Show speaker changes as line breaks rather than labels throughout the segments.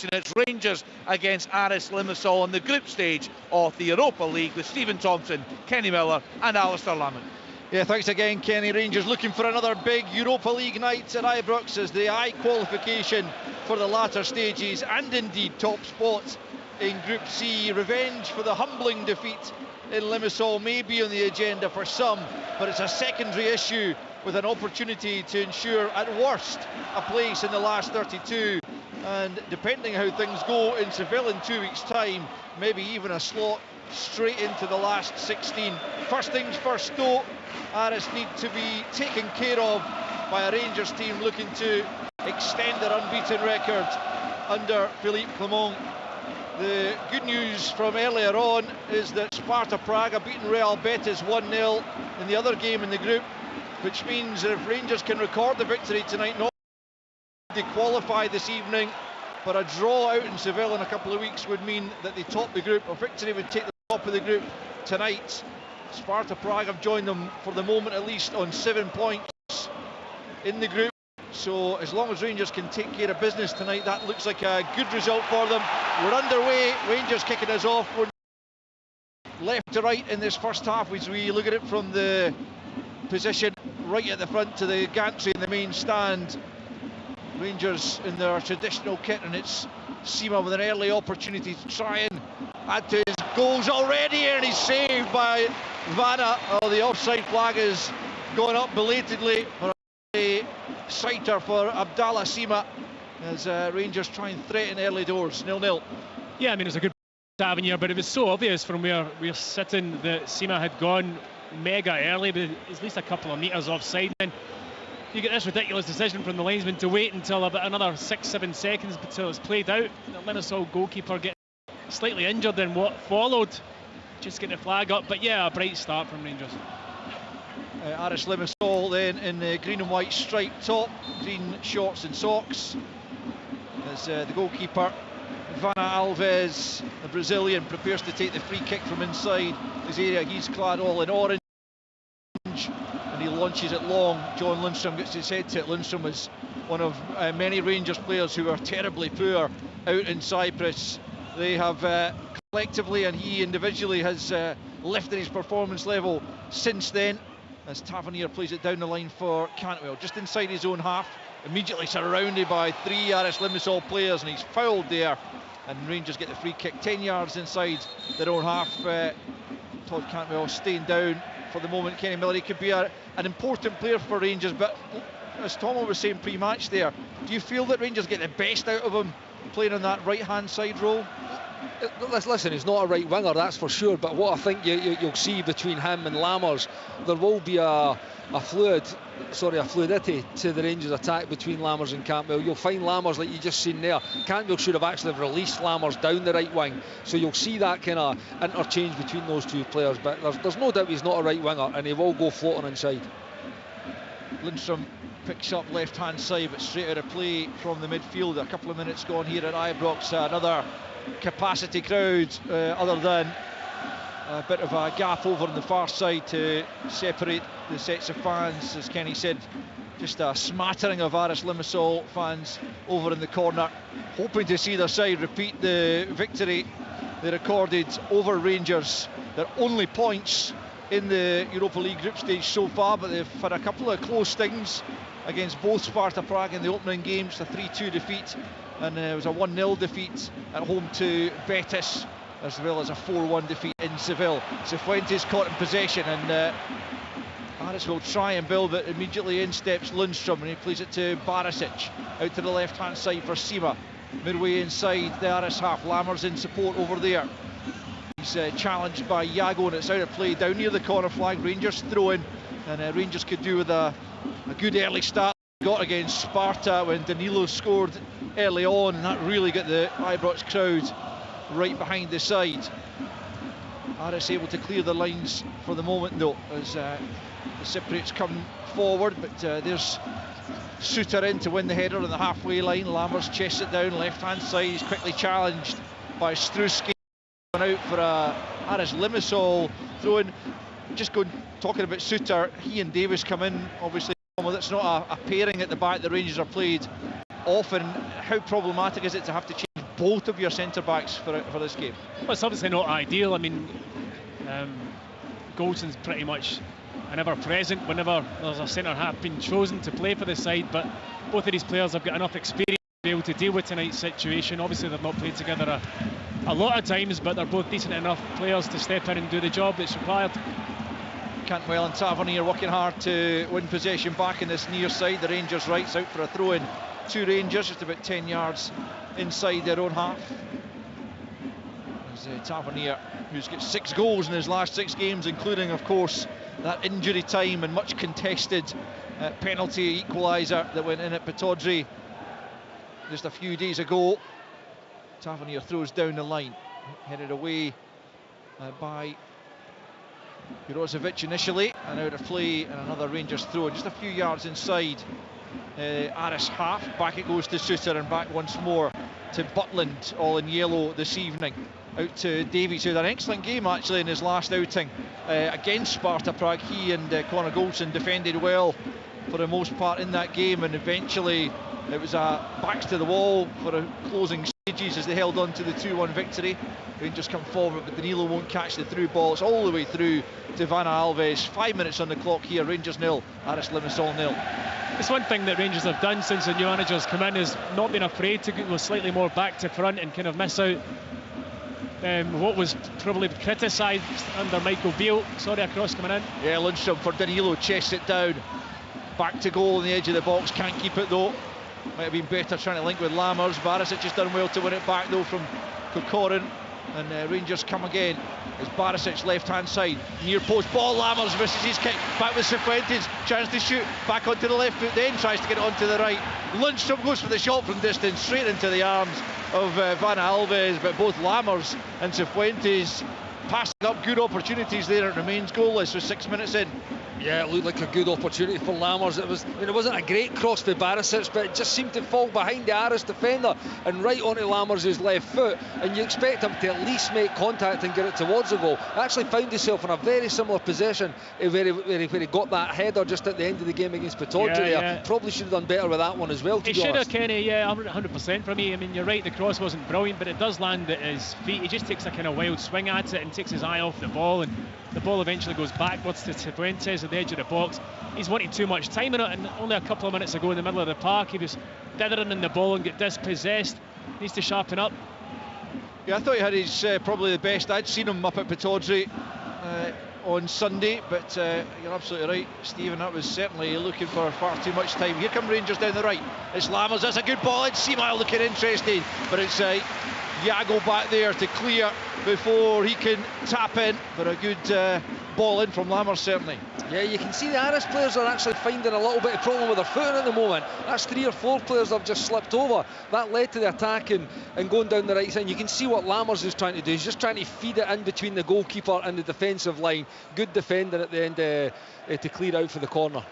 action. It's Rangers against Aris Limassol on the group stage of the Europa League with Stephen Thompson, Kenny Miller and Alistair Lamont.
Yeah, thanks again, Kenny. Rangers looking for another big Europa League night at Ibrox as the eye qualification for the latter stages and indeed top spots in Group C. Revenge for the humbling defeat in Limassol may be on the agenda for some, but it's a secondary issue with an opportunity to ensure at worst a place in the last 32, and depending how things go in Seville in 2 weeks' time, maybe even a slot straight into the last 16. First things first though, Aris need to be taken care of by a Rangers team looking to extend their unbeaten record under Philippe Clement. The good news from earlier on is that Sparta Prague have beaten Real Betis 1-0 in the other game in the group, which means that if Rangers can record the victory tonight, not only they qualify this evening, but a draw out in Seville in a couple of weeks would mean that they top the group. A victory would take the top of the group tonight. Sparta Prague have joined them for the moment at least on 7 points in the group. So as long as Rangers can take care of business tonight, that looks like a good result for them. We're underway, Rangers kicking us off. We're left to right in this first half as we look at it from the position right at the front to the gantry in the main stand. Rangers in their traditional kit, and it's Sima with an early opportunity to try and add to his goals already, and he's saved by Vanna. Oh, the offside flag has gone up belatedly for a sighter for Abdallah Sima as Rangers try and threaten early doors. 0-0.
Yeah, I mean, it's a good avenue, but it was so obvious from where we're sitting that Sima had gone mega early, but at least a couple of metres offside. And you get this ridiculous decision from the linesman to wait until about another 6-7 seconds until it's played out. The Limassol goalkeeper getting slightly injured in what followed, just getting the flag up. But yeah, a bright start from Rangers.
Aris Limassol then in the green and white striped top, green shorts and socks, as the goalkeeper Vanna Alves, the Brazilian, prepares to take the free kick from inside his area. He's clad all in orange and he launches it long. John Lundstrom gets his head to it. Lundstrom was one of many Rangers players who were terribly poor out in Cyprus. They have collectively and he individually has lifted his performance level since then, as Tavernier plays it down the line for Cantwell, just inside his own half, immediately surrounded by 3 Aris Limassol players, and he's fouled there, and Rangers get the free kick 10 yards inside their own half. Todd Cantwell staying down for the moment. Kenny Miller, he could be an important player for Rangers, but as Tomo was saying pre-match there, do you feel that Rangers get the best out of him playing on that right-hand side role?
Listen, he's not a right winger, that's for sure, but what I think you'll see between him and Lammers, there will be a fluidity to the Rangers attack between Lammers and Cantwell. You'll find Lammers, like you just seen there, Cantwell should have actually released Lammers down the right wing, so you'll see that kind of interchange between those two players, but there's no doubt he's not a right winger, and he will go floating inside.
Lundstrom picks up left-hand side, but straight out of play from the midfield. A couple of minutes gone here at Ibrox. Another capacity crowd, other than a bit of a gap over on the far side to separate the sets of fans. As Kenny said, just a smattering of Aris Limassol fans over in the corner, hoping to see their side repeat the victory they recorded over Rangers. Their only points in the Europa League group stage so far, but they've had a couple of close stings against both Sparta Prague in the opening games. A 3-2 defeat, and it was a 1-0 defeat at home to Betis, as well as a 4-1 defeat in Seville. Cifuentes caught in possession, and Aris will try and build it. Immediately in steps Lundstrom, and he plays it to Barisic, out to the left-hand side for Sima. Midway inside the Aris half, Lammers in support over there. He's challenged by Iago, and it's out of play down near the corner flag. Rangers throw in, and Rangers could do with a good early start got against Sparta when Danilo scored early on, and that really got the Ibrox crowd right behind the side. Aris able to clear the lines for the moment though, as the Cypriots come forward, but there's Suter in to win the header on the halfway line. Lammers chests it down left hand side. He's quickly challenged by Struski, out for a Aris Limassol throw in. Just talking about Suter, he and Davis come in, obviously that's not a pairing at the back the Rangers are played often. How problematic is it to have to change both of your centre-backs for this game?
Well, it's obviously not ideal. I mean, Goldson's pretty much an ever-present whenever there's a centre-half being chosen to play for the side, but both of these players have got enough experience to be able to deal with tonight's situation. Obviously they've not played together a lot of times, but they're both decent enough players to step in and do the job that's required.
Cantwell and Tavernier working hard to win possession back in this near side. The Rangers rights out for a throw-in. 2 Rangers just about 10 yards inside their own half. As Tavernier, who's got 6 goals in his last 6 games, including of course that injury time and much contested penalty equaliser that went in at Pataudry just a few days ago. Tavernier throws down the line, headed away by Jurozovic initially, and out of play, and another Rangers throw just a few yards inside Aris half. Back it goes to Suter, and back once more to Butland, all in yellow this evening. Out to Davies, who had an excellent game actually in his last outing against Sparta Prague. He and Connor Goldson defended well for the most part in that game, and eventually it was backs to the wall for a closing stages as they held on to the 2-1 victory. Rangers come forward, but Danilo won't catch the through ball. It's all the way through to Vanna Alves. 5 minutes on the clock here. Rangers 0, Aris Limassol 0.
It's one thing that Rangers have done since the new manager's come in, is not been afraid to go slightly more back to front and kind of miss out what was probably criticised under Michael Beale. Sorry, a cross coming in.
Yeah, Lundstrom for Danilo, chests it down. Back to goal on the edge of the box, can't keep it though. Might have been better trying to link with Lammers. Barisic has done well to win it back though from Kokorin. And Rangers come again. It's Barisic left hand side, near post ball. Lammers misses his kick. Back with Cifuentes, chance to shoot. Back onto the left foot, then tries to get it onto the right. Lundstrom goes for the shot from distance, straight into the arms of Vanna Alves. But both Lammers and Cifuentes passing up good opportunities there. It remains goalless with 6 minutes in.
Yeah, it looked like a good opportunity for Lammers. It wasn't a great cross for Barisic, but it just seemed to fall behind the Aris defender and right onto Lammers' left foot. And you expect him to at least make contact and get it towards the goal. Actually found himself in a very similar position where he got that header just at the end of the game against Pataudry there. Yeah. Probably should have done better with that one as well, to be honest. He should have,
Kenny, yeah, 100% for me. I mean, you're right, the cross wasn't brilliant, but it does land at his feet. He just takes a kind of wild swing at it and takes his eye off the ball, and the ball eventually goes backwards to Cifuentes at the edge of the box. He's wanting too much time in it, and only a couple of minutes ago in the middle of the park he was dithering in the ball and got dispossessed. Needs to sharpen up.
Yeah, I thought he had his probably the best I'd seen him up at Pataudry on Sunday, but you're absolutely right, Stephen, that was certainly looking for far too much time. Here come Rangers down the right. It's Lammers, that's a good ball. It's Seamile looking interesting, but it's Yago back there to clear before he can tap in, but a good ball in from Lammers certainly.
Yeah, you can see the Aris players are actually finding a little bit of problem with their footing at the moment. That's 3 or 4 players that have just slipped over. That led to the attack and going down the right side. You can see what Lammers is trying to do. He's just trying to feed it in between the goalkeeper and the defensive line. Good defending at the end to clear out for the corner.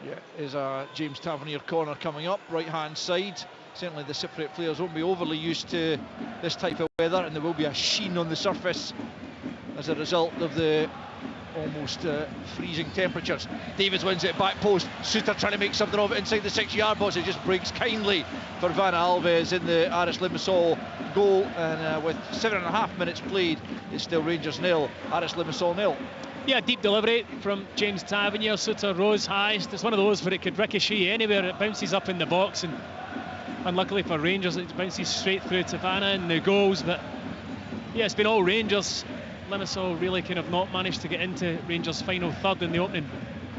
Yeah, there's a James Tavernier corner coming up, right hand side. Certainly the Cypriot players won't be overly used to this type of weather, and there will be a sheen on the surface as a result of the almost freezing temperatures. Davies wins it back post. Suter trying to make something of it inside the 6-yard box. It just breaks kindly for Vanna Alves in the Aris Limassol goal, and with 7.5 minutes played, it's still Rangers 0, Aris Limassol 0.
Yeah, deep delivery from James Tavernier. Suter rose highest. It's one of those where it could ricochet anywhere. It bounces up in the box, and unluckily for Rangers, it bounces straight through to Vanna and the goals. But yeah, it's been all Rangers. Limassol really kind of not managed to get into Rangers' final third in the opening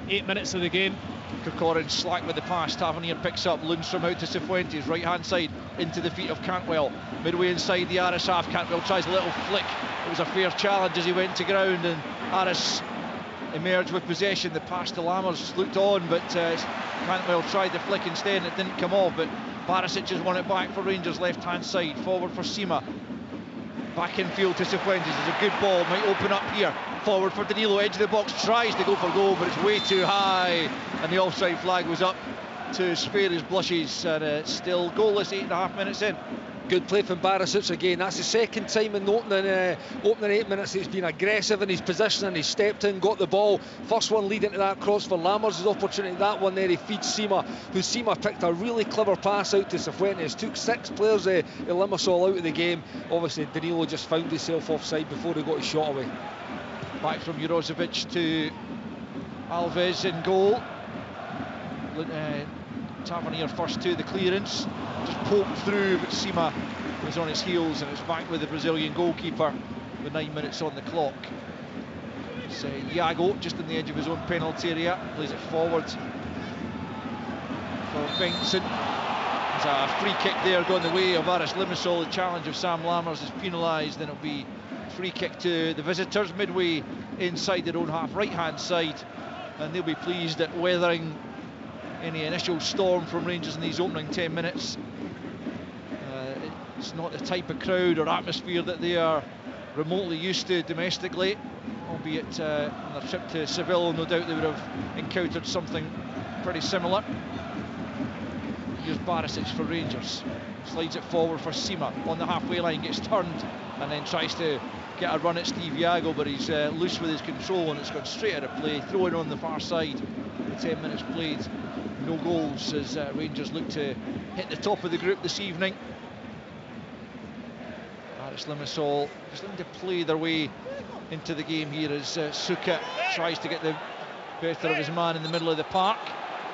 8 minutes of the game.
Kokorin slack with the pass. Tavernier picks up. Lundstrom out to Cifuentes, right hand side into the feet of Cantwell. Midway inside the Aris half. Cantwell tries a little flick. It was a fair challenge as he went to ground, and Aris emerged with possession. The pass to Lammers looked on, but Cantwell tried the flick instead and it didn't come off. But Barisic has won it back for Rangers left hand side. Forward for Sima. Back in field to Cifuentes. It's a good ball, might open up here. Forward for Danilo, edge of the box, tries to go for goal, but it's way too high, and the offside flag was up to spare his blushes, and still goalless. 8.5 minutes in.
Good play from Barisic again. That's the second time in the opening 8 minutes he's been aggressive in his position, and he stepped in, got the ball. First one leading to that cross for Lammers' opportunity. That one there, he feeds Sima, who Sima picked a really clever pass out to Cifuentes. Took 6 players of Limassol out of the game. Obviously Danilo just found himself offside before he got his shot away.
Back from Jurozovic to Alves in goal. Tavernier first to the clearance, just poked through, but Sima was on his heels, and it's back with the Brazilian goalkeeper with 9 minutes on the clock. It's Iago just on the edge of his own penalty area, plays it forward for Bengtsson. There's a free kick there going the way of Aris Limassol. The challenge of Sam Lammers is penalised, and it'll be free kick to the visitors midway inside their own half, right hand side, and they'll be pleased at weathering any initial storm from Rangers in these opening 10 minutes. It's not the type of crowd or atmosphere that they are remotely used to domestically, albeit on their trip to Seville no doubt they would have encountered something pretty similar. Here's Barisic for Rangers, slides it forward for Sima on the halfway line, gets turned and then tries to get a run at Steve Iago, but he's loose with his control and it's gone straight out of play. Throw in on the far side, the 10 minutes played. No goals as Rangers look to hit the top of the group this evening. Aris Limassol just looking to play their way into the game here as Suka tries to get the better of his man in the middle of the park.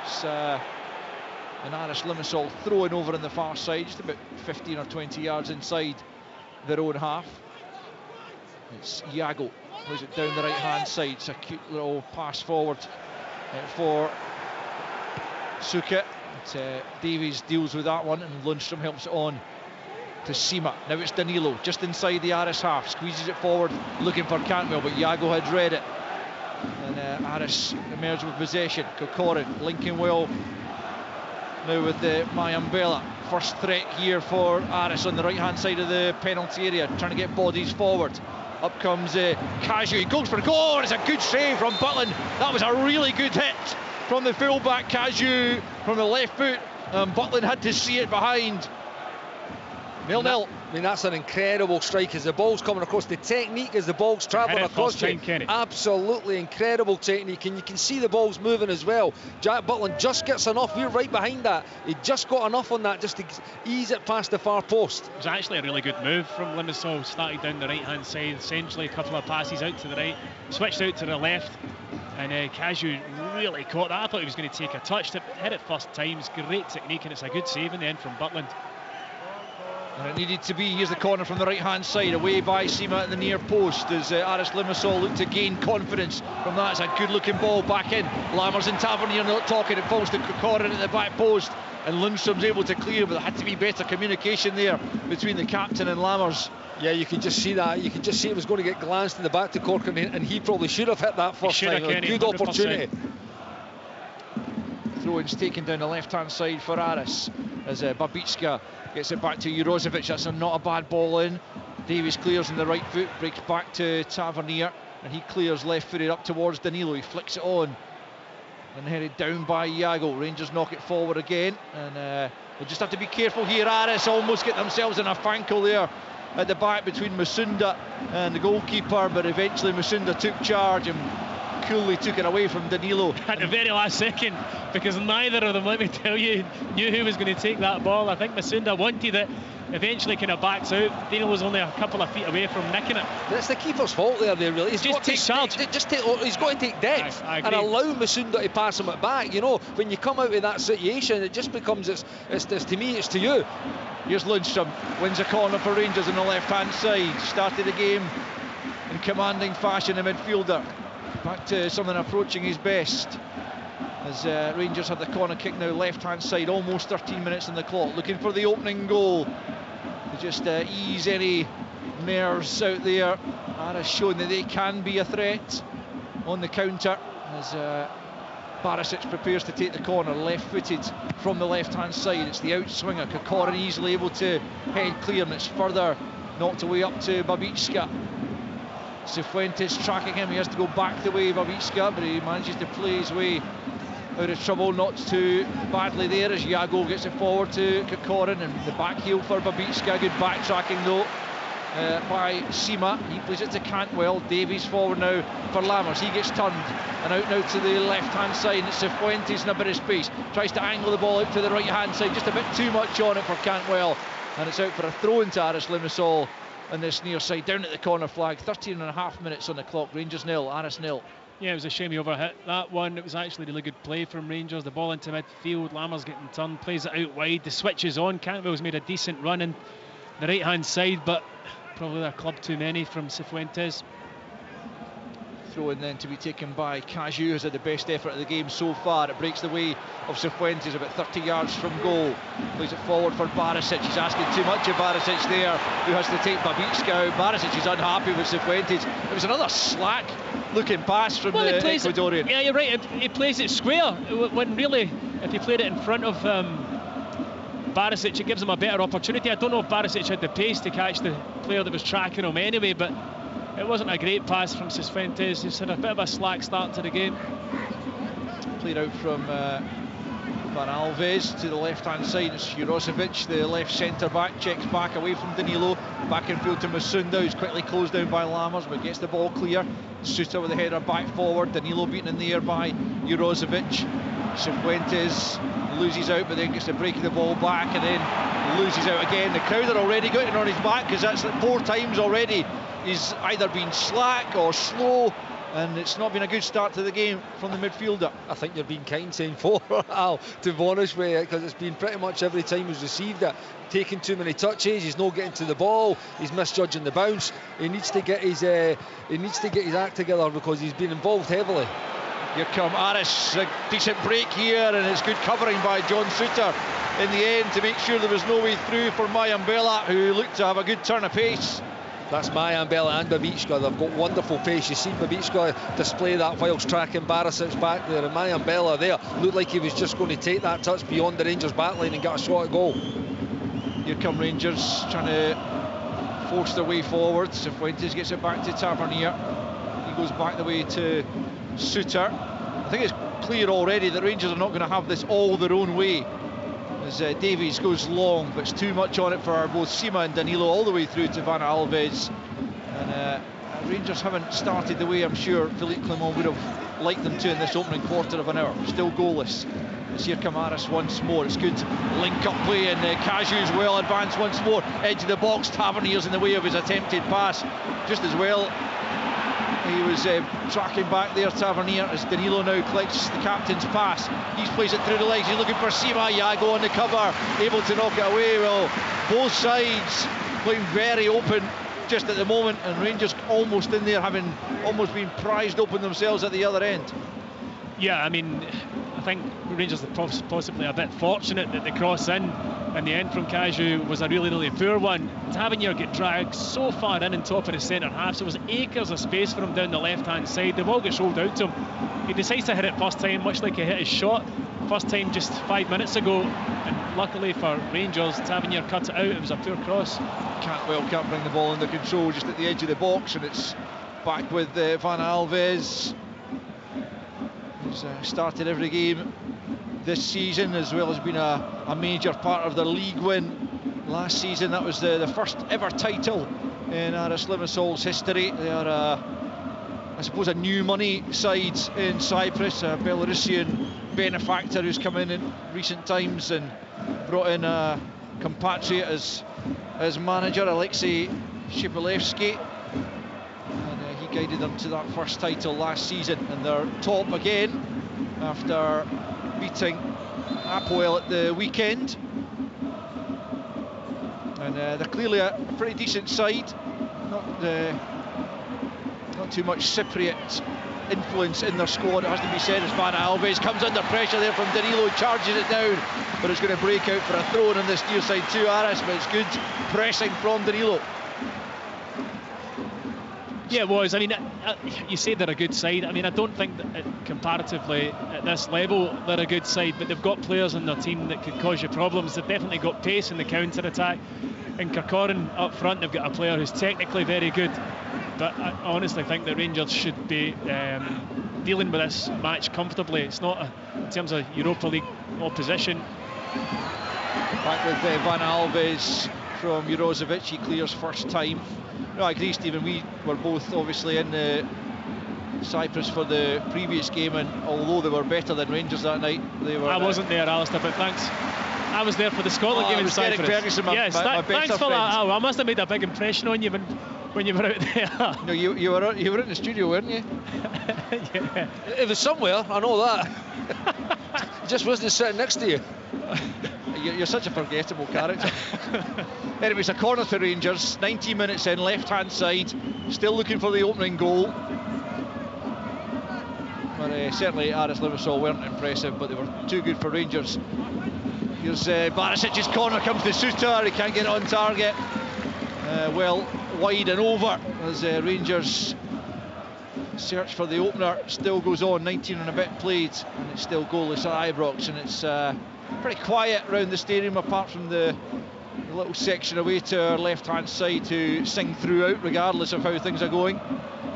It's and Aris Limassol throwing over on the far side, just about 15 or 20 yards inside their own half. It's Iago, plays it down the right hand side. It's a cute little pass forward for Suka. Davies deals with that one, and Lundstrom helps it on to Sima. Now it's Danilo just inside the Aris half, squeezes it forward looking for Cantwell, but Iago had read it, and Aris emerged with possession. Kokorin linking well now with the Mayambela. First threat here for Aris on the right hand side of the penalty area, trying to get bodies forward. Up comes Kaju, he goes for a goal, and it's a good save from Butland. That was a really good hit from the fullback Kaju from the left foot, and Butland had to see it behind. 0-0.
I mean, that's an incredible strike as the ball's coming across. The technique as the ball's travelling across you, absolutely incredible technique, and you can see the ball's moving as well. Jack Butland just gets enough, we're right behind that, he just got enough on that just to ease it past the far post.
It was actually a really good move from Limassol, started down the right hand side, essentially a couple of passes out to the right, switched out to the left, and Kaju really caught that. I thought he was going to take a touch, hit it first time. It's great technique, and it's a good save in the end from Butland.
And it needed to be. Here's the corner from the right hand side, away by Sima at the near post as Aris Limassol looked to gain confidence from that. It's a good looking ball back in. Lammers and Tavernier not talking, it falls to Kokorin at the back post, and Lundstrom's able to clear, but there had to be better communication there between the captain and Lammers.
Yeah, you could just see that. You could just see it was going to get glanced in the back to Corcoran, and he probably should have hit that first time. A good 100%. Opportunity.
Throw-ins taken down the left-hand side for Aris as Babicka gets it back to Jurozovic. That's not a bad ball in. Davies clears on the right foot, breaks back to Tavernier, and he clears left-footed up towards Danilo. He flicks it on and headed down by Iago. Rangers knock it forward again, and they'll just have to be careful here. Aris almost get themselves in a fankle there at the back between Musunda and the goalkeeper, but eventually Musunda took charge and coolly took it away from Danilo
at the very last second, because neither of them, let me tell you, knew who was going to take that ball. I think Musunda wanted it, eventually kind of backs out. Danilo's only a couple of feet away from nicking it.
It's the keeper's fault there, really. He's
just take charge.
He's got to take depth and allow Musunda to pass him it back. You know, when you come out of that situation, it just becomes it's to me, it's to you.
Here's Lundstrom, wins a corner for Rangers on the left-hand side. Started the game in commanding fashion, the midfielder. Back to something approaching his best as Rangers have the corner kick now, left-hand side, almost 13 minutes on the clock, looking for the opening goal to just ease any nerves out there. Aris showing that they can be a threat on the counter as Barisic prepares to take the corner, left-footed from the left-hand side. It's the outswinger, Kokorin easily able to head clear, and it's further knocked away up to Babicka. Cifuentes tracking him, he has to go back the way Babicka, but he manages to play his way out of trouble, not too badly there as Iago gets it forward to Kokorin, and the back heel for Babicka. Good backtracking though by Sima. He plays it to Cantwell. Davies forward now for Lammers. He gets turned and out now to the left hand side. It's Cifuentes in a bit of space, tries to angle the ball out to the right hand side, just a bit too much on it for Cantwell, and it's out for a throw into Aris Limassol on this near side, down at the corner flag. 13.5 minutes on the clock. Rangers 0, Aris 0.
Yeah, it was a shame he overhit that one. It was actually really good play from Rangers. The ball into midfield, Lammers getting turned, plays it out wide, the switch is on. Cantwell's made a decent run in the right hand side, but probably a club too many from Cifuentes.
Throw in then to be taken by Caju, who's had the best effort of the game so far. It breaks the way of Cifuentes about 30 yards from goal. Plays it forward for Barisic. He's asking too much of Barisic there, who has to take Babicka out. Barisic is unhappy with Cifuentes. It was another slack looking pass from the Ecuadorian.
Yeah, you're right. He plays it square, when really, if he played it in front of Barisic, it gives him a better opportunity. I don't know if Barisic had the pace to catch the player that was tracking him anyway, but it wasn't a great pass from Cifuentes. He's had a bit of a slack start to the game.
Played out from Van Alves to the left hand side. It's Jurosevic, the left centre back, checks back away from Danilo, back in field to Masunda, who's quickly closed down by Lammers but gets the ball clear. Suter with the header back forward, Danilo beaten in the air by Jurosevic. Cifuentes loses out but then gets the break of the ball back and then loses out again. The crowd are already getting on his back because that's like 4 times already he's either been slack or slow, and it's not been a good start to the game from the midfielder.
I think you're being kind saying 4, Al, to be honest with you, because it's been pretty much every time he's received it. Taking too many touches, he's not getting to the ball, he's misjudging the bounce. He needs to get his act together because he's been involved heavily.
Here come Aris, a decent break here, and it's good covering by John Suter in the end to make sure there was no way through for Mayambela, who looked to have a good turn of pace.
That's Mayambela and Babicka. They've got wonderful pace. You see Babicka display that whilst tracking Barisic's back there, and Mayambela there looked like he was just going to take that touch beyond the Rangers backline and get a shot at goal.
Here come Rangers trying to force their way forward. Cifuentes gets it back to Tavernier. He goes back the way to Suter. I think it's clear already that Rangers are not going to have this all their own way, as Davies goes long, but it's too much on it for both Sima and Danilo all the way through to Van Alves. And Rangers haven't started the way I'm sure Philippe Clement would have liked them to in this opening quarter of an hour. Still goalless. As here come Aris once more. It's good link-up play, and Caju's well advanced once more. Edge of the box, Tavernier's in the way of his attempted pass. Just as well he was tracking back there, Tavernier, as Danilo now collects the captain's pass. He plays it through the legs, he's looking for Sima. Iago on the cover, able to knock it away. Well, both sides playing very open just at the moment, and Rangers almost in there, having almost been prized open themselves at the other end.
Yeah, I mean, I think Rangers are possibly a bit fortunate that the cross in the end from Caju was a really poor one. Tavernier get dragged so far in on top of the centre half, so there was acres of space for him down the left hand side. The ball gets rolled out to him. He decides to hit it first time, much like he hit his shot first time just 5 minutes ago, and luckily for Rangers, Tavernier cut it out. It was a poor cross.
Can't bring the ball under control, just at the edge of the box, and it's back with Van Alves. He's started every game this season, as well as been a major part of their league win last season. That was the first ever title in Aris Limassol's history. They are, I suppose, a new money side in Cyprus, a Belarusian benefactor who's come in recent times and brought in a compatriot as manager, Alexei Shipalevsky. And he guided them to that first title last season, and they're top again after beating Apoel at the weekend. And they're clearly a pretty decent side. Not too much Cypriot influence in their squad, it has to be said, as Van Alves comes under pressure there from Danilo, charges it down, but it's going to break out for a throw in on this near side to Aris, but it's good pressing from Danilo.
Yeah, it was. I mean, you say they're a good side. I mean, I don't think that comparatively at this level they're a good side, but they've got players in their team that could cause you problems. They've definitely got pace in the counter-attack. In Kokorin up front, they've got a player who's technically very good, but I honestly think that Rangers should be dealing with this match comfortably. It's not in terms of Europa League opposition.
Back with Van Alves from Jurozovic. He clears first time. No, I agree, Stephen. We were both obviously in Cyprus for the previous game, and although they were better than Rangers that night, they were.
I wasn't there, Alistair, but thanks. I was there for the Scotland game in Cyprus.
Ferguson,
yes, thanks for that. I must have made a big impression on you when you were out there.
No, you were in the studio, weren't you?
Yeah.
It was somewhere, I know that. It just wasn't sitting next to you.
You're such a forgettable character. Anyway, it's a corner to Rangers. 19 minutes in, left-hand side. Still looking for the opening goal. But certainly Aris Limassol weren't impressive, but they were too good for Rangers. Here's Barisic's corner, comes to Suter. He can't get it on target. Well, wide and over as Rangers search for the opener. Still goes on. 19 and a bit played, and it's still goalless at Ibrox, and it's pretty quiet around the stadium apart from the little section away to our left-hand side to sing throughout regardless of how things are going.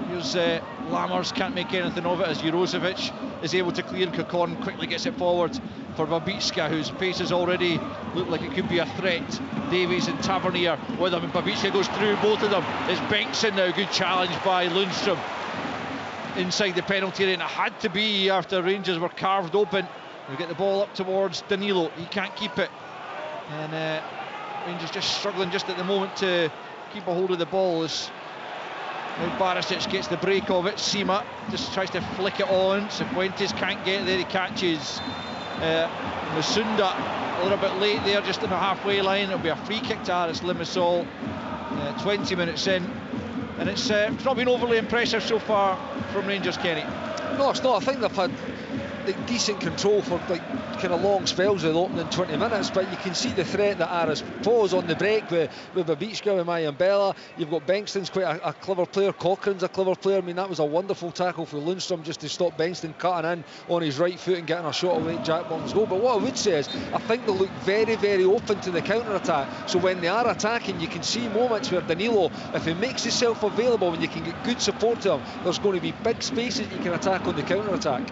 Here's Lammers, can't make anything of it as Jurozovic is able to clear. Kokon quickly gets it forward for Babicka, whose pace has already looked like it could be a threat. Davies and Tavernier with him, and Babicka goes through both of them. It's Bengtsson now, good challenge by Lundstrom inside the penalty area, and it had to be after Rangers were carved open. We get the ball up towards Danilo, he can't keep it, and Rangers just struggling just at the moment to keep a hold of the ball as now Barisic gets the break of it. Sima just tries to flick it on. Cifuentes can't get there. He catches Masunda a little bit late there, just in the halfway line. It'll be a free kick to Aris Limassol. 20 minutes in, and it's not been overly impressive so far from Rangers, Kenny.
No, it's not. I think they've had decent control for kind of long spells of the opening 20 minutes, but you can see the threat that Aris pose on the break with Babicka, with Mayambela. You've got Bengtson's quite a clever player, Cochrane's a clever player. I mean, that was a wonderful tackle for Lundstrom just to stop Bengtsson cutting in on his right foot and getting a shot away at Jack Butland's goal. But what I would say is, I think they look very, very open to the counter-attack. So when they are attacking, you can see moments where Danilo, if he makes himself available and you can get good support to him, there's going to be big spaces you can attack on the counter-attack.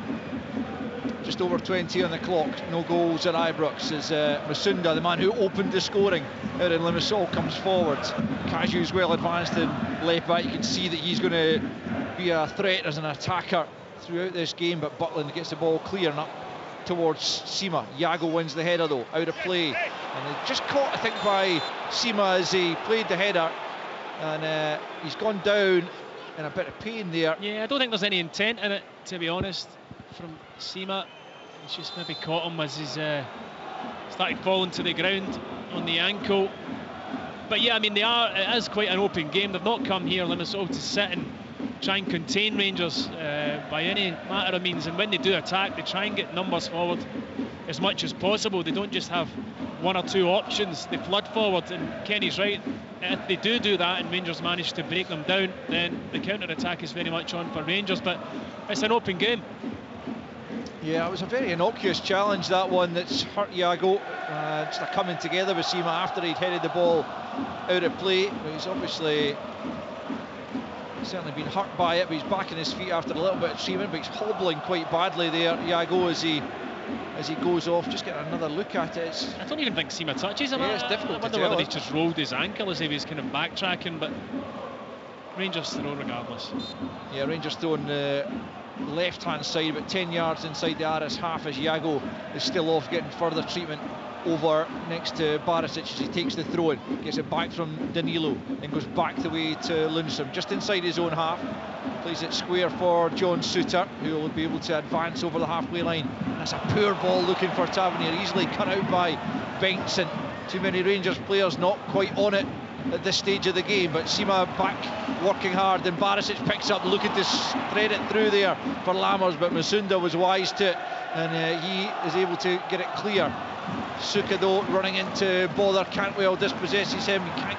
Just over 20 on the clock, no goals at Ibrox as Masunda, the man who opened the scoring out in Limassol, comes forward. Caju's well advanced in left back. You can see that he's going to be a threat as an attacker throughout this game, but Butland gets the ball clear and up towards Sima. Iago wins the header though, out of play, and just caught I think by Sima as he played the header, and he's gone down in a bit of pain there.
Yeah, I don't think there's any intent in it, to be honest, from Sima. He's just maybe caught him as he's started falling to the ground on the ankle. But yeah, I mean, it is quite an open game. They've not come here, Limassol, to sit and try and contain Rangers by any matter of means, and when they do attack, they try and get numbers forward as much as possible. They don't just have one or two options, they flood forward, and Kenny's right. If they do that and Rangers manage to break them down, then the counter-attack is very much on for Rangers, but it's an open game.
Yeah, it was a very innocuous challenge, that one, that's hurt Iago. Just a coming together with Sima after he'd headed the ball out of play. He's obviously certainly been hurt by it, but he's back on his feet after a little bit of treatment, but he's hobbling quite badly there, Iago, as he goes off. Just get another look at it.
I don't even think Sima touches him.
Yeah, it's difficult
I wonder whether he just rolled his ankle as he was kind of backtracking, but Rangers throw regardless.
Yeah, Rangers throw on the left-hand side, about 10 yards inside the Aris half, as Iago is still off getting further treatment over next to Barisic as he takes the throw in, gets it back from Danilo, then goes back the way to Lundstrom, just inside his own half, plays it square for John Suter, who will be able to advance over the halfway line. And that's a poor ball looking for Tavernier, easily cut out by Bengtsson. Too many Rangers players not quite on it at this stage of the game, but Sima back working hard, and Barisic picks up, looking to thread it through there for Lammers, but Masunda was wise to it, and he is able to get it clear. Suka though running into bother, Cantwell dispossesses him, he can't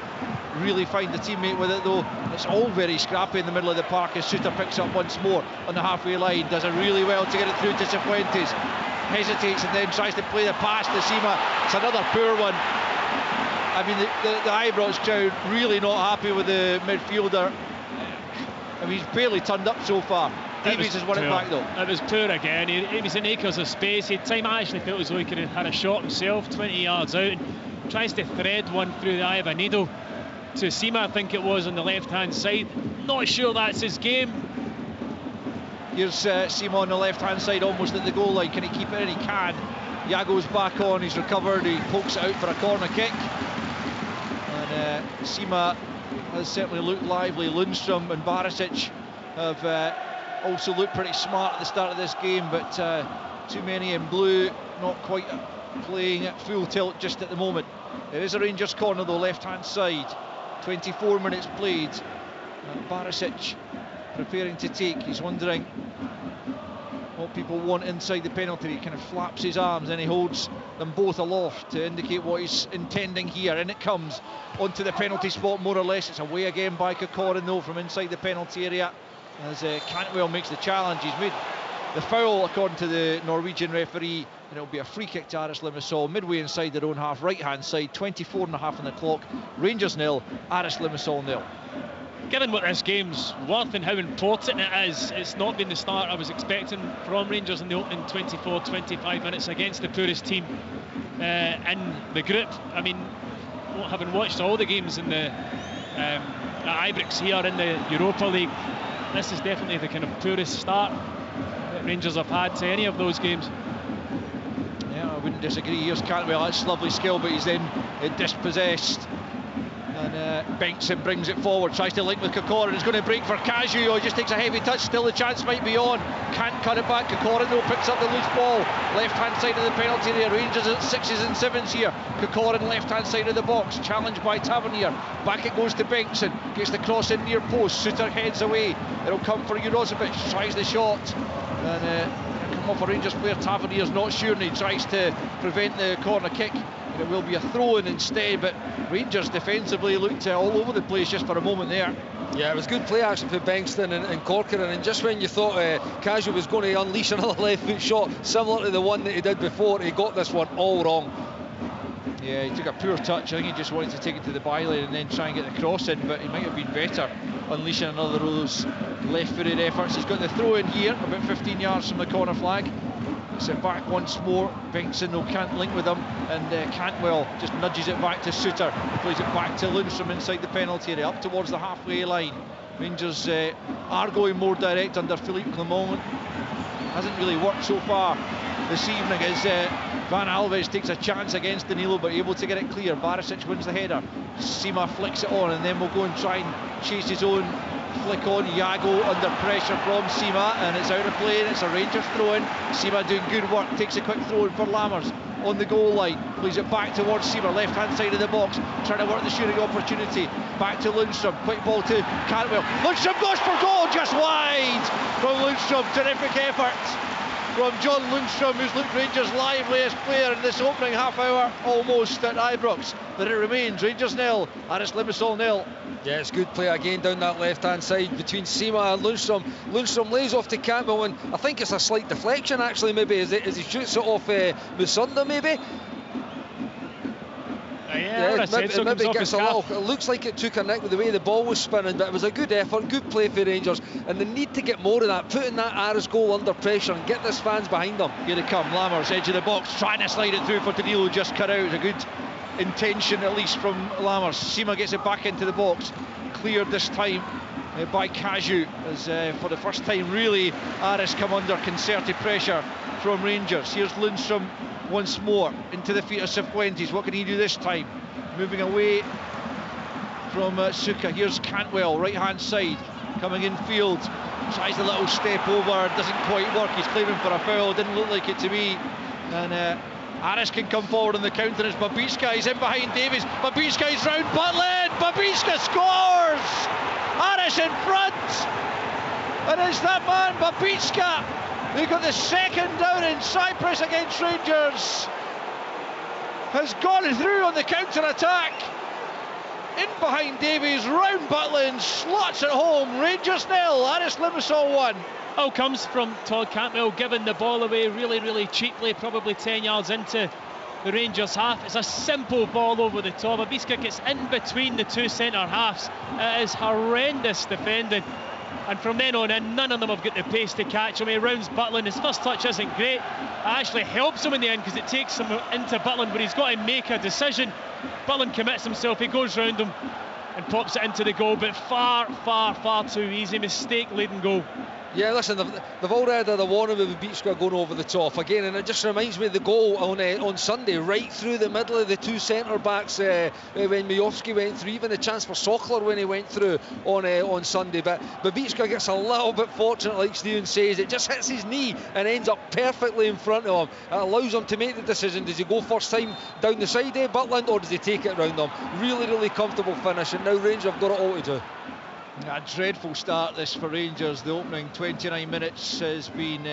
really find the teammate with it though. It's all very scrappy in the middle of the park as Suter picks up once more on the halfway line, does it really well to get it through to Cifuentes, hesitates and then tries to play the pass to Sima. It's another poor one. I mean, the Ibrox crowd really not happy with the midfielder. I mean, he's barely turned up so far. Davies has won it back though.
It was poor again. He was in acres of space. He had time. I actually felt as though he could have had a shot himself 20 yards out, and tries to thread one through the eye of a needle to Sima, I think it was, on the left hand side. Not sure that's his game.
Here's Sima on the left hand side, almost at the goal line. Can he keep it in? He can. Yago's back on, he's recovered, he pokes it out for a corner kick. And Sima has certainly looked lively. Lundstrom and Barisic have also looked pretty smart at the start of this game, but too many in blue, not quite playing at full tilt just at the moment. It is a Rangers corner though, left hand side. 24 minutes played. Barisic preparing to take. He's wondering what people want inside the penalty. He kind of flaps his arms and he holds them both aloft to indicate what he's intending here, and it comes onto the penalty spot more or less. It's away again by Kokorin though from inside the penalty area as Cantwell makes the challenge. He's made the foul according to the Norwegian referee, and it'll be a free kick to Aris Limassol midway inside their own half, right hand side. 24.5 on the clock. Rangers 0, Aris Limassol 0.
Given what this game's worth and how important it is, it's not been the start I was expecting from Rangers in the opening 24-25 minutes against the poorest team in the group. I mean, having watched all the games in the at Ibrox here in the Europa League, this is definitely the kind of poorest start that Rangers have had to any of those games.
Yeah, I wouldn't disagree. Here's Cantwell, that's lovely skill, but he's then dispossessed. And Bengtsson brings it forward, tries to link with Kokorin. He's going to break for Kaju. He just takes a heavy touch. Still the chance might be on. Can't cut it back. Kokorin though picks up the loose ball. Left hand side of the penalty area. Rangers at 6s and 7s here. Kokorin left hand side of the box. Challenged by Tavernier. Back it goes to Bengtsson. Gets the cross in near post. Suter heads away. It'll come for Jurozovic. Tries the shot. And come off a Rangers player. Tavernier's not sure, and he tries to prevent the corner kick. And it will be a throw-in instead, but Rangers defensively looked all over the place just for a moment there.
Yeah, it was good play actually for Bengtsson and Corcoran, and just when you thought Kaju was going to unleash another left foot shot similar to the one that he did before, he got this one all wrong.
Yeah, he took a poor touch. I think he just wanted to take it to the byline and then try and get the cross in, but he might have been better unleashing another of those left-footed efforts. He's got the throw in here, about 15 yards from the corner flag. It's it back once more. Bengtsson though can't link with him, and Cantwell just nudges it back to Suter. Plays it back to Lundstrom inside the penalty area, up towards the halfway line. Rangers are going more direct under Philippe Clement. Hasn't really worked so far this evening as Van Alves takes a chance against Danilo, but able to get it clear. Barisic wins the header. Sima flicks it on, and then we'll go and try and chase his own flick on. Yago under pressure from Sima, and it's out of play, and it's a Rangers throw-in. Sima doing good work, takes a quick throw-in for Lammers on the goal line, plays it back towards Sima, left hand side of the box, trying to work the shooting opportunity. Back to Lundstrom, quick ball to Cantwell. Lundstrom goes for goal, just wide from Lundstrom. Terrific effort from John Lundstrom, who's looked Rangers' liveliest player in this opening half hour almost at Ibrox. But it remains Rangers 0, Aris Limassol 0.
Yeah, it's good play again down that left hand side between Sima and Lundstrom. Lundstrom lays off to Campbell, and I think it's a slight deflection actually, maybe as he shoots it off Musonda maybe.
Maybe
gets a little, it looks like it took a nick with the way the ball was spinning, but it was a good effort, good play for Rangers, and they need to get more of that, putting that Aris goal under pressure and get this fans behind them.
Here they come, Lammers, edge of the box, trying to slide it through for Danilo, just cut out. It was a good intention at least from Lammers. Sima gets it back into the box, cleared this time by Kaju, as for the first time really Aris come under concerted pressure from Rangers. Here's Lundstrom once more into the feet of Cifuentes. What can he do this time? Moving away from Suka. Here's Cantwell, right hand side, coming in field, tries a little step over, doesn't quite work. He's claiming for a foul, didn't look like it to me. And Aris can come forward on the counter as Babicka is in behind Davies. Babicka is round Butland. Babicka scores! Aris in front, and it's that man Babicka. They got the second down in Cyprus against Rangers. Has gone through on the counter-attack. In behind Davies, round Butland, slots it home. Rangers 0, Aris Limassol 1.
All comes from Todd Cantwell, giving the ball away really cheaply, probably 10 yards into the Rangers half. It's a simple ball over the top. Babicka gets in between the two centre halves. It is horrendous defending And from then on in, none of them have got the pace to catch him. He rounds Butland. His first touch isn't great. It actually helps him in the end because it takes him into Butland, but he's got to make a decision. Butland commits himself, he goes round him and pops it into the goal, but far too easy. Mistake leading goal.
Yeah, listen, they've already had a warning with Babicka going over the top again, and it just reminds me of the goal on Sunday, right through the middle of the two centre-backs when Majowski went through, even the chance for Sockler when he went through on Sunday. But Babicka gets a little bit fortunate, like Stephen says. It just hits his knee and ends up perfectly in front of him. It allows him to make the decision. Does he go first time down the side, Butland, or does he take it round them? Really comfortable finish, and now Rangers have got it all to do.
A dreadful start this for Rangers. The opening 29 minutes has been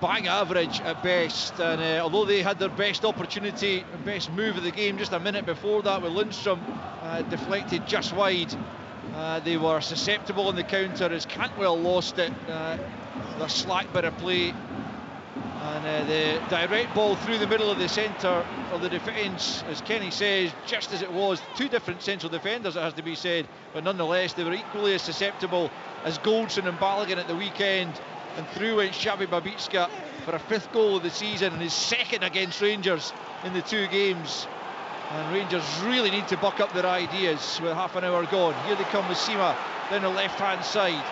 bang average at best, and although they had their best opportunity, best move of the game just a minute before that with Lundstrom deflected just wide, they were susceptible on the counter as Cantwell lost it. Their slack bit of play, and the direct ball through the middle of the centre of the defence, as Kenny says, just as it was. Two different central defenders, it has to be said, but nonetheless they were equally as susceptible as Goldson and Balogun at the weekend. And through went Xavi Babicka for a 5th goal of the season and his 2nd against Rangers in the 2 games. And Rangers really need to buck up their ideas with half an hour gone. Here they come with Sima down the left hand side.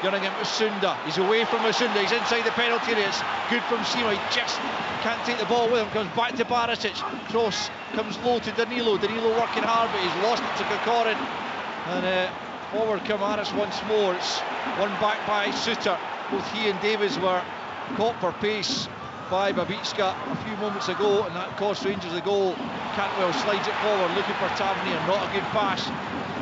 Gunning him to Sunda. He's away from Sunda. He's inside the penalty area. It's good from Sima. He just can't take the ball with him. Comes back to Barisic. Cross comes low to Danilo. Danilo working hard, but he's lost it to Kokorin. And forward come Aris once more. It's won back by Suter. Both he and Davies were caught for pace by Babicka a few moments ago, and that cost Rangers the goal. Cantwell slides it forward, looking for Tavernier. Not a good pass,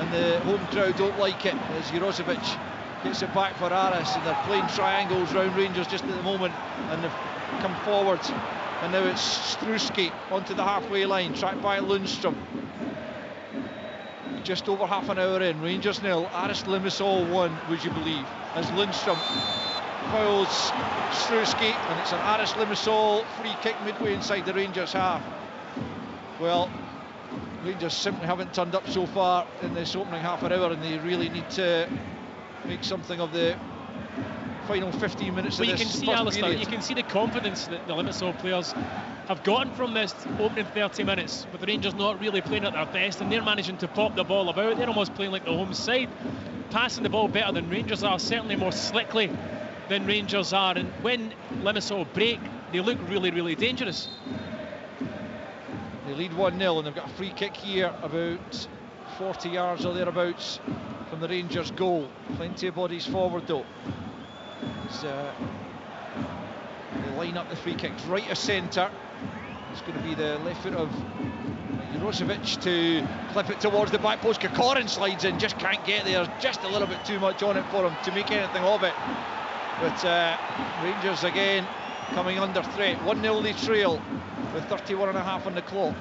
and the home crowd don't like it as Jurosevic gets it back for Aris, and they're playing triangles round Rangers just at the moment, and they've come forward, and now it's Struski onto the halfway line, tracked by Lundstrom. Just over half an hour in, Rangers 0, Aris Limassol 1, would you believe, as Lundstrom fouls Struski, and it's an Aris Limassol free kick midway inside the Rangers half. Well, Rangers simply haven't turned up so far in this opening half an hour, and they really need to make something of the final 15 minutes of this
you can see,
first
Alistair,
period.
you can see the confidence that the Limassol players have gotten from this opening 30 minutes, with the Rangers not really playing at their best, and they're managing to pop the ball about. They're almost playing like the home side, passing the ball better than Rangers are, certainly more slickly than Rangers are, and when Limassol break, they look really dangerous.
They lead 1-0, and they've got a free kick here about 40 yards or thereabouts from the Rangers goal. Plenty of bodies forward though. They line up the free kicks right of centre. It's going to be the left foot of Jurosevic to clip it towards the back post. Kokorin slides in, just can't get there. Just a little bit too much on it for him to make anything of it. But Rangers again coming under threat. 1-0 they trail with 31.5 on the clock.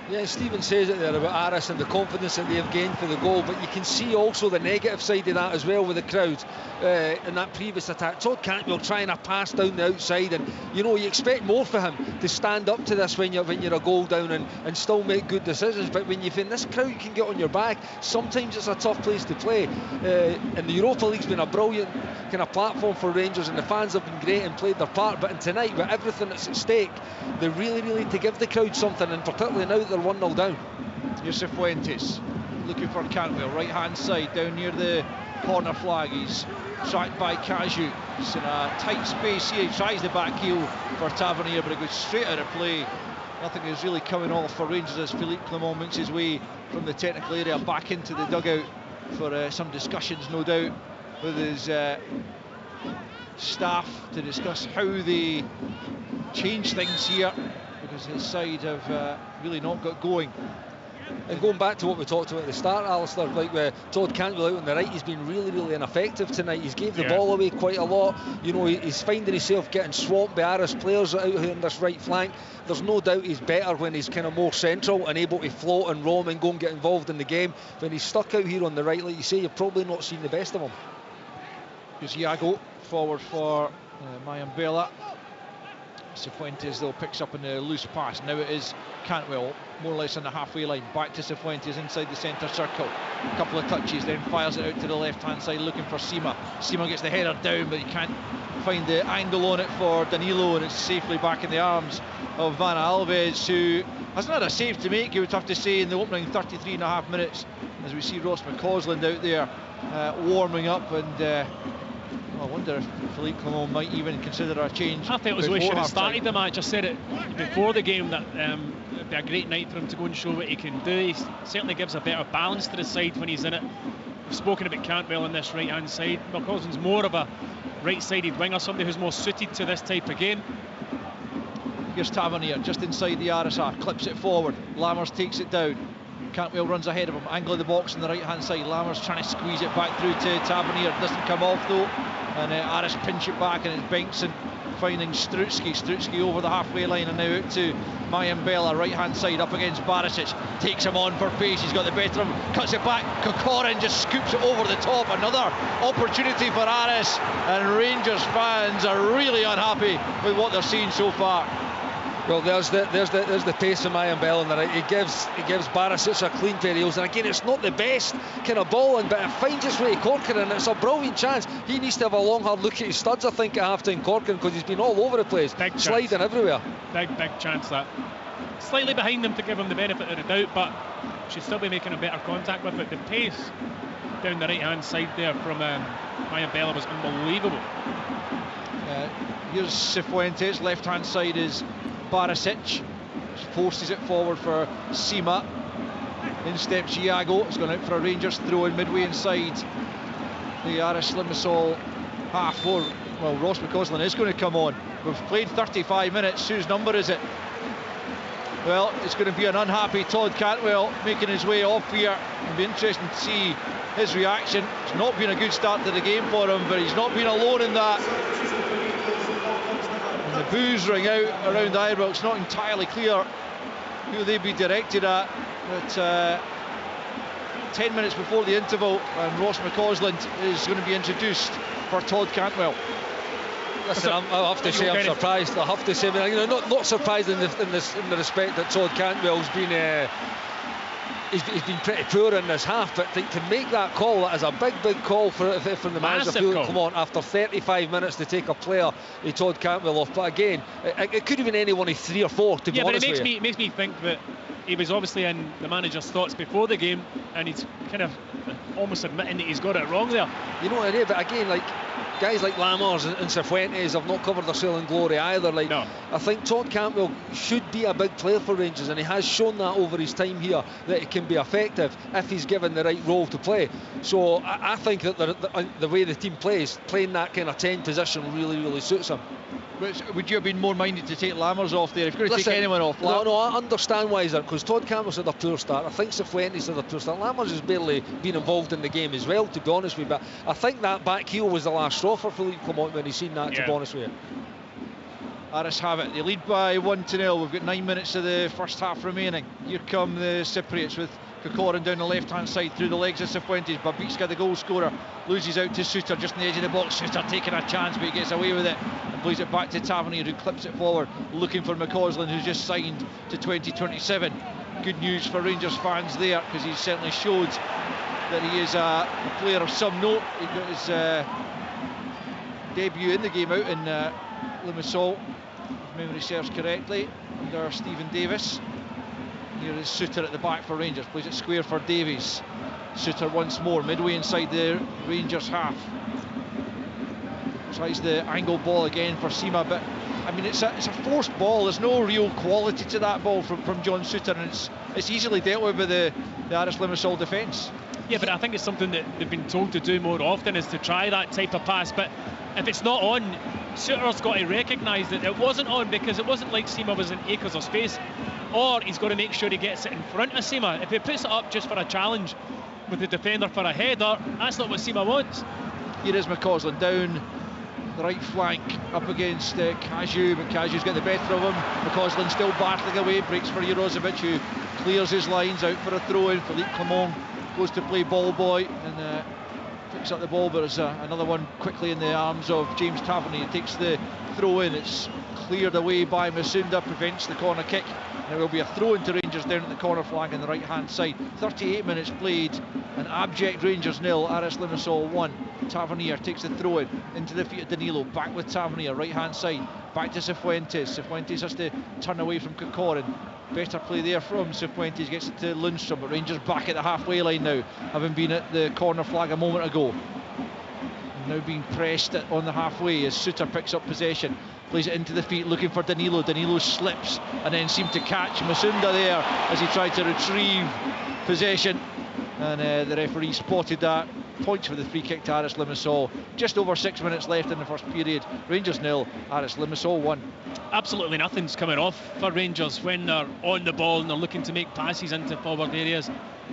Yeah, Stephen says it there about Aris and the confidence that they have gained for the goal, but you can see also the negative side of that as well with the crowd in that previous attack. Todd Cantwell trying a pass down the outside, and you know, you expect more for him to stand up to this when you're a goal down and still make good decisions. But when you've in this crowd can get on your back, sometimes it's a tough place to play. And the Europa League's been a brilliant kind of platform for Rangers, and the fans have been great and played their part. But in tonight, with everything that's at stake, they really need to give the crowd something, and particularly now that they're 1-0 down.
Here's Cifuentes looking for Cantwell, right hand side down near the corner flag. He's tracked by Caju. He's in a tight space here. He tries the back heel for Tavernier, but it goes straight out of play. Nothing is really coming off for Rangers as Philippe Clement makes his way from the technical area back into the dugout for some discussions, no doubt, with his staff to discuss how they change things here, because his side have really not got going.
And going back to what we talked about at the start, Alistair, like Todd Cantwell out on the right, he's been really ineffective tonight. He's gave the ball away quite a lot. You know, he's finding himself getting swamped by Aris players out here on this right flank. There's no doubt he's better when he's kind of more central and able to float and roam and go and get involved in the game. When he's stuck out here on the right, like you say, you've probably not seen the best of him.
Here's Iago forward for Mayambela. Cifuentes though picks up in a loose pass. Now it is Cantwell, more or less on the halfway line. Back to Cifuentes inside the centre circle. A couple of touches, then fires it out to the left-hand side, looking for Sima. Sima gets the header down, but he can't find the angle on it for Danilo, and it's safely back in the arms of Van Alves, who hasn't had a save to make, you would have to say, in the opening 33.5 minutes, as we see Ross McCausland out there warming up, and I wonder if Philippe Clement might even consider a change.
I felt as though he should have started the match. I said it before the game that it'd be a great night for him to go and show what he can do. He certainly gives a better balance to the side when he's in it. We've spoken about Cantwell on this right hand side. McCausland's more of a right-sided winger, somebody who's more suited to this type of game.
Here's Tavernier just inside the Aris half, clips it forward. Lammers takes it down. Cantwell runs ahead of him, angle of the box on the right hand side. Lammers trying to squeeze it back through to Tavernier, doesn't come off though, and Aris pinch it back, and it's Bengtson finding Strutsky over the halfway line, and now out to Mayambela, right hand side up against Barisic, takes him on for pace, he's got the better of him, cuts it back, Kokorin just scoops it over the top. Another opportunity for Aris, and Rangers fans are really unhappy with what they're seeing so far.
Well, there's the pace of Mayambela on the right. He gives Barisic a clean pair of heels, and again, it's not the best kind of ball, but it finds its way to Corcoran, and it's a brilliant chance. He needs to have a long hard look at his studs, I think, at half-time, Corcoran, because he's been all over the place, sliding everywhere.
Big chance that. Slightly behind him to give him the benefit of the doubt, but should still be making a better contact with it. The pace down the right-hand side there from Mayambela was unbelievable.
Here's Cifuentes, left-hand side is Barisic, forces it forward for Sima. In steps Iago, it's gone out for a Rangers throw in midway inside the Aris Limassol half. Well, Ross McCausland is going to come on. We've played 35 minutes. Whose number is it? Well, it's going to be an unhappy Todd Cantwell making his way off here. It'll be interesting to see his reaction. It's not been a good start to the game for him, but he's not been alone in that. The boos ring out around Ibrox. It's not entirely clear who they'd be directed at, but 10 minutes before the interval, and Ross McCausland is going to be introduced for Todd Cantwell.
Listen, I have to say I'm surprised. I have to say, not surprised in the respect that Todd Cantwell's been. He's been pretty poor in this half, but to make that call, that is a big call from the manager. Come on, after 35 minutes to take a player, Todd Cantwell off. But again, it could have been any one of 3 or 4, to be honest with you.
Yeah, but it makes me think that he was obviously in the manager's thoughts before the game, and he's kind of almost admitting that he's got it wrong there.
You know what I mean? But again, like guys like Lammers and Cifuentes have not covered their sailing glory either. No. I think Todd Cantwell should be a big player for Rangers, and he has shown that over his time here, that it can be effective if he's given the right role to play. So I think that the way the team plays, playing that kind of 10 position really suits him.
Would you have been more minded to take Lammers off there? If you're going to take anyone off,
no, I understand why he's there, because Todd Cantwell's had a poor start. I think Cifuentes had a poor start. Lammers has barely been involved in the game as well, to be honest with you. But I think that back heel was the last straw for Philippe Clement when he's seen that, to be honest with you.
Aris have it. They lead by 1-0. We've got 9 minutes of the first half remaining. Here come the Cypriots with Kokorin down the left-hand side through the legs of Cifuentes. Babicka, the goal scorer, loses out to Suter just on the edge of the box. Suter taking a chance, but he gets away with it and plays it back to Tavernier, who clips it forward, looking for McCausland, who's just signed to 2027. Good news for Rangers fans there, because he certainly showed that he is a player of some note. He got his debut in the game out in Limassol, if memory serves correctly, under Stephen Davis. Here is Suter at the back for Rangers, plays it square for Davies. Suter once more, midway inside the Rangers half. Tries the angle ball again for Sima, but I mean it's a forced ball. There's no real quality to that ball from John Suter, and it's easily dealt with by the Aris Limassol defence.
Yeah, but I think it's something that they've been told to do more often, is to try that type of pass. But if it's not on, Suter's got to recognise that it wasn't on, because it wasn't like Sima was in acres of space. Or he's got to make sure he gets it in front of Sima. If he puts it up just for a challenge with the defender for a header, that's not what Sima wants.
Here is McCausland down the right flank up against Kaju, but Kaju's got the better of him. McCausland still battling away, breaks for Jurozovic, who clears his lines out for a throw-in. Philippe Clement goes to play ball boy and picks up the ball, but there's another one quickly in the arms of James Tavernier. He takes the throw-in. It's cleared away by Masunda, prevents the corner kick. There will be a throw into Rangers down at the corner flag on the right hand side. 38 minutes played, an abject Rangers 0, Aris Limassol 1. Tavernier takes the throw in into the feet of Danilo, back with Tavernier, right hand side, back to Cifuentes. Cifuentes has to turn away from Kokorin. Better play there from Cifuentes, gets it to Lundstrom, but Rangers back at the halfway line now, having been at the corner flag a moment ago. Now being pressed on the halfway as Suter picks up possession, plays it into the feet, looking for Danilo. Danilo slips and then seemed to catch Masunda there as he tried to retrieve possession, and the referee spotted that. Points for the free kick to Aris Limassol. Just over 6 minutes left in the first period. Rangers 0, Aris Limassol 1.
Absolutely nothing's coming off for Rangers when they're on the ball and they're looking to make passes into forward areas.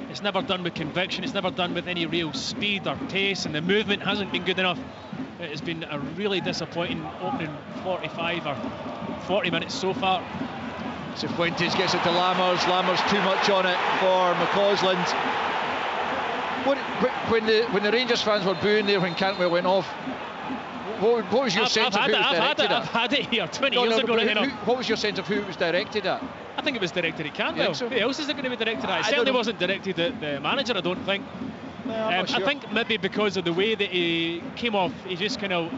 It's never done with conviction, it's never done with any real speed or pace, and the movement hasn't been good enough. It has been a really disappointing opening 45 or 40 minutes so far.
Cifuentes gets it to Lammers. Lammers too much on it for McCausland. When the Rangers fans were booing there when Cantwell went off, what was your sense of who it was directed at?
I've had it here 20 years ago.
What was your sense of who it was directed at?
I think it was directed at Cantwell. So? Who else is it going to be directed at? It certainly wasn't directed at the manager, I don't think.
No, sure.
I think maybe because of the way that he came off, he just kind of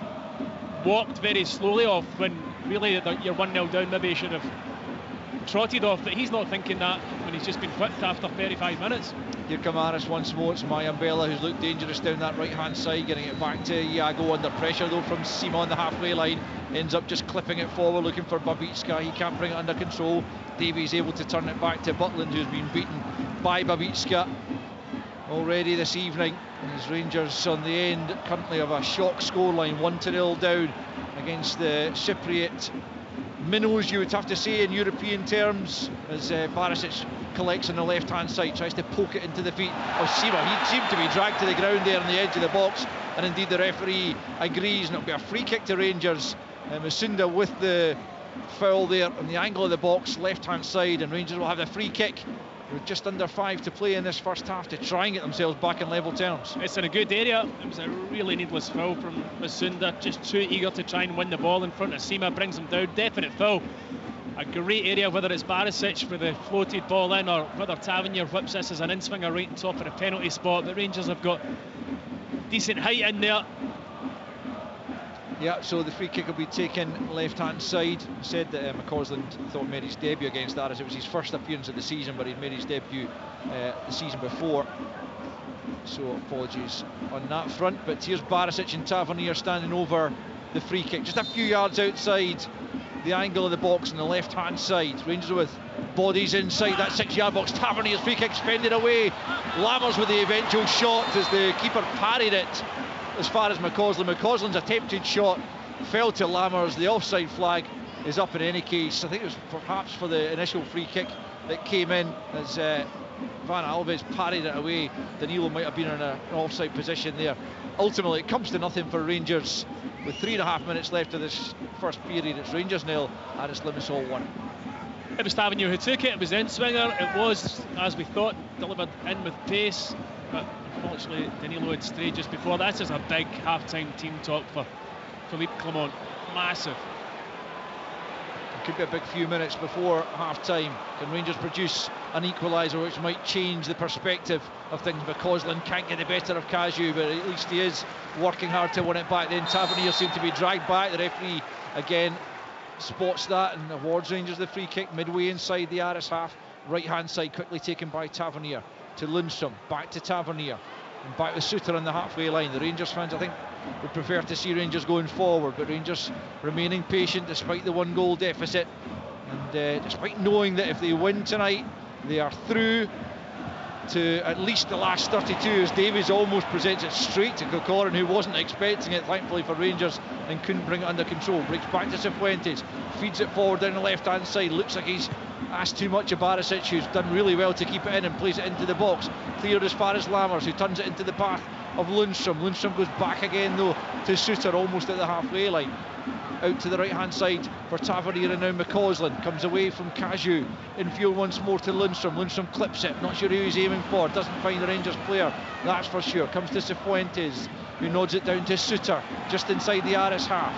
walked very slowly off when really you're 1-0 down. Maybe he should have trotted off, but he's not thinking that when he's just been whipped after 35 minutes.
Here come Aris once more. It's Mayambela who's looked dangerous down that right hand side, getting it back to Iago under pressure though from Sima on the halfway line. Ends up just clipping it forward, looking for Babicka. He can't bring it under control. Davies able to turn it back to Butland, who's been beaten by Babicka already this evening. As Rangers on the end currently of a shock scoreline, 1-0 down against the Cypriot minnows, you would have to say in European terms, as Barisic collects on the left hand side, tries to poke it into the feet of Sima. He seemed to be dragged to the ground there on the edge of the box, and indeed the referee agrees, and it'll be a free kick to Rangers. Masunda with the foul there on the angle of the box, left hand side, and Rangers will have the free kick with just under 5 to play in this first half to try and get themselves back in level terms.
It's in a good area. It was a really needless foul from Masunda, just too eager to try and win the ball in front of Sima, brings him down. Definite foul. A great area, whether it's Barisic for the floated ball in or whether Tavernier whips this as an in-swinger right on top of the penalty spot. But Rangers have got decent height in there.
Yeah, so the free kick will be taken left hand side. Said that McCausland thought made his debut against Aris. It was his first appearance of the season, but he'd made his debut the season before. So apologies on that front. But here's Barisic and Tavernier standing over the free kick, just a few yards outside the angle of the box on the left hand side. Rangers with bodies inside that 6-yard box. Tavernier's free kick fended away. Lammers with the eventual shot as the keeper parried it as far as McCausland. McCausland's attempted shot fell to Lammers. The offside flag is up in any case. I think it was perhaps for the initial free kick that came in as Van Alves parried it away. Danilo might have been in an offside position there. Ultimately it comes to nothing for Rangers with 3.5 minutes left of this first period. It's Rangers 0, Aris Limassol 1.
It was Tavernier who took it. It was the in-swinger. It was, as we thought, delivered in with pace, but unfortunately Danilo had strayed just before. This is a big half-time team talk for Philippe Clement. Massive.
It could be a big few minutes before half-time. Can Rangers produce an equaliser which might change the perspective of things? McCausland can't get the better of Cazu, but at least he is working hard to win it back. Then Tavernier seemed to be dragged back. The referee again spots that and awards Rangers the free kick midway inside the Aris half. Right hand side quickly taken by Tavernier to Lundstrom, back to Tavernier and back with Suter on the halfway line. The Rangers fans, I think, would prefer to see Rangers going forward, but Rangers remaining patient despite the 1-goal deficit, and despite knowing that if they win tonight they are through to at least the last 32, as Davies almost presents it straight to Kokorin, who wasn't expecting it, thankfully for Rangers, and couldn't bring it under control. Breaks back to Cifuentes, feeds it forward down the left hand side. Looks like he's asked too much of Barisic, who's done really well to keep it in, and plays it into the box. Cleared as far as Lammers, who turns it into the path of Lundstrom. Lundstrom goes back again though to Suter, almost at the halfway line. Out to the right hand side for Tavernier, and now McCausland comes away from Caju. Infield once more to Lundstrom. Lundstrom clips it, not sure who he's aiming for, doesn't find the Rangers player, that's for sure. Comes to Cifuentes, who nods it down to Suter, just inside the Aris half.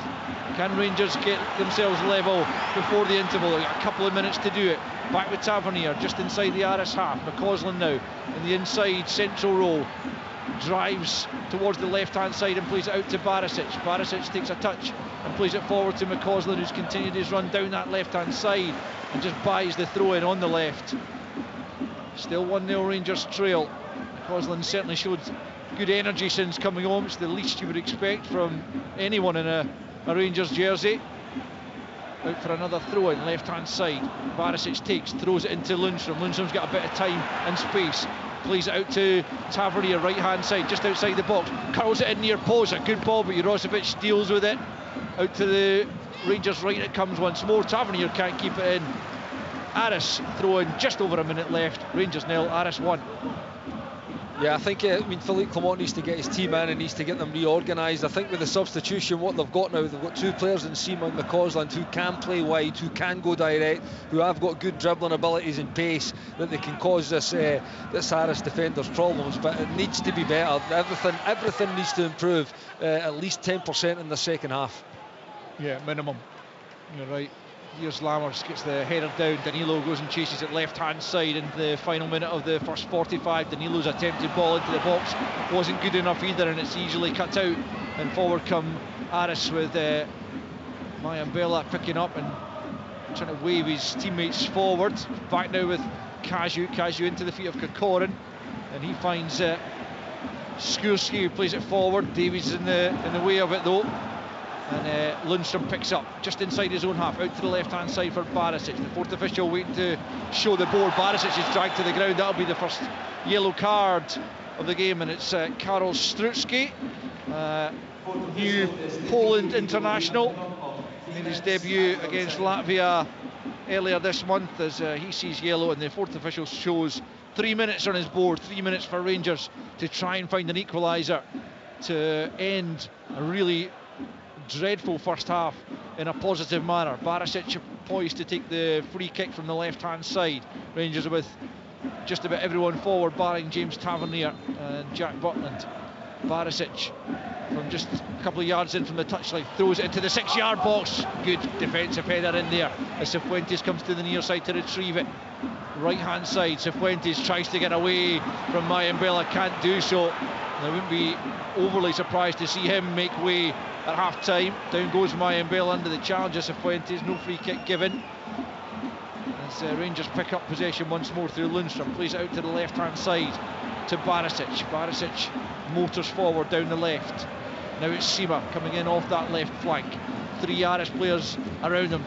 Can Rangers get themselves level before the interval? They've got a couple of minutes to do it. Back with Tavernier, just inside the Aris half. McCausland now in the inside central row. Drives towards the left hand side and plays it out to Barisic. Barisic takes a touch and plays it forward to McCausland, who's continued his run down that left hand side and just buys the throw in on the left. Still 1-0 Rangers trail. McCausland certainly showed good energy since coming home. It's the least you would expect from anyone in a Rangers jersey. Out for another throw in left hand side. Barisic takes, throws it into Lundstrom. Lundstrom's got a bit of time and space. Plays it out to Tavernier, right hand side, just outside the box. Curls it in near post, a good ball, but Jurosevic deals with it. Out to the Rangers right it comes once more. Tavernier can't keep it in. Aris throwing just over a minute left. Rangers 0, Aris 1.
Yeah, I think Philippe Clement needs to get his team in and needs to get them reorganised. I think with the substitution, what they've got now, they've got two players in Seaman and McCausland who can play wide, who can go direct, who have got good dribbling abilities and pace, that they can cause this Aris defenders problems. But it needs to be better. Everything needs to improve. At least 10% in the second half.
Yeah, minimum. You're right. Here's Lammers, gets the header down. Danilo goes and chases it left hand side in the final minute of the first 45. Danilo's attempted ball into the box wasn't good enough either, and it's easily cut out. And forward come Aris with Mayambela picking up and trying to wave his teammates forward. Back now with Caju into the feet of Kokorin, and he finds Skurski, who plays it forward. Davies is in the way of it though. And Lundstrom picks up just inside his own half, out to the left hand side for Barisic. The fourth official waiting to show the board. Barisic is dragged to the ground. That'll be the first yellow card of the game, and it's Karol Strucki, new Poland international, made his debut against Latvia earlier this month, as he sees yellow, and the fourth official shows 3 minutes on his board. 3 minutes for Rangers to try and find an equaliser to end a really dreadful first half in a positive manner. Barisic poised to take the free kick from the left hand side. Rangers with just about everyone forward barring James Tavernier and Jack Butland. Barisic from just a couple of yards in from the touchline throws it into the 6 yard box. Good defensive header in there as Cifuentes comes to the near side to retrieve it. Right hand side, Cifuentes tries to get away from Mayambela, can't do so. And I wouldn't be overly surprised to see him make way at half time. Down goes Mayambela under the challenge of Cifuentes, no free kick given. As Rangers pick up possession once more through Lundstrom, plays it out to the left hand side to Barisic. Barisic motors forward down the left. Now it's Sima coming in off that left flank. 3 Aris players around him.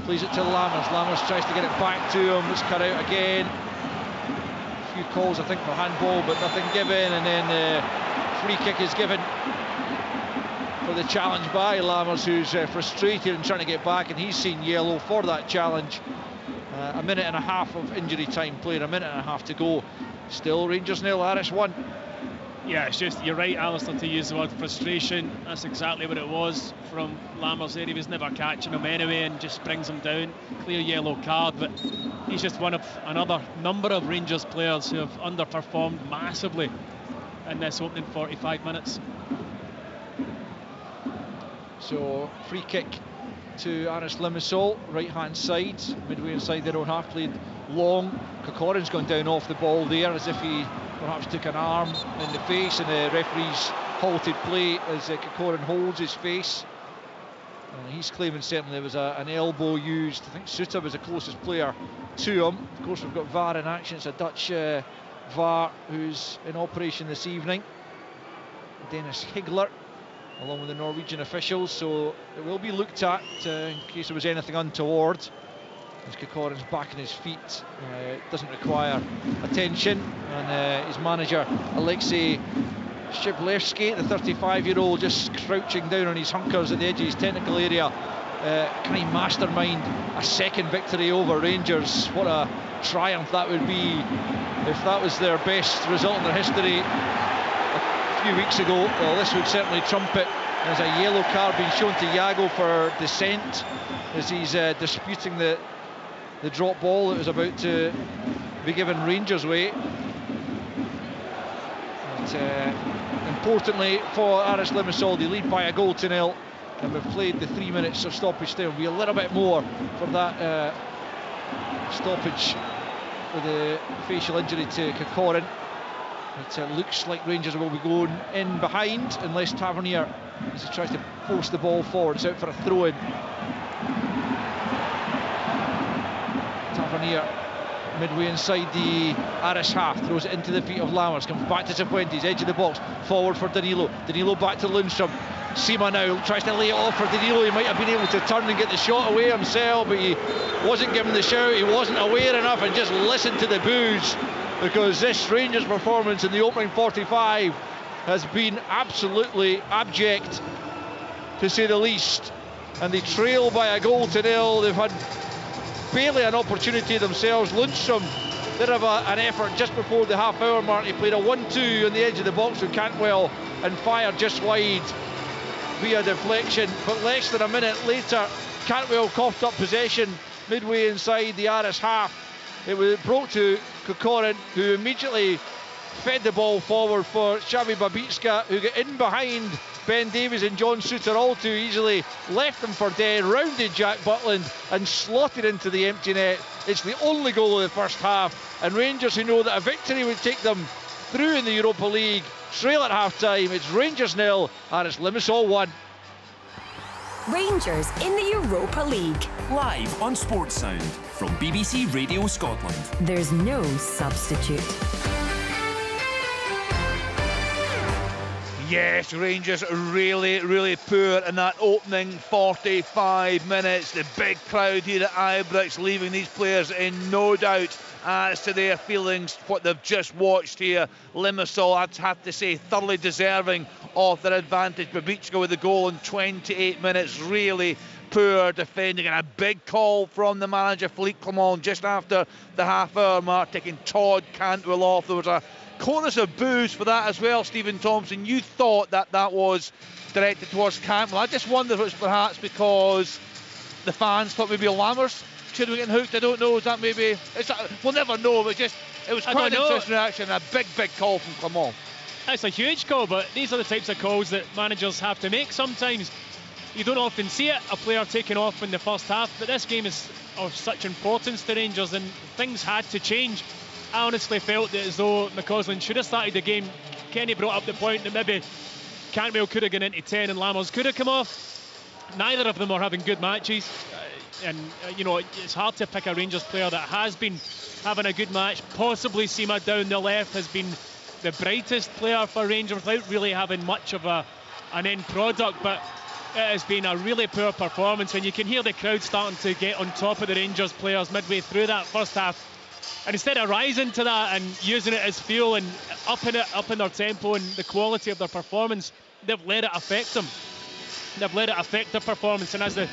Plays it to Lammers. Lammers tries to get it back to him. It's cut out again. A few calls I think for handball, but nothing given, and then free kick is given for the challenge by Lammers, who's frustrated and trying to get back, and he's seen yellow for that challenge. A minute and a half of injury time played, a minute and a half to go. Still Rangers 0, Aris 1.
Yeah, it's just, you're right, Alistair, to use the word frustration. That's exactly what it was from Lammers there. He was never catching him anyway and just brings him down. Clear yellow card, but he's just one of another number of Rangers players who have underperformed massively in this opening 45 minutes.
So free kick to Aris Limassol, right hand side, midway inside their own half, played long. Kokorin's gone down off the ball there as if he perhaps took an arm in the face, and the referee's halted play as Kokorin holds his face. He's claiming certainly there was an elbow used. I think Suter was the closest player to him. Of course we've got VAR in action. It's a Dutch VAR who's in operation this evening, Dennis Higler, along with the Norwegian officials, so it will be looked at in case there was anything untoward. As Kokorin's back on his feet, doesn't require attention, and his manager Alexei Shiblevsky, the 35-year-old, just crouching down on his hunkers at the edge of his technical area. Can he mastermind a second victory over Rangers? What a triumph that would be if that was their best result in their history. few weeks ago. Well, this would certainly trump it. There's a yellow card being shown to Iago for dissent as he's disputing the drop ball that was about to be given Rangers' way. But, importantly for Aris Limassol, they lead by a goal to nil, and we've played the 3 minutes of stoppage time. Will be a little bit more for that stoppage with the facial injury to Kokorin. It looks like Rangers will be going in behind unless Tavernier, as he tries to force the ball forward, it's out for a throw-in. Tavernier midway inside the Aris half, throws it into the feet of Lammers, comes back to Cifuentes, edge of the box, forward for Danilo back to Lundstrom. Sima now tries to lay it off for Danilo. He might have been able to turn and get the shot away himself, but he wasn't given the shout, he wasn't aware enough, and just listened to the boos, because this Rangers performance in the opening 45 has been absolutely abject, to say the least, and they trail by a goal to nil. They've had barely an opportunity themselves. Lundstrom did have an effort just before the half-hour mark. He played a 1-2 on the edge of the box with Cantwell and fired just wide via deflection, but less than a minute later Cantwell coughed up possession midway inside the Aris half. It was brought to Kokorin, who immediately fed the ball forward for Xavi Babicka, who got in behind Ben Davies and John Souttar all too easily, left them for dead, rounded Jack Butland and slotted into the empty net. It's the only goal of the first half, and Rangers, who know that a victory would take them through in the Europa League, trail at half-time. It's Rangers 0, Aris Limassol 1.
Rangers in the Europa League.
Live on Sports Sound from BBC Radio Scotland.
There's no substitute.
Yes, Rangers really poor in that opening 45 minutes. The big crowd here at Ibrox leaving these players in no doubt as to their feelings, what they've just watched here. Limassol, I'd have to say, thoroughly deserving of their advantage. Babicka with the goal in 28 minutes. Really poor defending, and a big call from the manager, Philippe Clement, just after the half-hour mark, taking Todd Cantwell off. There was a chorus of boos for that as well, Stephen Thompson. You thought that was directed towards Cantwell. I just wonder if it's perhaps because the fans thought maybe Lammers should have been getting hooked. I don't know. Is that maybe? We'll never know. But it was quite an interesting reaction. A big call from Clement.
It's a huge call, but these are the types of calls that managers have to make sometimes. You don't often see it, a player taking off in the first half, but this game is of such importance to Rangers, and things had to change. I honestly felt that as though McCausland should have started the game. Kenny brought up the point that maybe Cantwell could have gone into 10 and Lammers could have come off. Neither of them are having good matches, and you know, it's hard to pick a Rangers player that has been having a good match. Possibly Sima down the left has been the brightest player for Rangers without really having much of an end product, but it has been a really poor performance, and you can hear the crowd starting to get on top of the Rangers players midway through that first half. And instead of rising to that and using it as fuel and upping their tempo and the quality of their performance, they've let it affect them. They've let it affect their performance, and as the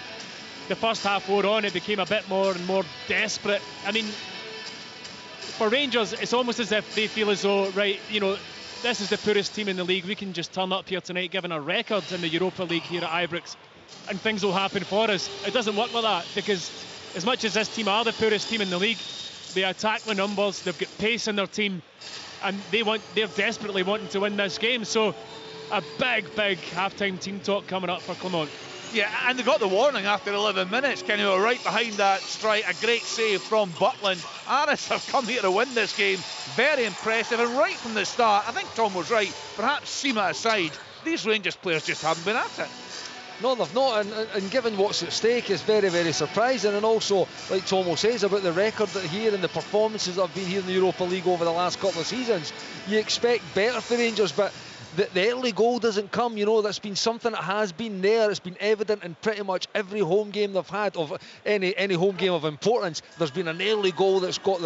first half wore on, it became a bit more and more desperate. I mean, for Rangers, it's almost as if they feel as though, right, you know, this is the poorest team in the league. We can just turn up here tonight, given our record in the Europa League here at Ibrox, and things will happen for us. It doesn't work like that, because as much as this team are the poorest team in the league, they attack the numbers, they've got pace in their team, and they're desperately wanting to win this game. So a big half-time team talk coming up for Clement.
Yeah, and they got the warning after 11 minutes. Kenny were right behind that strike. A great save from Butland. Aris have come here to win this game. Very impressive, and right from the start, I think Tom was right. Perhaps Sima aside, these Rangers players just haven't been at it.
No, they've not, and given what's at stake, it's very surprising. And also, like Tomo says about the record that here and the performances that have been here in the Europa League over the last couple of seasons, you expect better for Rangers, but the early goal doesn't come. You know, that's been something that has been there. It's been evident in pretty much every home game they've had, of any home game of importance. There's been an early goal that's got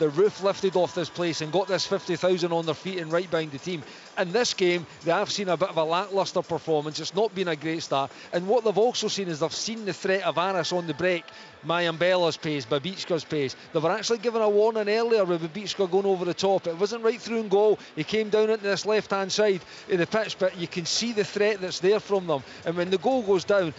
the roof lifted off this place and got this 50,000 on their feet and right behind the team. In this game, they have seen a bit of a lacklustre performance. It's not been a great start. And what they've also seen is they've seen the threat of Aris on the break. Mayambella's pace, Babicka's pace. They were actually given a warning earlier with Babicka going over the top. It wasn't right through and goal. He came down into this left-hand side of the pitch, but you can see the threat that's there from them. And when the goal goes down,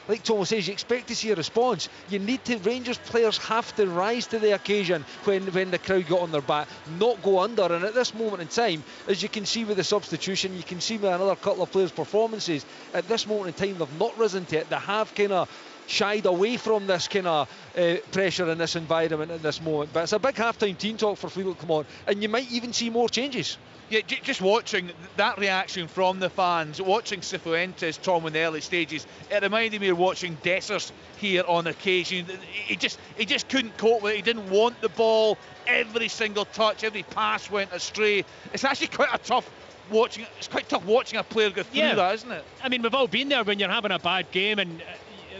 like Thomas says, you expect to see a response. You need to, Rangers players have to rise to the occasion when the crowd got on their back, not go under. And at this moment in time, as you can see with the substitution, you can see with another couple of players' performances, at this moment in time they've not risen to it. They have kind of shied away from this kind of pressure in this environment at this moment. But it's a big half-time team talk for Fleetwood come on, and you might even see more changes.
Yeah, just watching that reaction from the fans, watching Cifuentes, Tom, in the early stages, it reminded me of watching Dessers here on occasion. He just couldn't cope with it. He didn't want the ball. Every single touch, every pass went astray. It's actually quite tough watching a player go through that, isn't it?
I mean, we've all been there when you're having a bad game and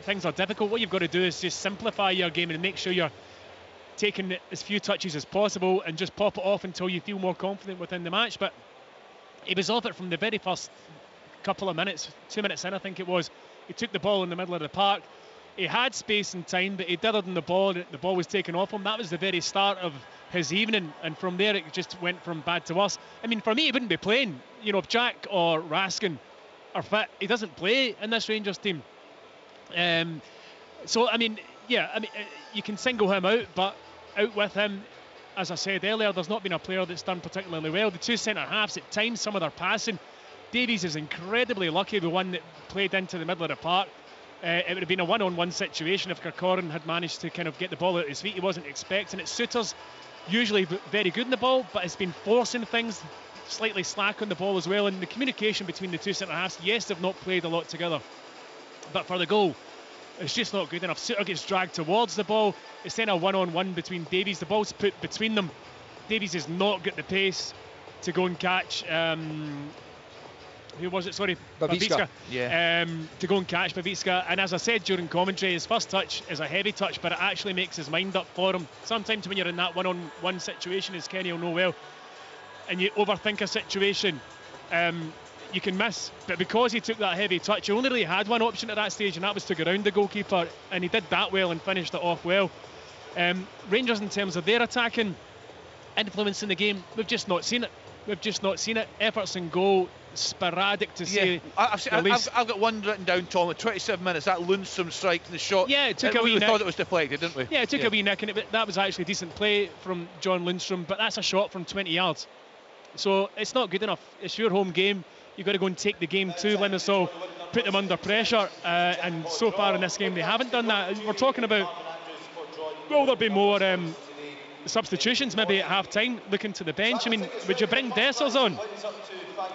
things are difficult. What you've got to do is just simplify your game and make sure you're taking as few touches as possible and just pop it off until you feel more confident within the match. But he was off it from the very first couple of minutes, 2 minutes in I think it was. He took the ball in the middle of the park. He had space and time, but he dithered on the ball was taken off him. That was the very start of his evening, and from there it just went from bad to worse. I mean, for me, he wouldn't be playing. You know, if Jack or Raskin are fit, he doesn't play in this Rangers team. So I mean, you can single him out, but out with him, as I said earlier, there's not been a player that's done particularly well. The two centre halves, at times some of their passing, Davies is incredibly lucky, the one that played into the middle of the park. It would have been a one-on-one situation if Kirkoran had managed to kind of get the ball at his feet. He wasn't expecting it. Souttar's usually very good in the ball, but has been forcing things, slightly slack on the ball as well. And the communication between the two centre halves, yes, they've not played a lot together, but for the goal, it's just not good enough. Souttar gets dragged towards the ball. It's then a one-on-one between Davies. The ball's put between them. Davies has not got the pace to go and catch. Who was it? Sorry, Babicka.
Yeah.
To go and catch Babicka. And as I said during commentary, his first touch is a heavy touch, but it actually makes his mind up for him. Sometimes when you're in that one-on-one situation, as Kenny will know well, and you overthink a situation, you can miss. But because he took that heavy touch, he only really had one option at that stage, and that was to go round the goalkeeper, and he did that well and finished it off well. Rangers, in terms of their attacking influence in the game, we've just not seen it. Efforts in goal, sporadic to say.
I've got one written down, Tom, at 27 minutes, that Lundstrom strike in the shot.
Yeah, it took a wee
we
nick.
thought it was deflected, didn't we?
Yeah, it took a wee nick, and that was actually decent play from John Lundstrom, but that's a shot from 20 yards. So it's not good enough. It's your home game. You've got to go and take the game to Limassol, put them under pressure, and so far in this game they haven't done that. We're talking about, will there be more substitutions maybe at half-time, looking to the bench? I mean, would you bring Dessers on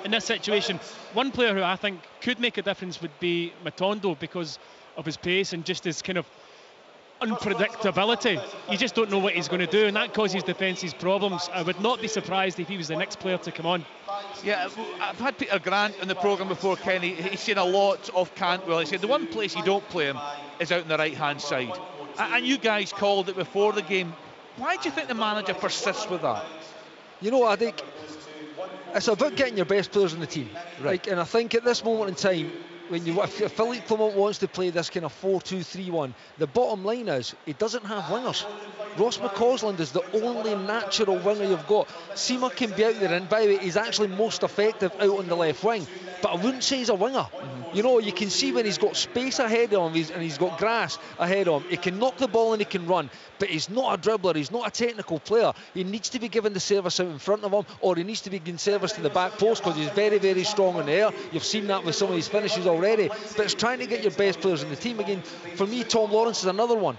in this situation? One player who I think could make a difference would be Matondo, because of his pace and just his kind of unpredictability. You just don't know what he's going to do, and that causes defences problems. I would not be surprised if he was the next player to come on.
Yeah, I've had Peter Grant in the programme before, Kenny. He's seen a lot of Cantwell. He said the one place you don't play him is out on the right-hand side. And you guys called it before the game. Why do you think the manager persists with that?
You know, I think it's about getting your best players in the team. Right. And I think at this moment in time, if Philippe Clement wants to play this kind of 4-2-3-1, the bottom line is he doesn't have wingers. Ross McCausland is the only natural winger you've got. Sima can be out there, and by the way, he's actually most effective out on the left wing, but I wouldn't say he's a winger. You know, you can see when he's got space ahead of him and he's got grass ahead of him, he can knock the ball and he can run, but he's not a dribbler, he's not a technical player. He needs to be given the service out in front of him, or he needs to be given service to the back post, because he's very, very strong in the air. You've seen that with some of his finishes already, but it's trying to get your best players in the team. Again, for me, Tom Lawrence is another one.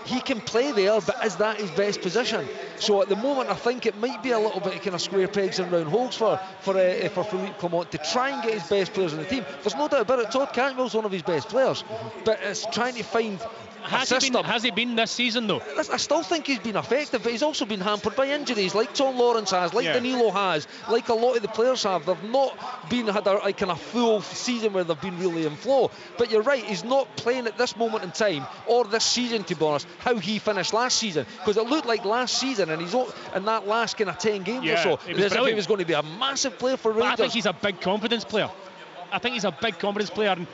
He can play there, but is that his best position? So at the moment, I think it might be a little bit of kind of square pegs and round holes for Philippe Clement to try and get his best players in the team. There's no doubt about it. Todd Cantwell's one of his best players, but it's trying to find
Has he been this season though?
I still think he's been effective, but he's also been hampered by injuries, like Tom Lawrence has, like Danilo has, like a lot of the players have. They've not had a kind of full season where they've been really in flow. But you're right, he's not playing at this moment in time, or this season, to be honest, how he finished last season, because it looked like last season, and he's in that last kind of 10 games or so, as if he was going to be a massive player for Rangers.
But I think he's a big confidence player. And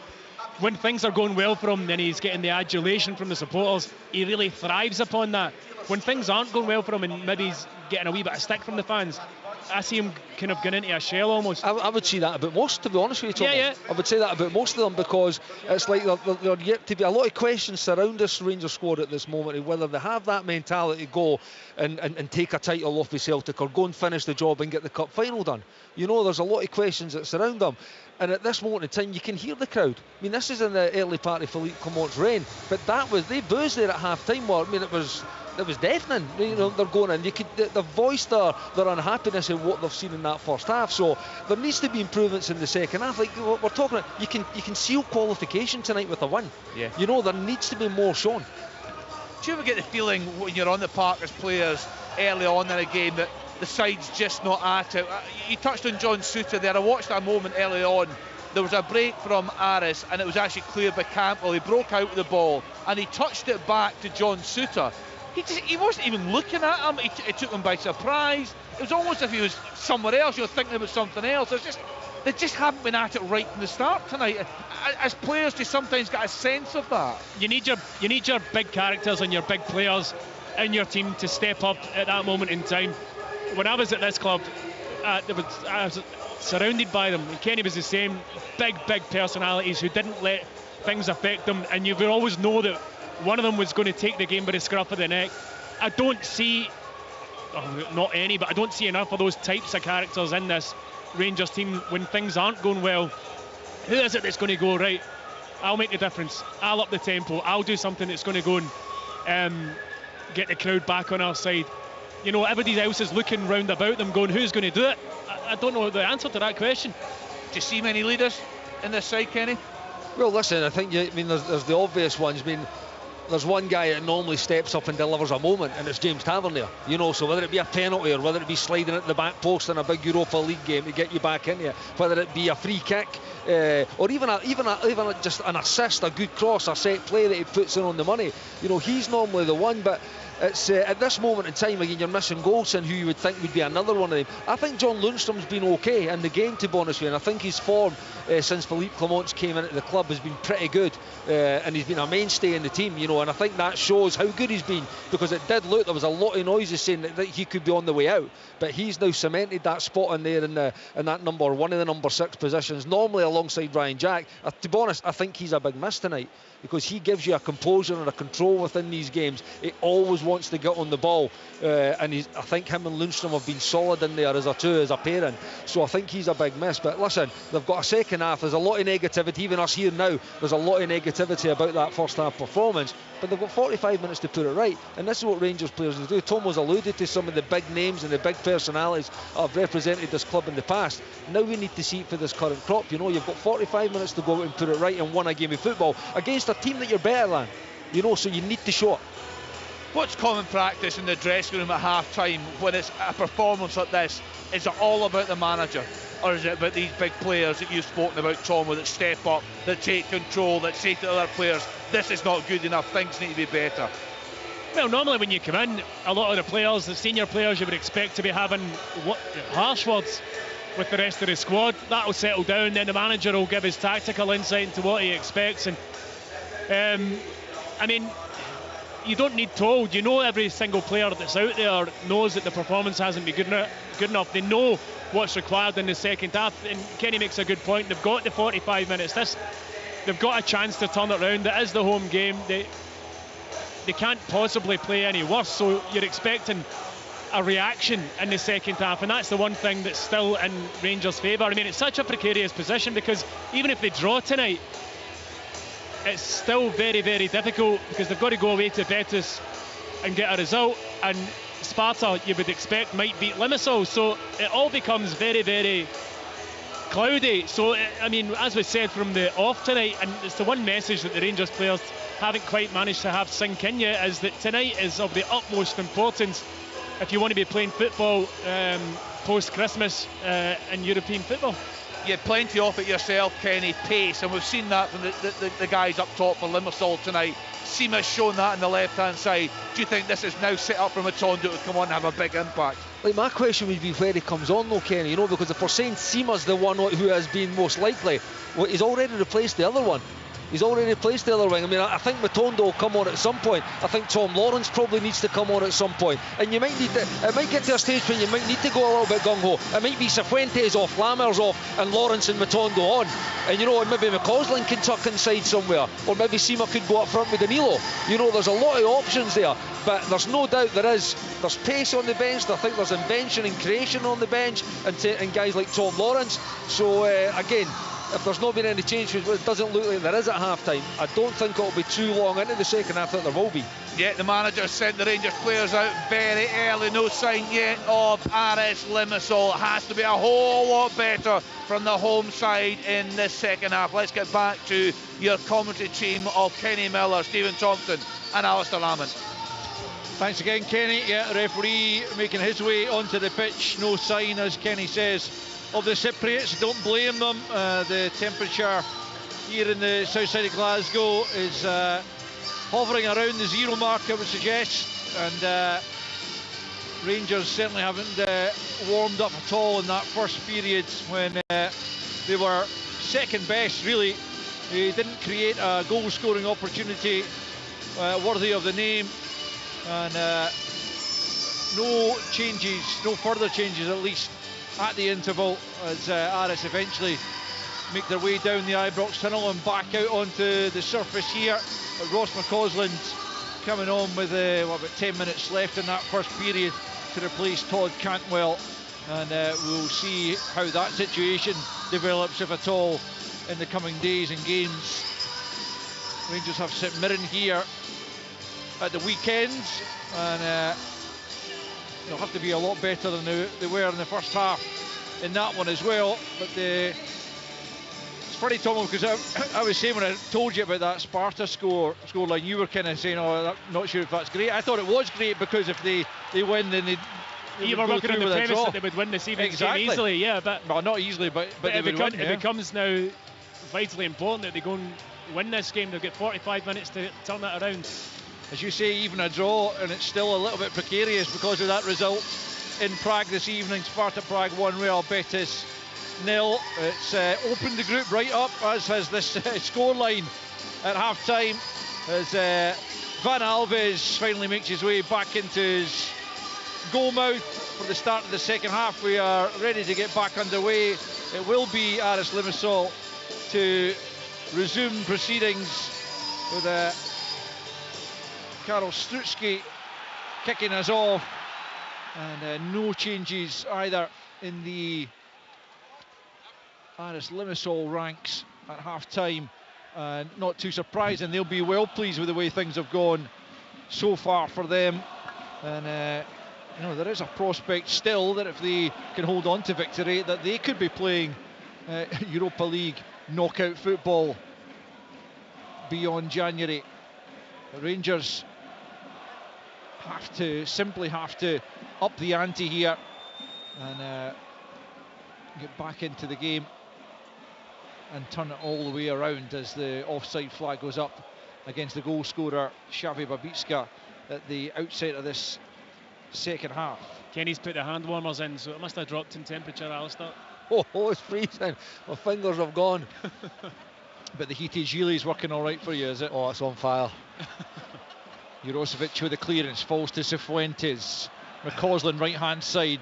when things are going well for him, then he's getting the adulation from the supporters. He really thrives upon that. When things aren't going well for him and maybe he's getting a wee bit of stick from the fans, I see him kind of going into a shell almost.
I would say that about most, to be honest with you, Tom.
Yeah.
I would say that about most of them, because it's like there yet to be a lot of questions surround this Rangers squad at this moment, whether they have that mentality to go and take a title off with Celtic, or go and finish the job and get the cup final done. You know, there's a lot of questions that surround them. And at this moment in time, you can hear the crowd. I mean, this is in the early part of Philippe Clement's reign, but they buzzed there at half-time. I mean, it was deafening. You know, they're going in. They've voiced their unhappiness in what they've seen in that first half. So there needs to be improvements in the second half. Like we're talking about, you can seal qualification tonight with a win.
Yeah.
You know, there needs to be more shown.
Do you ever get the feeling when you're on the park as players early on in a game that the side's just not at it? You touched on John Souttar there. I watched that moment early on. There was a break from Aris, and it was actually cleared by Campbell. He broke out with the ball and he touched it back to John Souttar. He wasn't even looking at him. It took him by surprise. It was almost as if he was somewhere else. You're thinking about something else. They just haven't been at it right from the start tonight. As players, you sometimes get a sense of that.
You need your big characters and your big players in your team to step up at that moment in time. When I was at this club, I was surrounded by them. And Kenny was the same. Big personalities who didn't let things affect them. And you would always know that one of them was going to take the game by the scruff of the neck. I don't see, not any, but I don't see enough of those types of characters in this Rangers team when things aren't going well. Who is it that's going to go, right, I'll make the difference, I'll up the tempo, I'll do something that's going to go and get the crowd back on our side. You know, everybody else is looking round about them going, who's going to do it? I don't know the answer to that question.
Do you see many leaders in this side, Kenny?
Well, listen, I think there's the obvious ones. I mean, there's one guy that normally steps up and delivers a moment, and it's James Tavernier. You know, so whether it be a penalty or whether it be sliding at the back post in a big Europa League game to get you back in here, whether it be a free kick or even just an assist, a good cross, a set play that he puts in on the money. You know, he's normally the one, but it's at this moment in time, again, you're missing Goldson, who you would think would be another one of them. I think John Lundstrom's been okay in the game, to be honest with you, and I think his form since Philippe Clement came into the club has been pretty good, and he's been a mainstay in the team, you know, and I think that shows how good he's been, because it did look, there was a lot of noises saying that he could be on the way out, but he's now cemented that spot in there in that one of the number 6 positions, normally alongside Ryan Jack. To be honest, I think he's a big miss tonight, because he gives you a composure and a control within these games. He always wants to get on the ball, and I think him and Lundstrom have been solid in there as a pairing, so I think he's a big miss. But listen, they've got a second half, there's a lot of negativity, even us here now, there's a lot of negativity about that first half performance, but they've got 45 minutes to put it right, and this is what Rangers players do. Tom was alluded to some of the big names and the big personalities that have represented this club in the past. Now we need to see it for this current crop. You know, you've got 45 minutes to go out and put it right and win a game of football against a team that you're better than, you know, so you need to show it.
What's common practice in the dressing room at half-time when it's a performance like this? Is it all about the manager, or is it about these big players that you've spoken about, Tom, that step up, that take control, that say to other players, this is not good enough, things need to be better?
Well, normally when you come in, a lot of the players, the senior players, you would expect to be having harsh words with the rest of the squad. That'll settle down, then the manager will give his tactical insight into what he expects. And I mean, you don't need told. You know, every single player that's out there knows that the performance hasn't been good enough. They know what's required in the second half, and Kenny makes a good point. They've got the 45 minutes. They've got a chance to turn it around. It is the home game. They can't possibly play any worse, so you're expecting a reaction in the second half, and that's the one thing that's still in Rangers' favour. I mean, it's such a precarious position, because even if they draw tonight, it's still very, very difficult, because they've got to go away to Betis and get a result, and Sparta, you would expect, might beat Limassol, so it all becomes very, very cloudy. So I mean, as we said from the off tonight, and it's the one message that the Rangers players haven't quite managed to have sink in yet is that tonight is of the utmost importance if you want to be playing football post-Christmas in European football.
You had plenty of it yourself, Kenny, pace, and we've seen that from the guys up top for Limassol tonight. Sima's shown that on the left-hand side. Do you think this is now set up for Matondo to come on and have a big impact?
Like, my question would be where he comes on though, Kenny, you know, because if we're saying Sima's the one who has been most likely, well, he's already replaced the other one. He's already replaced the other wing. I mean, I think Matondo will come on at some point. I think Tom Lawrence probably needs to come on at some point. And you might need to, it might get to a stage when you might need to go a little bit gung-ho. It might be Cifuentes off, Lammers off, and Lawrence and Matondo on. And you know, and maybe McCausland can tuck inside somewhere. Or maybe Sima could go up front with Danilo. You know, there's a lot of options there. But there's no doubt there's pace on the bench. I think there's invention and creation on the bench. And guys like Tom Lawrence. So, again, if there's not been any change, it doesn't look like there is at half-time. I don't think it'll be too long into the second half that there will be.
Yeah, the manager sent the Rangers players out very early. No sign yet of Aris Limassol. It has to be a whole lot better from the home side in this second half. Let's get back to your commentary team of Kenny Miller, Stephen Thompson and Alistair Lamont.
Thanks again, Kenny. Yeah, referee making his way onto the pitch. No sign, as Kenny says, of the Cypriots. Don't blame them. The temperature here in the south side of Glasgow is hovering around the 0 mark, I would suggest, and Rangers certainly haven't warmed up at all in that first period when they were second best, really. They didn't create a goal scoring opportunity worthy of the name, and no changes, no further changes at least at the interval, as Aris eventually make their way down the Ibrox tunnel and back out onto the surface here. But Ross McCausland coming on with about 10 minutes left in that first period to replace Todd Cantwell, and we'll see how that situation develops, if at all, in the coming days and games. Rangers have St Mirren here at the weekend, and they'll have to be a lot better than they were in the first half in that one as well. But it's funny, Tom, because I was saying when I told you about that Sparta scoreline, you were kind of saying, "Oh, I'm not sure if that's great." I thought it was great because if they win, then
you were working on the premise that they would win this evening's game easily, yeah, but
well, not easily, but
it becomes now vitally important that they go and win this game. They've got 45 minutes to turn that around.
As you say, even a draw, and it's still a little bit precarious because of that result in Prague this evening. Sparta Prague 1, Real Betis 0. It's opened the group right up, as has this scoreline at half-time, as Van Alves finally makes his way back into his goal mouth for the start of the second half. We are ready to get back underway. It will be Aris Limassol to resume proceedings with Karol Strutsky kicking us off, and no changes either in the Aris Limassol ranks at half-time. Not too surprising, they'll be well pleased with the way things have gone so far for them, and you know, there is a prospect still that if they can hold on to victory, that they could be playing Europa League knockout football beyond January. The Rangers simply have to up the ante here and get back into the game and turn it all the way around as the offside flag goes up against the goal scorer Xavi Babicka at the outset of this second half.
Kenny's put the hand warmers in, so it must have dropped in temperature, Alistair.
Oh, it's freezing. My fingers have gone.
But the heated Gilles working all right for you, is it?
Oh, it's on fire.
Jurosevic with the clearance, falls to Cifuentes. McCausland right hand side,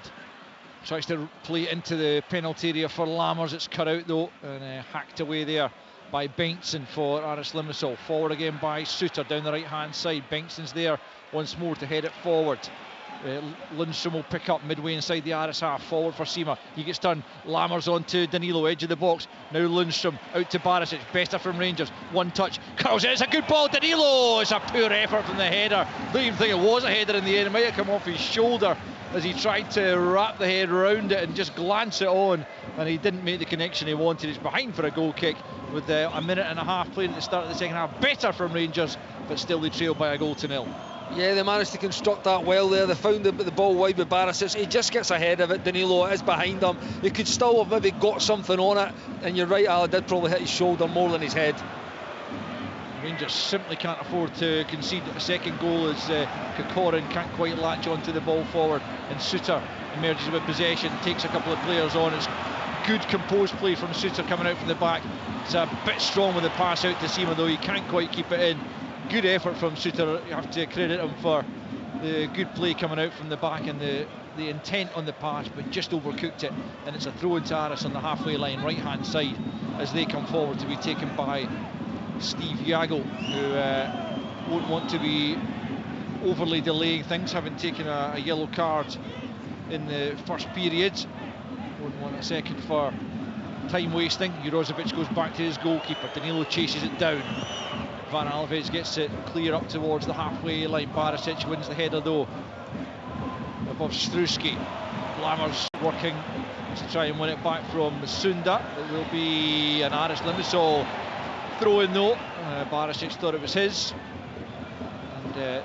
tries to play it into the penalty area for Lammers. It's cut out though, and hacked away there by Bengtsson for Aris Limassol. Forward again by Suter down the right hand side. Bengtsson's there once more to head it forward. Lundstrom will pick up midway inside the Aris half. Forward for Sima, he gets done. Lammers on to Danilo, edge of the box. Now Lundstrom out to Barisic. Better from Rangers, one touch, curls it, it's a good ball. Danilo, it's a poor effort from the header. Don't even think it was a header in the end. It might have come off his shoulder as he tried to wrap the head around it and just glance it on, and he didn't make the connection he wanted. He's behind for a goal kick with a minute and a half playing at the start of the second half. Better from Rangers, but still they trail by a goal to nil.
Yeah, they managed to construct that well there. They found the ball wide with Barisic. He just gets ahead of it. Danilo is behind him. He could still have maybe got something on it. And you're right, Al, did probably hit his shoulder more than his head.
Rangers simply can't afford to concede a second goal as Kokorin can't quite latch onto the ball forward, and Suter emerges with possession, takes a couple of players on. It's good composed play from Suter coming out from the back. It's a bit strong with the pass out to Sima, though he can't quite keep it in. Good effort from Suter. You have to credit him for the good play coming out from the back and the intent on the pass, but just overcooked it, and it's a throw into Aris on the halfway line, right hand side, as they come forward to be taken by Steve Yago, who won't want to be overly delaying things, having taken a yellow card in the first period. Won't want a second for time wasting. Jurozovic goes back to his goalkeeper. Danilo chases it down. Van Alves gets it clear up towards the halfway line. Barisic wins the header though above Struski. Lammers working to try and win it back from Sunda. It will be an Aris Limassol throw in though. Barisic thought it was his, and the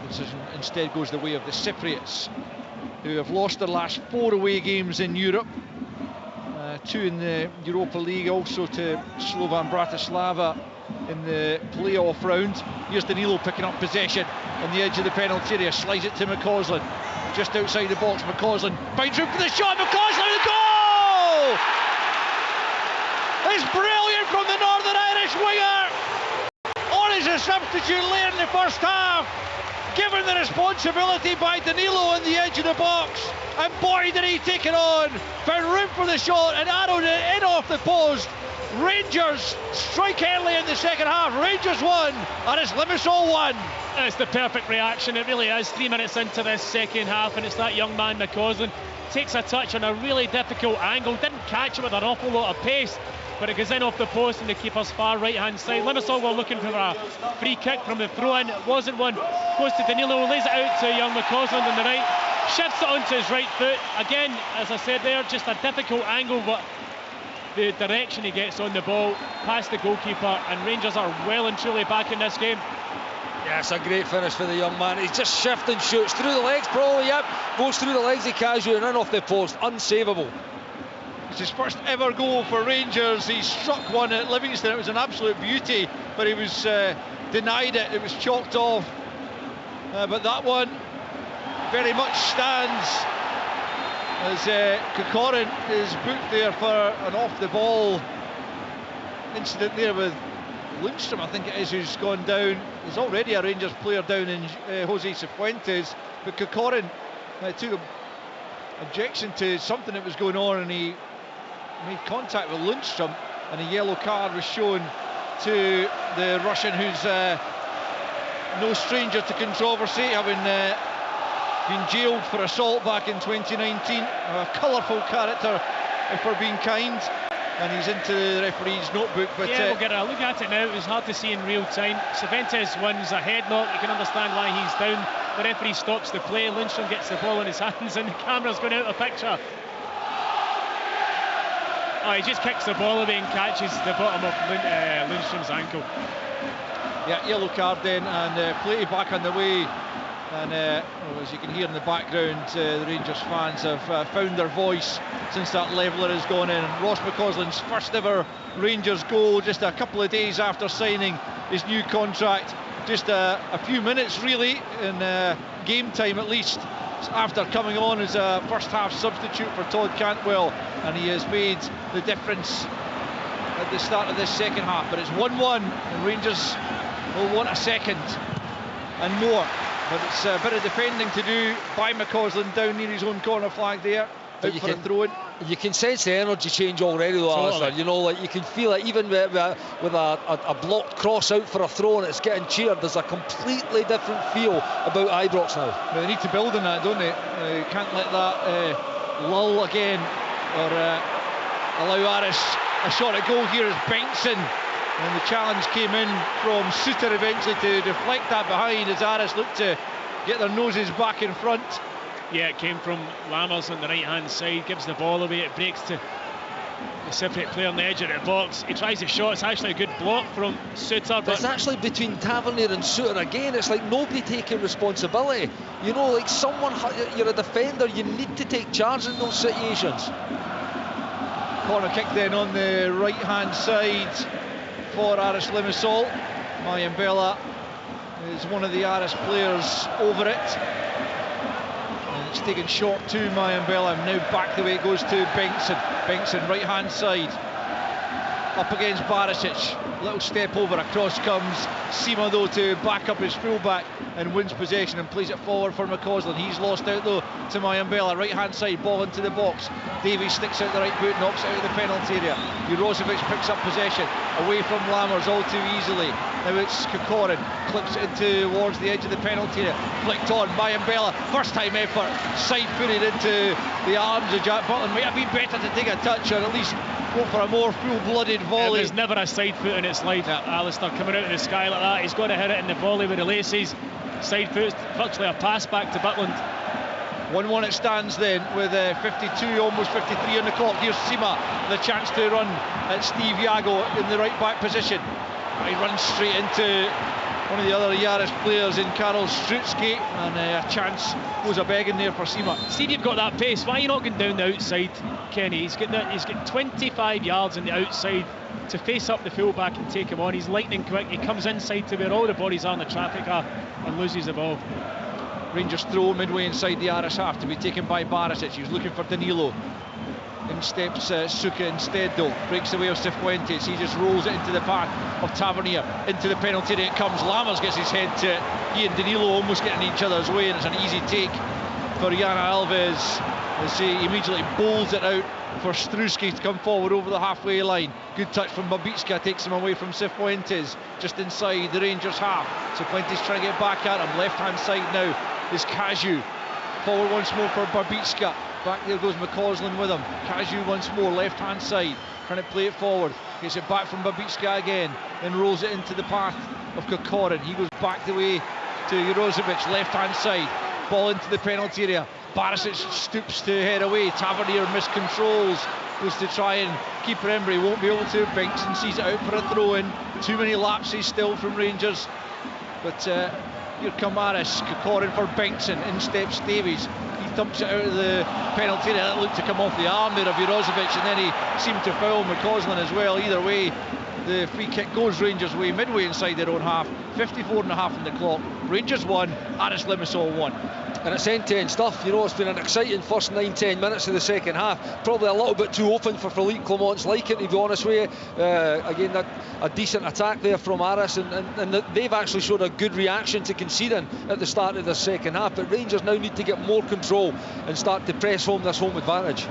decision instead goes the way of the Cypriots, who have lost their last 4 away games in Europe. 2 in the Europa League, also to Slovan Bratislava in the playoff round. Here's Danilo picking up possession on the edge of the penalty area, slides it to McCausland, just outside the box. McCausland finds room for the shot. McCausland, the goal! It's brilliant from the Northern Irish winger. On as a substitute late in the first half, given the responsibility by Danilo on the edge of the box, and boy did he take it on. Found room for the shot and arrowed it in off the post. Rangers strike early in the second half. Rangers won, and it's Limassol won.
It's the perfect reaction, it really is. 3 minutes into this second half, and it's that young man McCausland takes a touch on a really difficult angle, didn't catch it with an awful lot of pace, but it goes in off the post and the keeper's far right hand side. Limassol were looking for a free kick from the throw-in. It wasn't one. Goes to Danilo, lays it out to young McCausland on the right, shifts it onto his right foot. Again, as I said there, just a difficult angle, but the direction he gets on the ball past the goalkeeper, and Rangers are well and truly back in this game.
Yeah, it's a great finish for the young man. He's just shifting, shoots through the legs, probably, yep. Goes through the legs of Casu and in off the post. Unsavable.
It's his first ever goal for Rangers. He struck one at Livingston. It was an absolute beauty, but he was denied it. It was chalked off. But that one very much stands, as Kokorin is booked there for an off-the-ball incident there with Lundstrom, I think it is, who's gone down. There's already a Rangers player down in Jose Cifuentes, but Kokorin took objection to something that was going on, and he made contact with Lundstrom, and a yellow card was shown to the Russian, who's no stranger to controversy, having been jailed for assault back in 2019. A colourful character, if we're being kind, and he's into the referee's notebook. But
yeah, we'll get a look at it now. It was hard to see in real time. Cifuentes wins a headlock. You can understand why he's down. The referee stops the play. Lundstrom gets the ball in his hands, and the camera's going out of picture. Oh, he just kicks the ball away and catches the bottom of Lundstrom's ankle.
Yeah, yellow card then, and play back on the way. And as you can hear in the background, the Rangers fans have found their voice since that leveller has gone in. And Ross McCausland's first ever Rangers goal, just a couple of days after signing his new contract. Just a few minutes really in game time, at least, after coming on as a first half substitute for Todd Cantwell, and he has made the difference at the start of this second half. But it's 1-1, and Rangers will want a second and more. But it's a bit of defending to do by McCausland down near his own corner flag there. Out for a throw-in.
You can sense the energy change already though, Alistair. You know, like you can feel it even with a blocked cross out for a throw and it's getting cheered. There's a completely different feel about Ibrox now.
Well, they need to build on that, don't they? You can't let that lull again, or allow Aris a shot at goal. Here is Bengtson, and the challenge came in from Suter eventually to deflect that behind, as Aris looked to get their noses back in front.
Yeah, it came from Lammers on the right-hand side, gives the ball away, it breaks to the separate player on the edge of the box. He tries the shot, it's actually a good block from Suter.
But it's actually between Tavernier and Suter again. It's like nobody taking responsibility. You know, like someone, you're a defender, you need to take charge in those situations.
Corner kick then on the right-hand side for Aris Limassol. Mayambela is one of the Aris players over it. And it's taken short to Mayambela. Now back the way it goes to Bengtson. Bengtson, right-hand side. Up against Barisic. Little step over, across comes Sima though to back up his fullback and wins possession and plays it forward for McCausland. He's lost out though to Mayambela. Right-hand side, ball into the box. Davies sticks out the right boot, knocks it out of the penalty area. Jurozovic picks up possession away from Lammers all too easily. Now it's Kokorin, clips it towards the edge of the penalty area. Flicked on, Mayambela, first time effort, side-footed into the arms of Jack Butland. Might have been better to take a touch or at least go for a more full-blooded volley.
There's never a side foot in its life. Alistair coming out of the sky like that, he's got to hit it in the volley with the laces. Side foot, virtually a pass back to Butland.
1-1 it stands then with 52, almost 53 on the clock. Here's Sima, the chance to run at Steve Yago in the right back position. He runs straight into one of the other Yaris players in Karol Strutsky, and a chance goes a begging there for Sima.
Steve, you've got that pace, why are you not going down the outside, Kenny? He's got 25 yards on the outside to face up the fullback and take him on. He's lightning quick, he comes inside to where all the bodies are in the traffic are and loses the ball.
Rangers throw midway inside the Aris half to be taken by Barisic. He's looking for Danilo. In steps Suka instead though, breaks away of Cifuentes. He just rolls it into the path of Tavernier, into the penalty area it comes. Lammers gets his head to it. He and Danilo almost getting each other's way, and it's an easy take for Yana Alves as he immediately bowls it out for Struski to come forward over the halfway line. Good touch from Babicka, takes him away from Cifuentes, just inside the Rangers half. Cifuentes trying to get back at him. Left hand side now is Kaju. Forward once more for Babicka. Back there goes McCausland with him. Kaju once more, left hand side, trying to play it forward. Gets it back from Babicka again, then rolls it into the path of Kokorin. He goes back the way to Jurozovic, left hand side. Ball into the penalty area. Barisic stoops to head away. Tavernier miscontrols, goes to try and keep Embry, won't be able to. Bengtson sees it out for a throw in. Too many lapses still from Rangers. But here come Aris. Kokorin for Bengtson. In steps Davies. He thumps it out of the penalty area. That looked to come off the arm there of Jurozovic, and then he seemed to foul McCausland as well. Either way, the free kick goes Rangers' way, midway inside their own half. 54 and a half on the clock. Rangers 1, Aris Limassol 1.
And it's end-to-end stuff. You know, it's been an exciting first 9-10 minutes of the second half. Probably a little bit too open for Philippe Clement's liking, to be honest with you. Again, a decent attack there from Aris, and they've actually showed a good reaction to conceding at the start of the second half. But Rangers now need to get more control and start to press home this home advantage.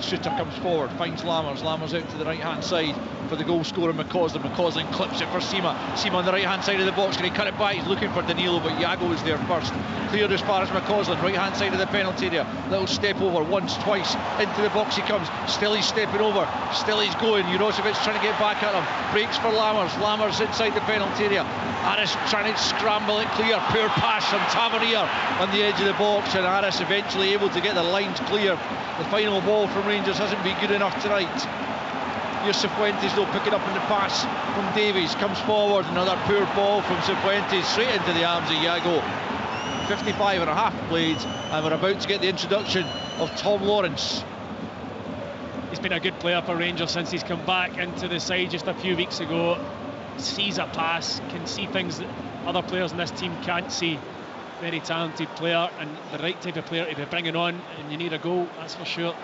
Shooter comes forward, finds Lammers. Lammers out to the right-hand side for the goal scorer McCausland. McCausland clips it for Sima. Sima on the right-hand side of the box. Can he cut it back? He's looking for Danilo, but Yago is there first. Cleared as far as McCausland. Right-hand side of the penalty area. Little step over, once, twice. Into the box he comes. Still he's stepping over. Still he's going. Jurozovic trying to get back at him. Breaks for Lammers. Lammers inside the penalty area. Aris trying to scramble it clear. Poor pass from Tavernier on the edge of the box, and Aris eventually able to get the lines clear. The final ball from Rangers hasn't been good enough tonight. Here's Cifuentes though, picking up in the pass from Davies. Comes forward, another poor ball from Cifuentes straight into the arms of Yago. 55 and a half played, and we're about to get the introduction of Tom Lawrence.
He's been a good player for Rangers since he's come back into the side just a few weeks ago. Sees a pass, can see things that other players in this team can't see. Very talented player, and the right type of player to be bringing on, and you need a goal, that's for sure.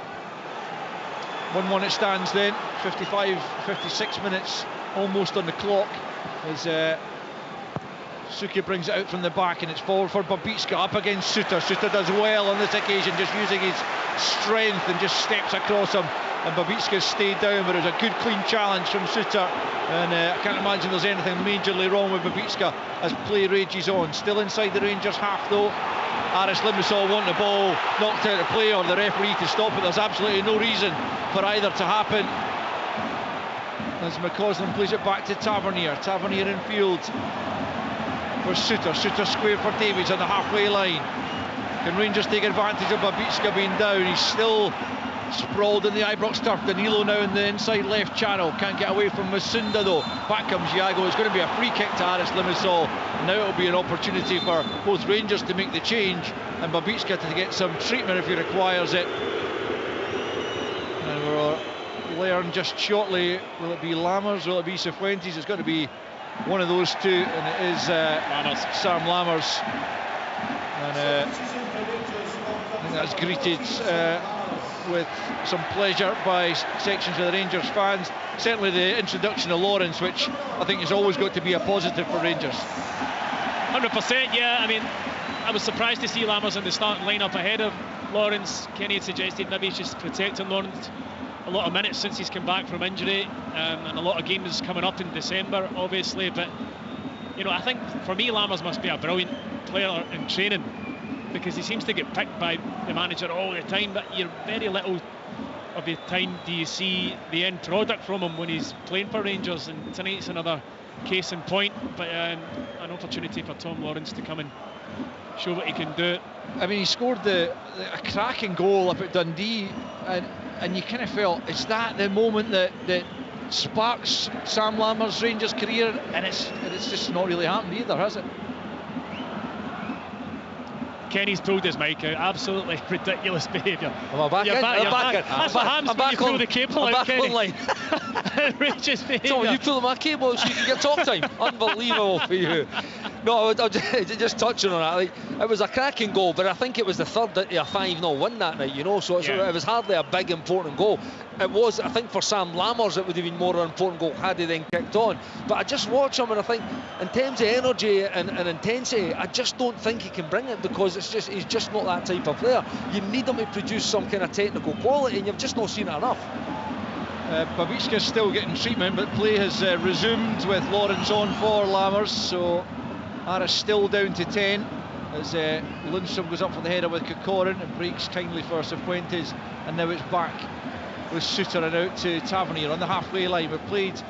1-1 it stands then. 56 minutes almost on the clock as Suki brings it out from the back, and it's forward for Babicka up against Suter. Suter does well on this occasion, just using his strength and just steps across him, and Babicka stayed down, but it was a good clean challenge from Suter, and I can't imagine there's anything majorly wrong with Babicka as play rages on. Still inside the Rangers half though. Aris Limassol want the ball knocked out of play or the referee to stop it. There's absolutely no reason for either to happen as McCausland plays it back to Tavernier. Tavernier in field for Suter. Suter square for Davies on the halfway line. Can Rangers take advantage of Babicka being down? He's still sprawled in the Ibrox turf. Danilo now in the inside left channel, can't get away from Masunda though. Back comes Iago. It's going to be a free kick to Aris Limassol. Now it'll be an opportunity for both Rangers to make the change and Babicka to get some treatment if he requires it. And we'll learn just shortly, will it be Lammers, will it be Cifuentes? It's got to be one of those two, and it is Sam Lammers. And I think that's greeted with some pleasure by sections of the Rangers fans. Certainly the introduction of Lawrence, which I think has always got to be a positive for Rangers.
100%, yeah. I mean, I was surprised to see Lammers in the starting lineup ahead of Lawrence. Kenny had suggested maybe he's just protecting Lawrence a lot of minutes since he's come back from injury, and a lot of games coming up in December, obviously. But you know, I think for me, Lammers must be a brilliant player in training, because he seems to get picked by the manager all the time, but you're very little of the time do you see the end product from him when he's playing for Rangers, and tonight's another case in point. But an opportunity for Tom Lawrence to come and show what he can do.
I mean, he scored a cracking goal up at Dundee, and you kind of felt, is that the moment that sparks Sam Lammers' Rangers career? And it's just not really happened either, has it?
Kenny's pulled his mic out. Absolutely ridiculous behaviour.
Am I back in? I'm back in.
That's what happens when you pull the cable out, Kenny.
Online.
Outrageous behaviour.
So you pulling my cable so you can get talk time. Unbelievable for you. No, I'll just touching on that. Like, it was a cracking goal, but I think it was the third of a 5-0 win that night, you know, so it was hardly a big important goal. It was, I think, for Sam Lammers it would have been more an important goal had he then kicked on. But I just watch him and I think, in terms of energy and intensity, I just don't think he can bring it, because he's just not that type of player. You need him to produce some kind of technical quality, and you've just not seen it enough.
Babicka's still getting treatment, but play has resumed with Lawrence on for Lammers, so Aris still down to 10 as Lundstrom goes up for the header with Kokorin and breaks kindly for Cifuentes, and now it's back with Suter and out to Tavernier on the halfway line. We've played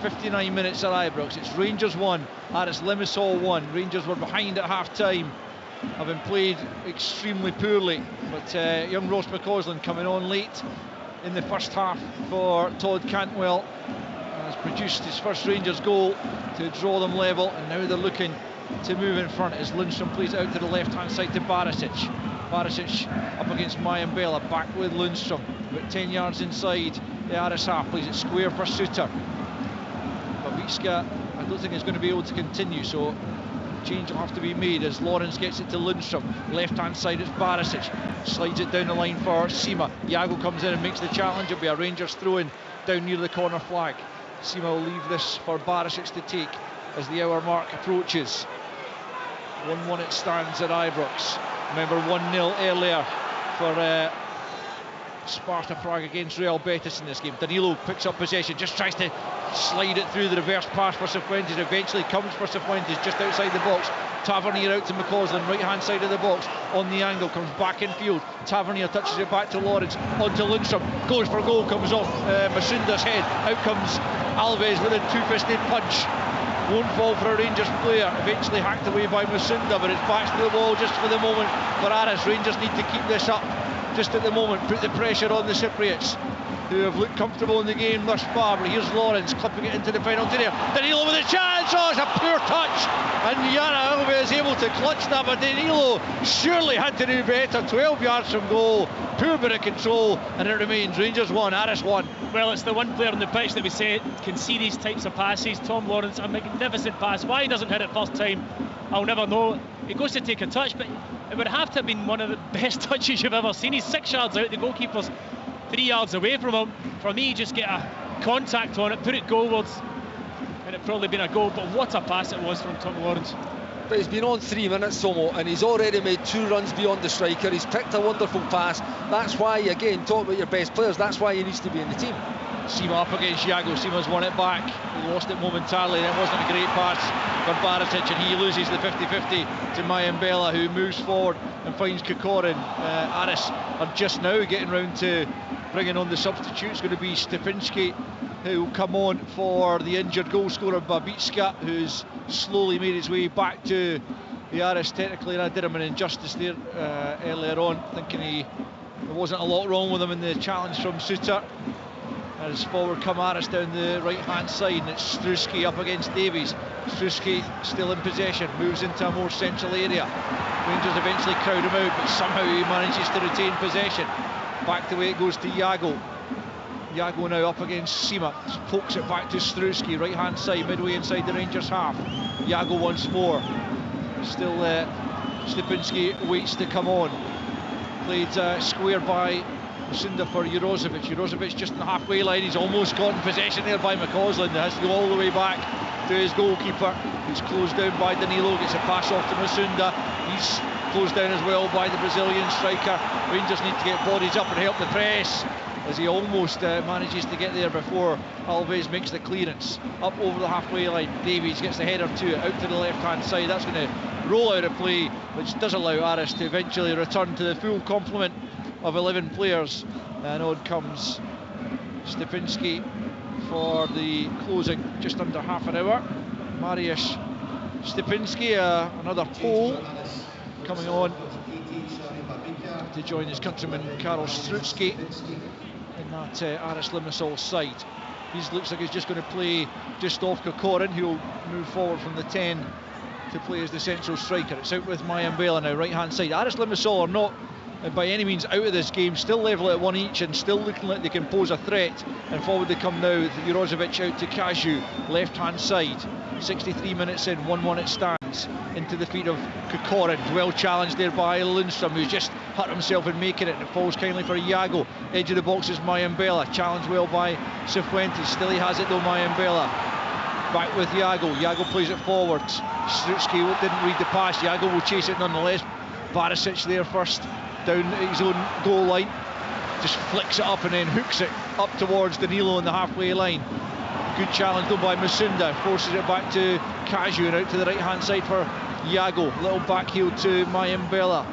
59 minutes at Ibrox. It's Rangers 1, Aris Limassol 1. Rangers were behind at half time, having played extremely poorly, but young Ross McCausland coming on late in the first half for Todd Cantwell has produced his first Rangers goal to draw them level, and now they're looking to move in front as Lundstrom plays it out to the left hand side to Barisic. Barisic up against Mayambela, back with Lundstrom, about 10 yards inside the Aris half, plays it square for Suter. Babicka, I don't think is going to be able to continue, so change will have to be made as Lawrence gets it to Lundstrom. Left hand side it's Barisic, slides it down the line for Sima. Iago comes in and makes the challenge. It'll be a Rangers throw in down near the corner flag. Sima will leave this for Barisic to take as the hour mark approaches. 1-1 it stands at Ibrox. Remember 1-0 earlier for Sparta Prague against Real Betis in this game. Danilo picks up possession, just tries to slide it through the reverse pass for Cifuentes, eventually comes for Cifuentes just outside the box. Tavernier out to McCausland, right hand side of the box, on the angle, comes back in field. Tavernier touches it back to Lawrence, onto Lundstrom, goes for goal, comes off Masunda's head. Out comes Alves with a two-fisted punch. Won't fall for a Rangers player, eventually hacked away by Masunda, but it's back to the wall just for the moment for Aris. Rangers need to keep this up just at the moment, put the pressure on the Cypriots, who have looked comfortable in the game thus far. But here's Lawrence clipping it into the final area. Danilo with a chance. Oh, it's a poor touch, and Yana Alves is able to clutch that, but Danilo surely had to do better. 12 yards from goal, poor bit of control, and it remains Rangers 1, Aris 1.
Well, it's the one player on the pitch that we say can see these types of passes. Tom Lawrence, a magnificent pass. Why he doesn't hit it first time, I'll never know. He goes to take a touch, but it would have to have been one of the best touches you've ever seen. He's 6 yards out, the goalkeeper's 3 yards away from him. For me, just get a contact on it, put it goalwards, and it'd probably been a goal. But what a pass it was from Tom Lawrence.
But he's been on 3 minutes, Tomo, and he's already made 2 runs beyond the striker. He's picked a wonderful pass. That's why, again, talk about your best players, that's why he needs to be in the team.
Sima up against Iago. Sima's won it back. He lost it momentarily, and it wasn't a great pass for Barisic, and he loses the 50-50 to Mayambela, who moves forward and finds Kokorin. Aris are just now getting round to bringing on the substitute. It's going to be Stefanski who will come on for the injured goal scorer Babicka, who's slowly made his way back to the Aris technically, and I did him an injustice there earlier on, thinking there wasn't a lot wrong with him in the challenge from Suter. As forward come Aris down the right hand side, and it's Struski up against Davies. Struski still in possession, moves into a more central area. Rangers eventually crowd him out, but somehow he manages to retain possession. Back the way it goes to Jago. Jago now up against Sima, pokes it back to Struski, right hand side, midway inside the Rangers half. Jago once more, still Stepinski waits to come on. Played square by Sunda for Jurozovic. Jurozovic just in the halfway line. He's almost got in possession there by McCausland. Has to go all the way back to his goalkeeper. He's closed down by Danilo. Gets a pass off to Masunda. He's closed down as well by the Brazilian striker. Rangers need to get bodies up and help the press, as he almost manages to get there before Alves makes the clearance. Up over the halfway line, Davies gets the header to it, out to the left hand side. That's going to roll out of play, which does allow Aris to eventually return to the full complement of 11 players. And on comes Stepinski for the closing, just under half an hour. Mariusz Stepinski, another Pole, coming on to join his countryman Karol Strucki in that Aris Limassol side. He looks like he's just going to play just off Kokorin, who'll move forward from the 10 to play as the central striker. It's out with Mayambela now, right hand side. Aris Limassol are not by any means out of this game, still level at 1 each and still looking like they can pose a threat. And forward they come now, Jurozovic out to Kaju, left hand side. 63 minutes in, 1-1 it stands. Into the feet of Kokorin, well challenged there by Lundstrom, who's just hurt himself in making it, and it falls kindly for Jago. Edge of the box is Mayambela, challenged well by Cifuentes, still he has it though, Mayambela. Back with Jago, Jago plays it forward. Strucki didn't read the pass, Jago will chase it nonetheless. Barisic there first, down his own goal line, just flicks it up and then hooks it up towards Danilo on the halfway line. Good challenge though by Masunda, forces it back to Kaju and out to the right hand side for Jago. Little back heel to Mayambela,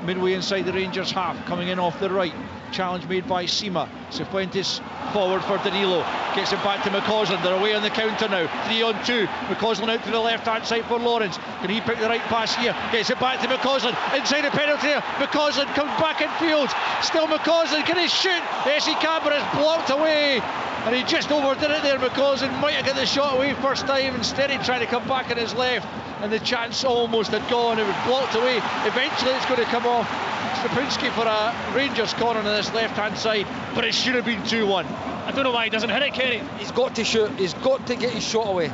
midway inside the Rangers half, coming in off the right. Challenge made by Sima. Cifuentes forward for Danilo, gets it back to McCausland. They're away on the counter now, 3-on-2. McCausland out to the left hand side for Lawrence. Can he pick the right pass here? Gets it back to McCausland inside the penalty area. McCausland comes back in field, still McCausland. Can he shoot? Yes he can, but it's blocked away, and he just overdid it there. McCausland might have got the shot away first time, instead he tried to come back on his left, and the chance almost had gone. It was blocked away. Eventually it's going to come off Stepinski for a Rangers corner on this left hand side, but it should have been 2-1.
I don't know why he doesn't hit it, Kerry.
He's got to shoot, he's got to get his shot away.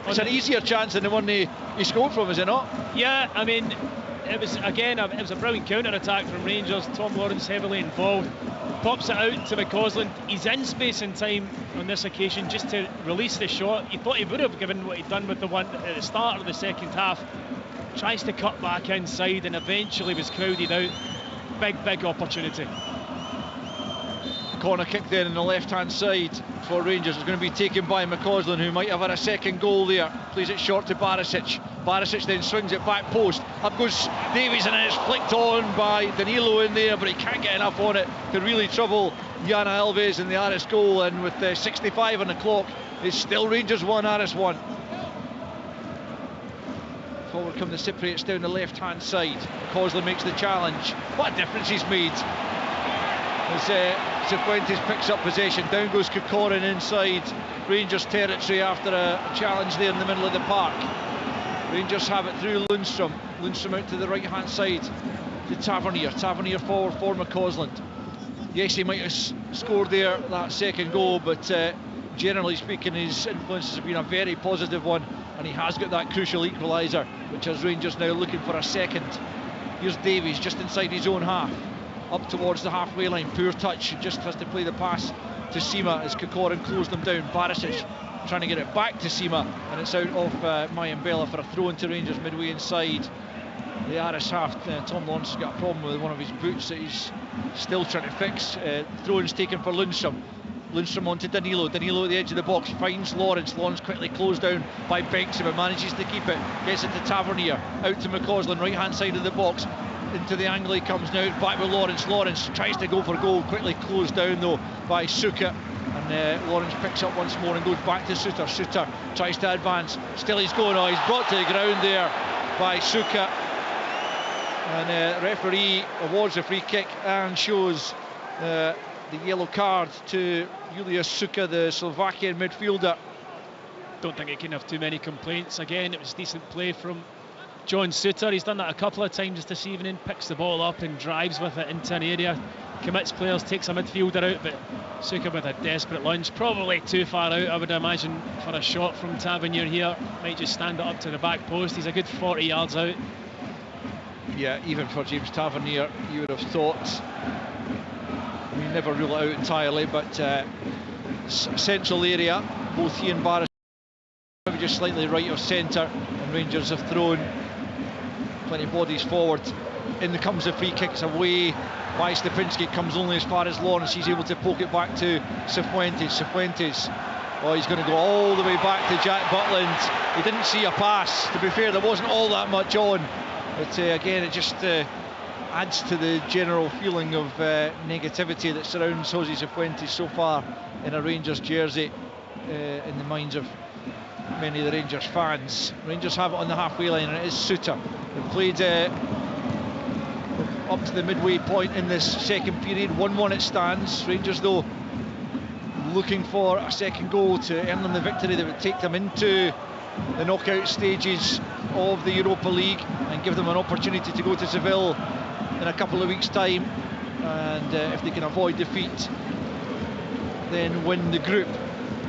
It's an easier chance than the one he scored from, is it not?
Yeah, I mean, it was a brilliant counter-attack from Rangers. Tom Lawrence heavily involved, pops it out to McCausland. He's in space and time on this occasion just to release the shot. You thought he would have, given what he'd done with the one at the start of the second half. Tries to cut back inside and eventually was crowded out. Big opportunity.
Corner kick then on the left hand side for Rangers. It's going to be taken by McCausland, who might have had a second goal there. Plays it short to Barisic. Barisic then swings it back post. Up goes Davies, and then it's flicked on by Danilo in there, but he can't get enough on it to really trouble Jana Alves in the Aris goal. And with 65 on the clock, it's still Rangers 1, Aris 1. Forward come the Cypriots down the left hand side. McCausland makes the challenge. What a difference he's made. As Cifuentes picks up possession, down goes Kokorin inside Rangers territory after a challenge there in the middle of the park. Rangers have it through Lundstrom. Lundstrom out to the right hand side to Tavernier. Tavernier forward for McCausland. Yes, he might have scored there that second goal, but generally speaking his influence has been a very positive one, and he has got that crucial equaliser, which has Rangers now looking for a second. Here's Davies just inside his own half, up towards the halfway line. Poor touch, just has to play the pass to Sima as Kokorin closed them down. Barisic trying to get it back to Sima, and it's out of Mayambela for a throw into Rangers midway inside the Aris half. Tom Lawrence has got a problem with one of his boots that he's still trying to fix. Throw-in's taken for Lundstrom. Lundstrom on to Danilo. Danilo at the edge of the box finds Lawrence. Lawrence quickly closed down by Bengtsson, but manages to keep it. Gets it to Tavernier. Out to McCausland, right hand side of the box. Into the angle he comes now. Back with Lawrence. Lawrence tries to go for goal. Quickly closed down though by Suka. And And Lawrence picks up once more and goes back to Suter. Suter tries to advance. Still he's going. Oh, he's brought to the ground there by Suka. And referee awards a free kick and shows the yellow card to Julius Suka, the Slovakian midfielder.
Don't think he can have too many complaints. Again, it was decent play from John Suter. He's done that a couple of times this evening. Picks the ball up and drives with it into an area. Commits players, takes a midfielder out, but Suka with a desperate lunge. Probably too far out, I would imagine, for a shot from Tavernier here. Might just stand it up to the back post. He's a good 40 yards out.
Yeah, even for James Tavernier, you would have thought. We never rule it out entirely, but central area, both he and Barris maybe just slightly right of centre, and Rangers have thrown plenty of bodies forward. In comes the free kick, it's away by Stepinski. It comes only as far as Lawrence. He's able to poke it back to Cifuentes. Oh, he's going to go all the way back to Jack Butland. He didn't see a pass. To be fair, there wasn't all that much on, but again, it just adds to the general feeling of negativity that surrounds Jose Cifuentes so far in a Rangers jersey in the minds of many of the Rangers fans. Rangers have it on the halfway line, and it is Suter. They've played up to the midway point in this second period. 1-1 it stands. Rangers, though, looking for a second goal to earn them the victory that would take them into the knockout stages of the Europa League and give them an opportunity to go to Seville in a couple of weeks' time, and if they can avoid defeat, then win the group.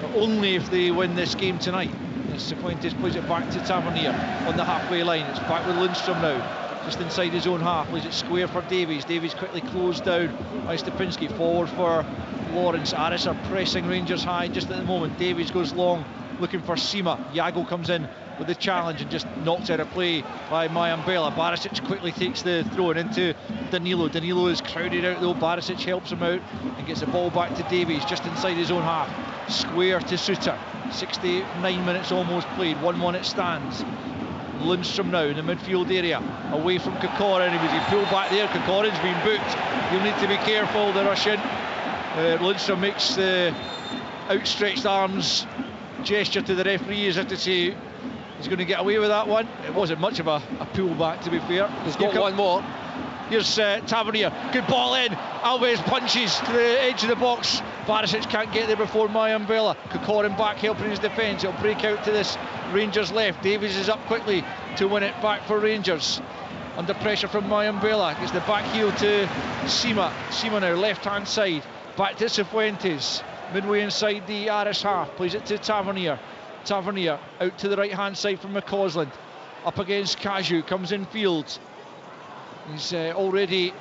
But only if they win this game tonight. As Cifuentes plays it back to Tavernier on the halfway line. It's back with Lundstrom now, just inside his own half. Plays it square for Davies. Davies quickly closed down by Stepinski. Forward for Lawrence. Aris are pressing Rangers high just at the moment. Davies goes long, looking for Sima. Iago comes in with the challenge and just knocks out a play by Mayambela. Barisic quickly takes the throw into Danilo. Danilo is crowded out though. Barisic helps him out and gets the ball back to Davies just inside his own half. Square to Suter. 69 minutes almost played. 1-1 it stands. Lundstrom now in the midfield area, away from Kokorin. He pulled back there. Kokorin's been booked. You'll need to be careful, the Russian. Lundstrom makes the outstretched arms gesture to the referee as if to say he's going to get away with that one. It wasn't much of a pull back, to be fair.
He's got one more.
Here's Tavernier. Good ball in. Alves punches to the edge of the box. Barisic can't get there before Mayambela. Kokorin back helping his defence. It'll break out to this Rangers left. Davies is up quickly to win it back for Rangers. Under pressure from Mayambela. Gets the back heel to Sima. Sima now left hand side. Back to Cifuentes. Midway inside the Aris half. Plays it to Tavernier. Tavernier out to the right hand side from McCausland. Up against Kaju. Comes in field. He's already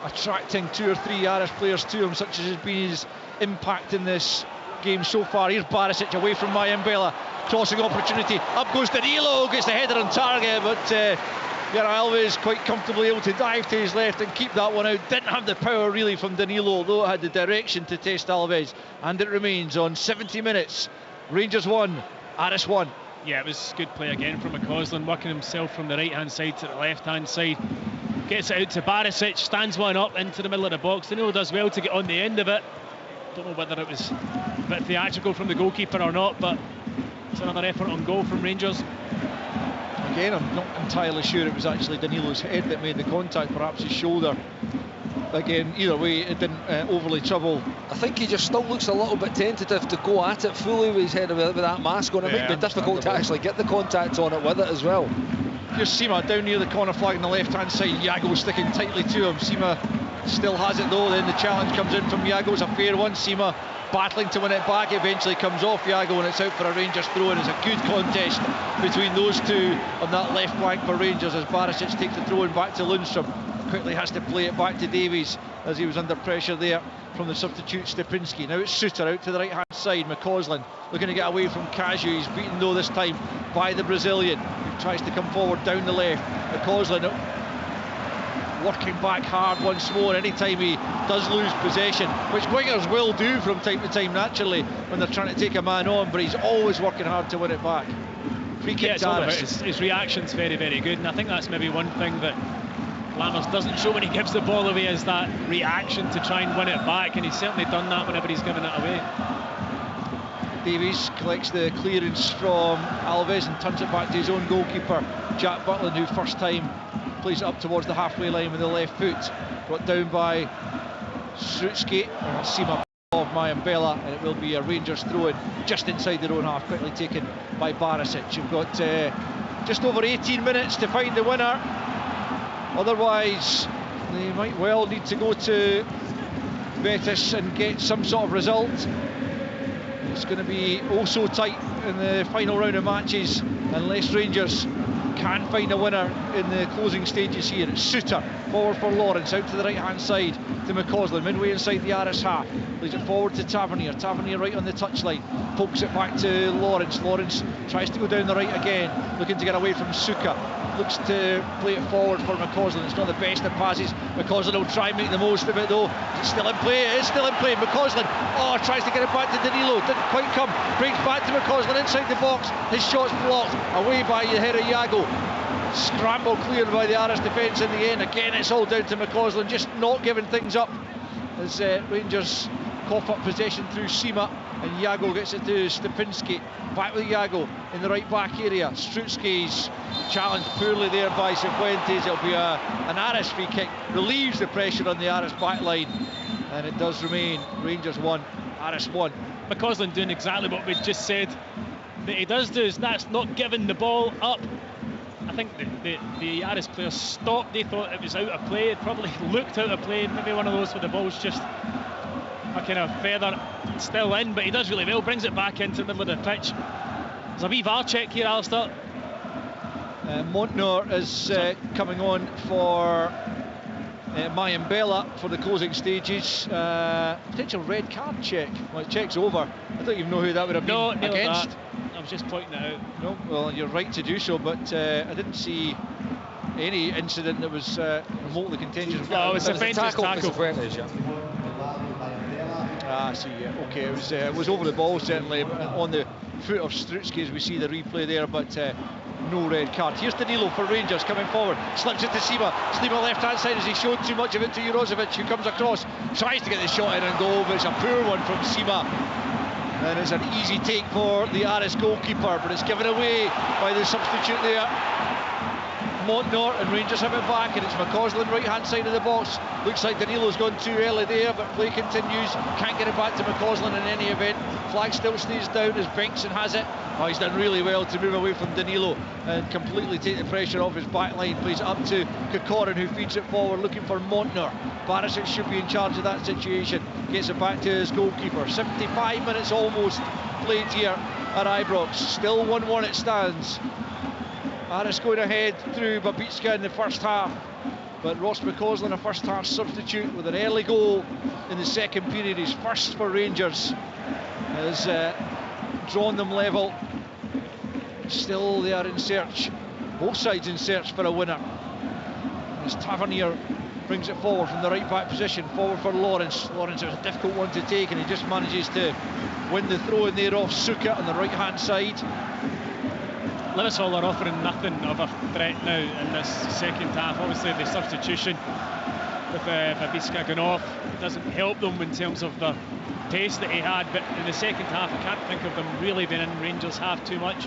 attracting 2 or 3 Aris players to him, such as has been his impact in this game so far. Here's Barisic away from Mayambela. Crossing opportunity. Up goes Danilo. Gets the header on target, but Alves quite comfortably able to dive to his left and keep that one out. Didn't have the power really from Danilo, although it had the direction to test Alves. And it remains on 70 minutes. Rangers 1, Aris 1.
Yeah, it was good play again from McCausland, working himself from the right hand side to the left hand side. Gets it out to Barisic, stands one up into the middle of the box. Danilo does well to get on the end of it. Don't know whether it was a bit theatrical from the goalkeeper or not, but it's another effort on goal from Rangers.
Again, I'm not entirely sure it was actually Danilo's head that made the contact, perhaps his shoulder. Again, either way, it didn't overly trouble.
I think he just still looks a little bit tentative to go at it fully with his head with that mask on. It might be difficult to actually get the contact on it with it as well.
Here's Sima down near the corner flag on the left hand side. Iago sticking tightly to him. Sima still has it though. Then the challenge comes in from Iago. It's a fair one. Sima battling to win it back. Eventually comes off Iago and it's out for a Rangers throw in. It's a good contest between those two on that left flank for Rangers as Barisic takes the throw in back to Lundstrom. Quickly has to play it back to Davies as he was under pressure there from the substitute Stepinski. Now it's Suter out to the right hand side. McCausland looking to get away from Kaju. He's beaten though this time by the Brazilian, who tries to come forward down the left. McCausland working back hard once more anytime he does lose possession, which wingers will do from time to time naturally when they're trying to take a man on, but he's always working hard to win it back. Free kick to Aris.
His reaction's very, very good, and I think that's maybe one thing that Lammers doesn't show when he gives the ball away is that reaction to try and win it back, and he's certainly done that whenever he's given it away.
Davies collects the clearance from Alves and turns it back to his own goalkeeper, Jack Butland, who first time plays it up towards the halfway line with the left foot. Brought down by Strutsky, and Sima of Mayambela, and it will be a Rangers throw-in just inside their own half, quickly taken by Barisic. You've got just over 18 minutes to find the winner. Otherwise, they might well need to go to Betis and get some sort of result. It's going to be oh so tight in the final round of matches unless Rangers can find a winner in the closing stages here. It's Suter forward for Lawrence, out to the right hand side to McCausland, midway inside the Aris half, plays it forward to Tavernier right on the touchline, pokes it back to Lawrence. Lawrence tries to go down the right again, looking to get away from Suka, looks to play it forward for McCausland. It's not the best of passes. McCausland will try and make the most of it though. It's still in play, it is still in play. McCausland tries to get it back to Danilo, didn't quite come, brings back to McCausland inside the box, his shot's blocked away by the head of Iago. Scramble cleared by the Aris defence in the end. Again, it's all down to McCausland, just not giving things up as Rangers cough up possession through Sima, and Iago gets it to Stepinski. Back with Iago in the right back area. Strutsky's challenged poorly there by Cifuentes. It'll be an Aris free kick, relieves the pressure on the Aris back line, and it does remain Rangers 1, Aris 1.
McCausland doing exactly what we just said that he does do, is that's not giving the ball up. I think the Aris players stopped, they thought it was out of play, it probably looked out of play, maybe one of those where the ball's just a kind of feather still in, but he does really well, brings it back into the middle of the pitch. There's a wee VAR check here, Alistair.
Montnor is coming on for Mayambela for the closing stages. Potential red card check. Well, it checks over. I don't even know who that would have been against.
That. I was just pointing it out.
No, well, you're right to do so, but I didn't see any incident that was remotely contentious.
No, it was a tackle.
I see, yeah. Okay, it was over the ball certainly, on the foot of Strutsky as we see the replay there, but no red card. Here's Danilo for Rangers coming forward, slips it to Sima. Sima left hand side as he showed too much of it to Jurozovic, who comes across, tries to get the shot in and goal, but it's a poor one from Sima. And it's an easy take for the Aris goalkeeper, but it's given away by the substitute there. Montnor, and Rangers have it back, and it's McCausland right hand side of the box. Looks like Danilo's gone too early there, but play continues. Can't get it back to McCausland in any event. Flag still stays down as Bengtson has it. He's done really well to move away from Danilo and completely take the pressure off his back line. Plays it up to Kokorin, who feeds it forward looking for Montnor. Barisic should be in charge of that situation. Gets it back to his goalkeeper. 75 minutes almost played here at Ibrox. Still 1-1 it stands. Aris going ahead through Babicka in the first half, but Ross McCausland, a first half substitute with an early goal in the second period, his first for Rangers, has drawn them level. Still they are in search, both sides in search for a winner, as Tavernier brings it forward from the right back position, forward for Lawrence. Lawrence is a difficult one to take, and he just manages to win the throw in there off Suka on the right hand side.
Limassol are offering nothing of a threat now in this second half. Obviously the substitution with Babicka going off doesn't help them in terms of the pace that he had, but in the second half I can't think of them really being in Rangers half too much.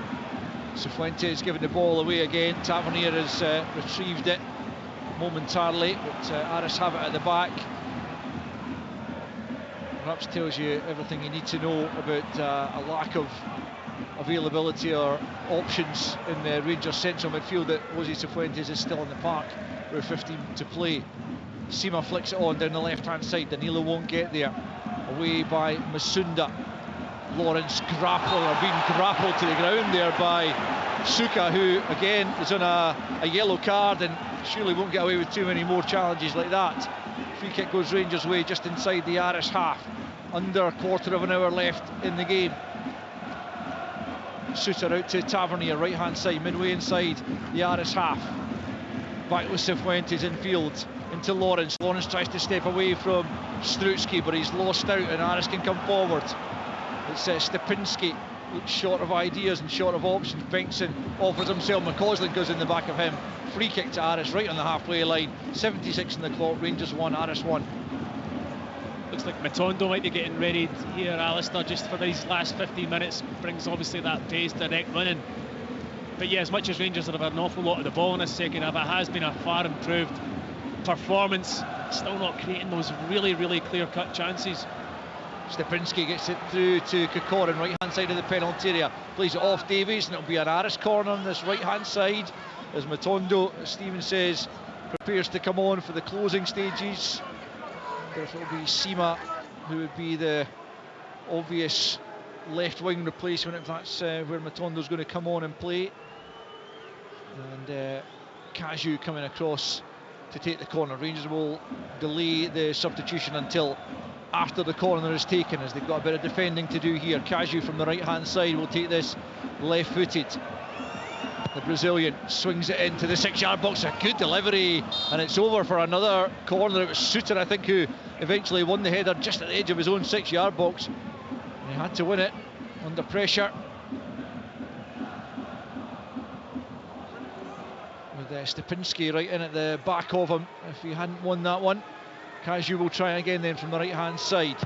Cifuentes giving the ball away again. Tavernier has retrieved it momentarily, but Aris have it at the back. Perhaps tells you everything you need to know about a lack of availability or options in the Rangers central midfield, that Jose Cifuentes is still in the park with 15 to play. Sima flicks it on down the left hand side. Danilo won't get there. Away by Masunda. Lawrence being grappled to the ground there by Suka, who again is on a yellow card and surely won't get away with too many more challenges like that. Free kick goes Rangers' way just inside the Aris half. Under a quarter of an hour left in the game. Suter out to Tavernier, right hand side, midway inside the Aris half. Back with Cifuentes in field, into Lawrence. Lawrence tries to step away from Strutsky, but he's lost out and Aris can come forward. It's Stepinski looks short of ideas and short of options. Bengtson offers himself, McCausland goes in the back of him. Free kick to Aris right on the halfway line. 76 in the clock, Rangers 1, Aris 1.
Looks like Matondo might be getting ready here, Alistair, just for these last 15 minutes. Brings obviously that pace, direct running. But yeah, as much as Rangers have had an awful lot of the ball in this second half, it has been a far improved performance. Still not creating those really clear-cut chances.
Stepinski gets it through to Kokorin, right hand side of the penalty area. Plays it off Davies, and it'll be an Aris corner on this right hand side as Matondo, as Stephen says, prepares to come on for the closing stages. Therefore it'll be Sima who would be the obvious left wing replacement if that's where Matondo's going to come on and play. And Kaju coming across to take the corner. Rangers will delay the substitution until after the corner is taken, as they've got a bit of defending to do here. Kaju from the right hand side will take this left-footed. The Brazilian swings it into the 6-yard box, a good delivery, and it's over for another corner. It was Suter, I think, who eventually won the header just at the edge of his own 6-yard box. And he had to win it under pressure. With Stepinski right in at the back of him if he hadn't won that one. Kaju will try again then from the right hand side.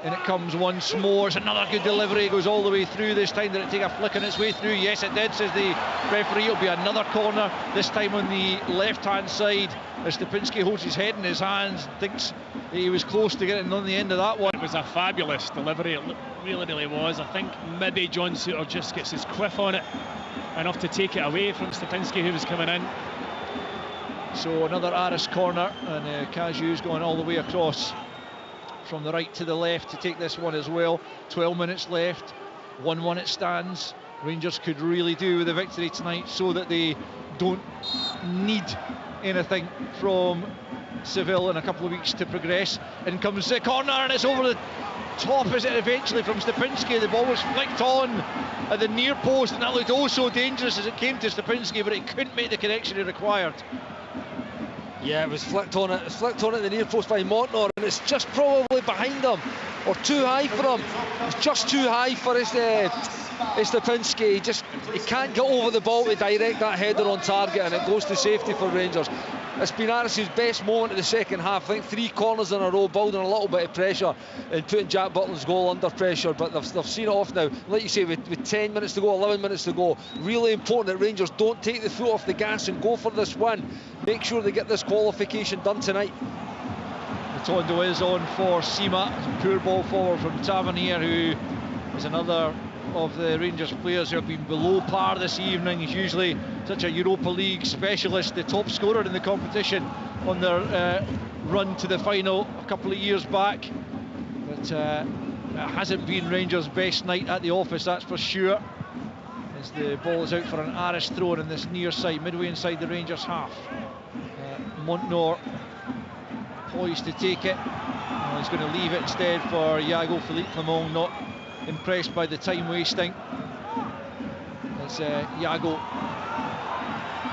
And it comes once more. It's another good delivery. It goes all the way through this time. Did it take a flick on its way through? Yes, it did, says the referee. It'll be another corner, this time on the left hand side, as Stepinski holds his head in his hands, thinks that he was close to getting on the end of that one.
It was a fabulous delivery, it really was. I think maybe John Suter just gets his quiff on it enough to take it away from Stepinski, who was coming in.
So another Aris corner, and Kaju's going all the way across from the right to the left to take this one as well. 12 minutes left, 1-1 it stands. Rangers could really do with a victory tonight so that they don't need anything from Seville in a couple of weeks to progress. In comes the corner, and it's over the top, is it eventually, from Stepinski. The ball was flicked on at the near post, and that looked oh so dangerous as it came to Stepinski, but it couldn't make the connection he required.
Yeah, it was flicked on it. It's flicked on at the near post by Montnor, and it's just probably behind him or too high for him. It's just too high for Stepinski. He can't get over the ball to direct that header on target, and it goes to safety for Rangers. It's been Aris' best moment of the second half. I think 3 corners in a row, building a little bit of pressure and putting Jack Butland's goal under pressure, but they've seen it off now. Like you say, with 10 minutes to go, 11 minutes to go, really important that Rangers don't take the foot off the gas and go for this win. Make sure they get this qualification done tonight.
Matondo is on for Sima. It's a poor ball forward from Tavernier, who is another of the Rangers players who have been below par this evening. He's usually such a Europa League specialist, the top scorer in the competition on their run to the final a couple of years back, but it hasn't been Rangers' best night at the office, that's for sure, as the ball is out for an Aris throw in this near side, midway inside the Rangers half. Montnor poised to take it. He's going to leave it instead for Iago Philippe Clement, not impressed by the time wasting as Iago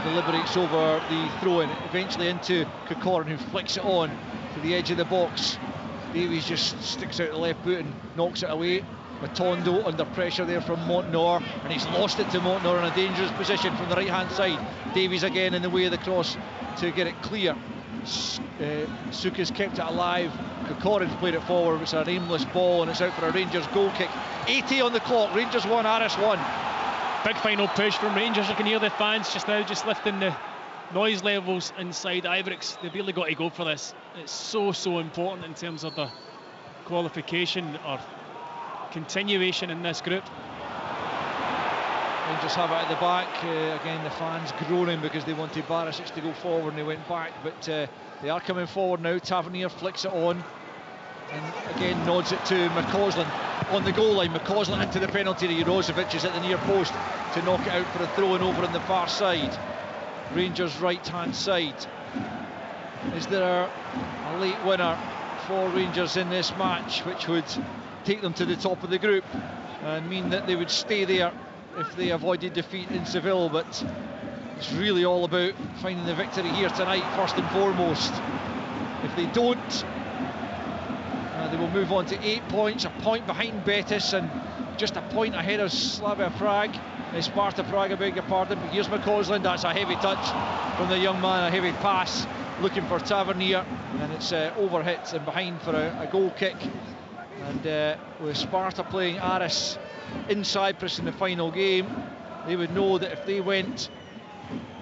deliberates over the throw-in, eventually into Kokorin, who flicks it on to the edge of the box. Davies just sticks out the left boot and knocks it away. Matondo under pressure there from Montnor, and he's lost it to Montnor in a dangerous position from the right hand side. Davies again in the way of the cross to get it clear. Suka's kept it alive. Kokorin's played it forward. It's an aimless ball, and it's out for a Rangers goal kick. 80 on the clock. Rangers 1, Aris 1.
Big final push from Rangers. You can hear the fans just now just lifting the noise levels inside Ibrox. They've really got to go for this. It's so important in terms of the qualification or continuation in this group.
Rangers have it at the back. Again, the fans groaning because they wanted Barisic to go forward and they went back, but they are coming forward now. Tavernier flicks it on and again nods it to McCausland on the goal line. McCausland into the penalty area. Rozovic is at the near post to knock it out for a throw-in over on the far side, Rangers right hand side. Is there a late winner for Rangers in this match, which would take them to the top of the group and mean that they would stay there if they avoided defeat in Seville? But it's really all about finding the victory here tonight first and foremost. If they don't, they will move on to 8 points, a point behind Betis, and just a point ahead of Slavia Prague. Sparta Prague, I beg your pardon. But here's McCausland. That's a heavy touch from the young man, a heavy pass looking for Tavernier, and it's overhit and behind for a goal kick. And with Sparta playing Aris in Cyprus in the final game, they would know that if they went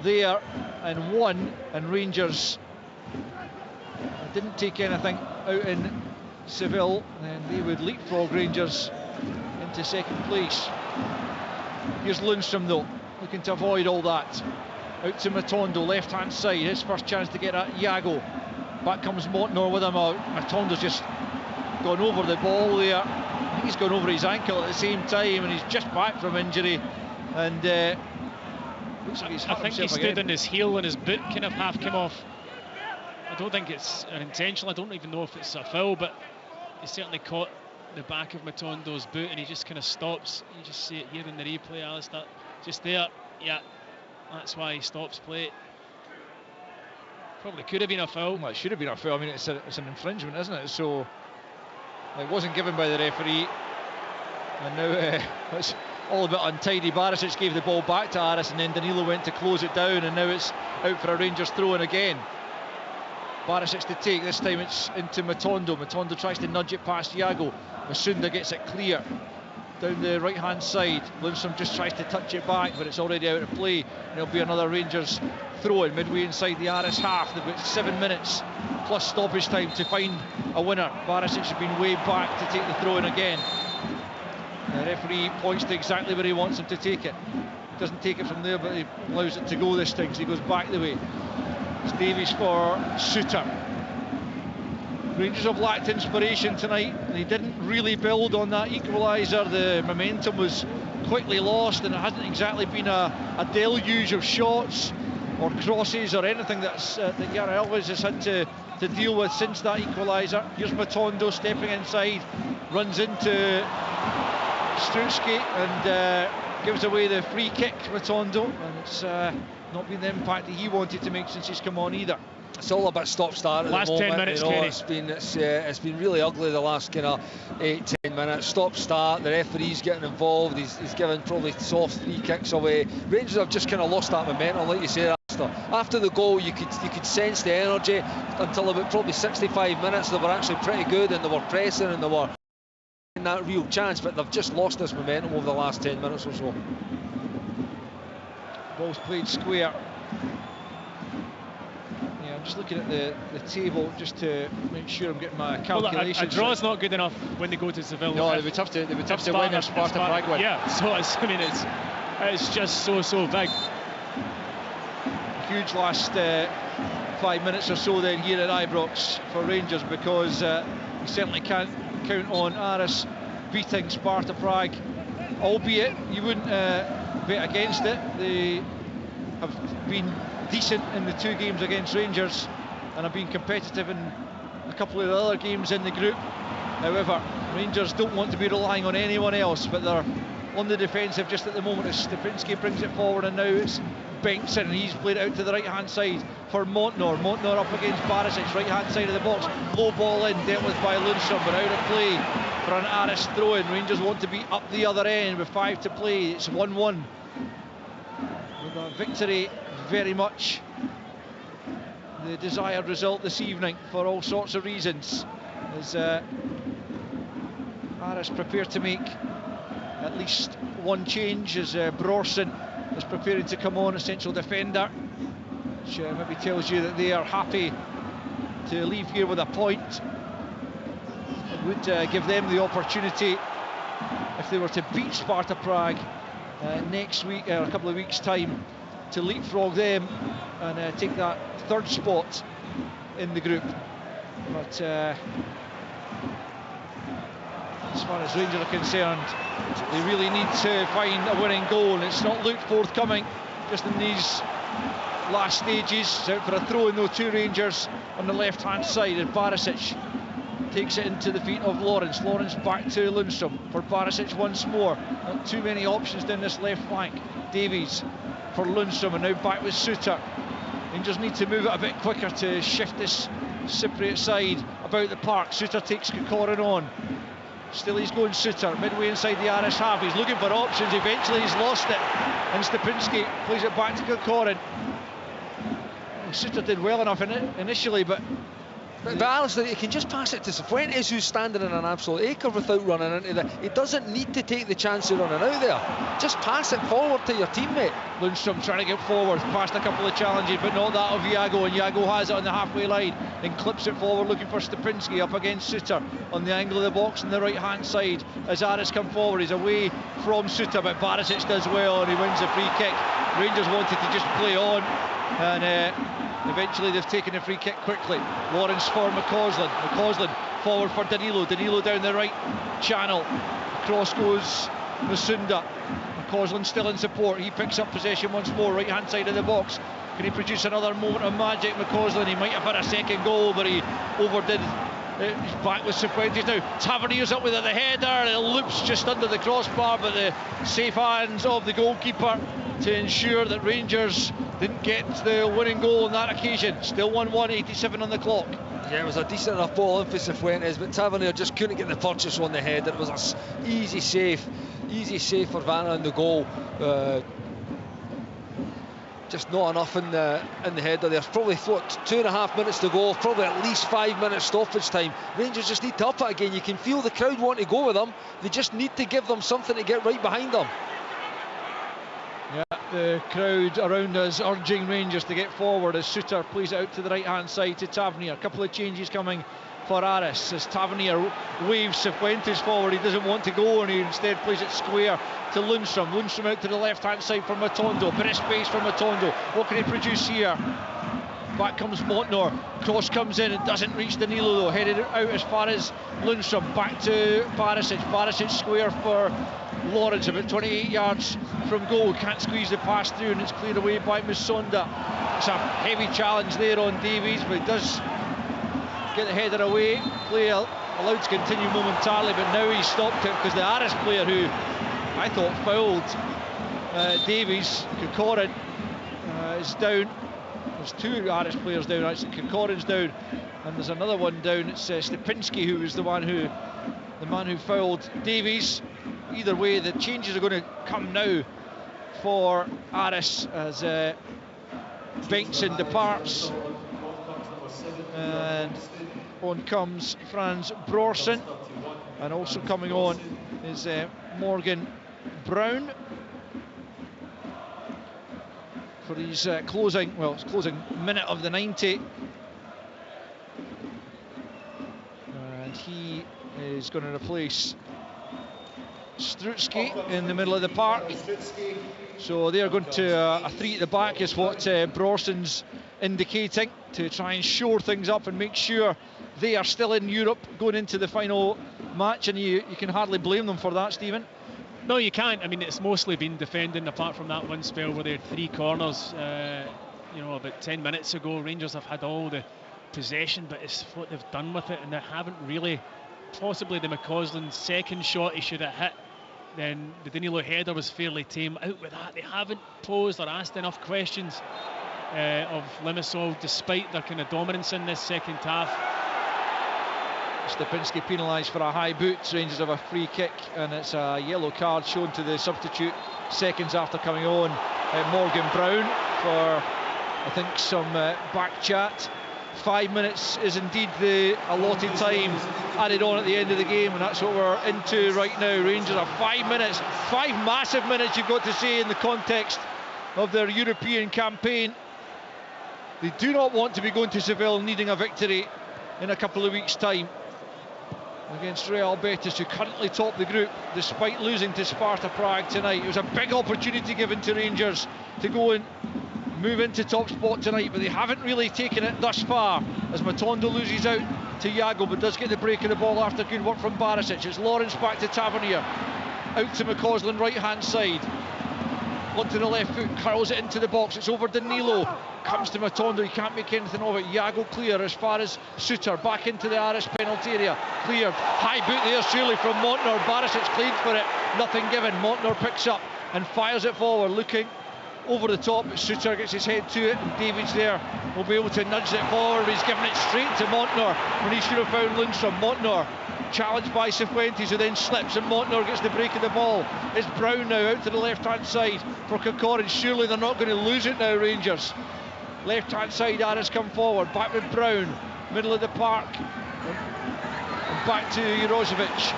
there and won, and Rangers didn't take anything out in Seville, then they would leapfrog Rangers into second place. Here's Lundstrom though, looking to avoid all that. Out to Matondo, left hand side, his first chance to get at Iago. Back comes Montnor with him out. Matondo's just gone over the ball there. I think he's gone over his ankle at the same time, and he's just back from injury. And looks like he's hurt himself again.
I think he stood on his heel and his boot kind of half came off. I don't think it's intentional. I don't even know if it's a foul, but he certainly caught the back of Matondo's boot and he just kind of stops. You just see it here in the replay, Alistair. Just there, yeah. That's why he stops play. Probably could have been a foul.
Well, it should have been a foul. I mean, it's an infringement, isn't it? So it wasn't given by the referee. And now it's all a bit untidy. Barisic gave the ball back to Aris, and then Danilo went to close it down, and now it's out for a Rangers throw-in again. Barisic to take, this time it's into Matondo. Matondo tries to nudge it past Iago. Masunda gets it clear down the right hand side. Lundstrom just tries to touch it back, but it's already out of play, and it'll be another Rangers throw-in midway inside the Aris half. They've got 7 minutes plus stoppage time to find a winner. Barisic has been way back to take the throw-in again. The referee points to exactly where he wants him to take it. Doesn't take it from there, but he allows it to go this time, so he goes back the way. It's Davies for Suter. Rangers have lacked inspiration tonight. They didn't really build on that equaliser. The momentum was quickly lost, and it hasn't exactly been a deluge of shots or crosses or anything that Jari Alves has had to deal with since that equaliser. Here's Matondo stepping inside, runs into Strutsky and gives away the free kick. Matondo, and it's not been the impact that he wanted to make since he's come on either.
It's all about stop-start at
last
the moment.
10 minutes,
you know, it's been really ugly the last kind of 8-10 minutes. Stop-start, the referee's getting involved. He's given probably soft free kicks away. Rangers have just kind of lost that momentum, like you say. After the goal, you could sense the energy until about probably 65 minutes. They were actually pretty good, and they were pressing, and they were in that real chance. But they've just lost this momentum over the last 10 minutes or so.
Ball's played square. Just looking at the table just to make sure I'm getting my calculations.
Well, a draw's not good enough when they go to Seville.
No, they would have to win if Sparta Prague win.
Yeah, so it's just so big.
Huge last 5 minutes or so then here at Ibrox for Rangers, because you certainly can't count on Aris beating Sparta Prague, albeit you wouldn't bet against it. They have been decent in the 2 games against Rangers and have been competitive in a couple of the other games in the group. However, Rangers don't want to be relying on anyone else, but they're on the defensive just at the moment as Stepinski brings it forward, and now it's Bengtsson, and he's played it out to the right hand side for Montnor. Montnor up against Barisic, right hand side of the box, low ball in, dealt with by Lundstrom, but out of play for an Aris throw-in. Rangers want to be up the other end with 5 to play. It's 1-1 with a victory very much the desired result this evening for all sorts of reasons, as Aris prepared to make at least one change, as Brorson is preparing to come on, a central defender, which maybe tells you that they are happy to leave here with a point. It would give them the opportunity, if they were to beat Sparta Prague next week, a couple of weeks' time, to leapfrog them and take that 3rd spot in the group. But as far as Rangers are concerned, they really need to find a winning goal, and it's not looked forthcoming just in these last stages. It's out for a throw-in though to Rangers on the left hand side, and Barisic takes it into the feet of Lawrence. Lawrence back to Lundstrom for Barisic once more. Not too many options down this left flank. Davies for Lundstrom, and now back with Suter. Rangers need to move it a bit quicker to shift this Cypriot side about the park. Suter takes Kokorin on. Still he's going Suter, midway inside the Aris half. He's looking for options, eventually he's lost it. And Stepinski plays it back to Kilcorrin. Suter did well enough in it initially, but
Alistair, he can just pass it to Cifuentes, who's standing in an absolute acre without running into there. He doesn't need to take the chance of running out there. Just pass it forward to your teammate.
Lundstrom trying to get forward, passed a couple of challenges, but not that of Iago, and Iago has it on the halfway line and clips it forward, looking for Stepinski up against Suter on the angle of the box on the right hand side. As Aris come forward, he's away from Suter, but Barisic does well and he wins the free kick. Rangers wanted to just play on, and eventually they've taken a free kick quickly. Lawrence for McCausland. McCausland forward for Danilo. Danilo down the right channel. Across goes Masunda. McCausland still in support. He picks up possession once more, right hand side of the box. Can he produce another moment of magic? McCausland, he might have had a second goal, but he overdid. He's back with Cifuentes now. Tavernier's up with the header, and it loops just under the crossbar, but the safe hands of the goalkeeper to ensure that Rangers didn't get the winning goal on that occasion. Still 1-1, 87 on the clock.
Yeah, it was a decent enough ball in for Cifuentes, but Tavernier just couldn't get the purchase on the head. It was an easy save for Vanna on the goal. Just not enough in the header. There's probably 2.5 minutes to go, probably at least 5 minutes stoppage time. Rangers just need to up it again. You can feel the crowd want to go with them. They just need to give them something to get right behind them.
Yeah, the crowd around us urging Rangers to get forward as Suter plays it out to the right hand side to Tavernier. A couple of changes coming for Aris as Tavernier waves Cifuentes forward. He doesn't want to go and he instead plays it square to Lundstrom. Lundstrom out to the left hand side for Matondo. Bit of space for Matondo. What can he produce here? Back comes Montnor. Cross comes in and doesn't reach Danilo though. Headed out as far as Lundstrom. Back to Barisic. Barisic square for Lawrence, about 28 yards from goal. Can't squeeze the pass through and it's cleared away by Musonda. It's a heavy challenge there on Davies, but he does get the header away. Play allowed to continue momentarily, but now he's stopped it because the Aris player, who I thought fouled Davies, Kilcorrin, is down. There's two Aris players down actually. Kilcorrin's down and there's another one down. It's Stepinski who was the man who fouled Davies. Either way, the changes are going to come now for Aris as Bengtson departs and on comes Frans Brorsen, and also coming on is Morgan Brown for his closing minute of the 90, and he is going to replace Strutsky in the middle of the park. So they're going to a three at the back is what Brorsen's indicating, to try and shore things up and make sure they are still in Europe going into the final match, and you can hardly blame them for that, Stephen.
No, you can't. I mean, it's mostly been defending, apart from that one spell where they had 3 corners about 10 minutes ago. Rangers have had all the possession, but it's what they've done with it, and they haven't really. Possibly the McCausland second shot he should have hit, then the Danilo header was fairly tame. Out with that, they haven't posed or asked enough questions of Limassol, despite their kind of dominance in this second half.
Stepinski penalised for a high boot. Rangers have a free kick, and it's a yellow card shown to the substitute seconds after coming on. Morgan Brown for, I think, some back chat. 5 minutes is indeed the allotted time added on at the end of the game, and that's what we're into right now. Rangers have 5 minutes, 5 massive minutes, you've got to say, in the context of their European campaign. They do not want to be going to Seville needing a victory in a couple of weeks' time against Real Betis, who currently top the group despite losing to Sparta Prague tonight. It was a big opportunity given to Rangers to go and move into top spot tonight, but they haven't really taken it thus far, as Matondo loses out to Iago but does get the break of the ball after good work from Barisic. It's Lawrence back to Tavernier, out to McCausland right hand side, onto the left foot, curls it into the box. It's over Danilo, comes to Matondo, he can't make anything of it. Iago clear as far as Suter, back into the Aris penalty area, cleared, high boot there surely from Montnor. Barisic claimed for it, nothing given. Montnor picks up and fires it forward, looking over the top. Suter gets his head to it, and Davies there will be able to nudge it forward. He's given it straight to Montnor when he should have found Lundstrom. Montnor challenged by Cifuentes, who then slips, and Montnor gets the break of the ball. It's Brown now out to the left-hand side for Kilcorrin. Surely they're not going to lose it now, Rangers. Left-hand side, Aris come forward, back with Brown, middle of the park, and back to Jurozovic.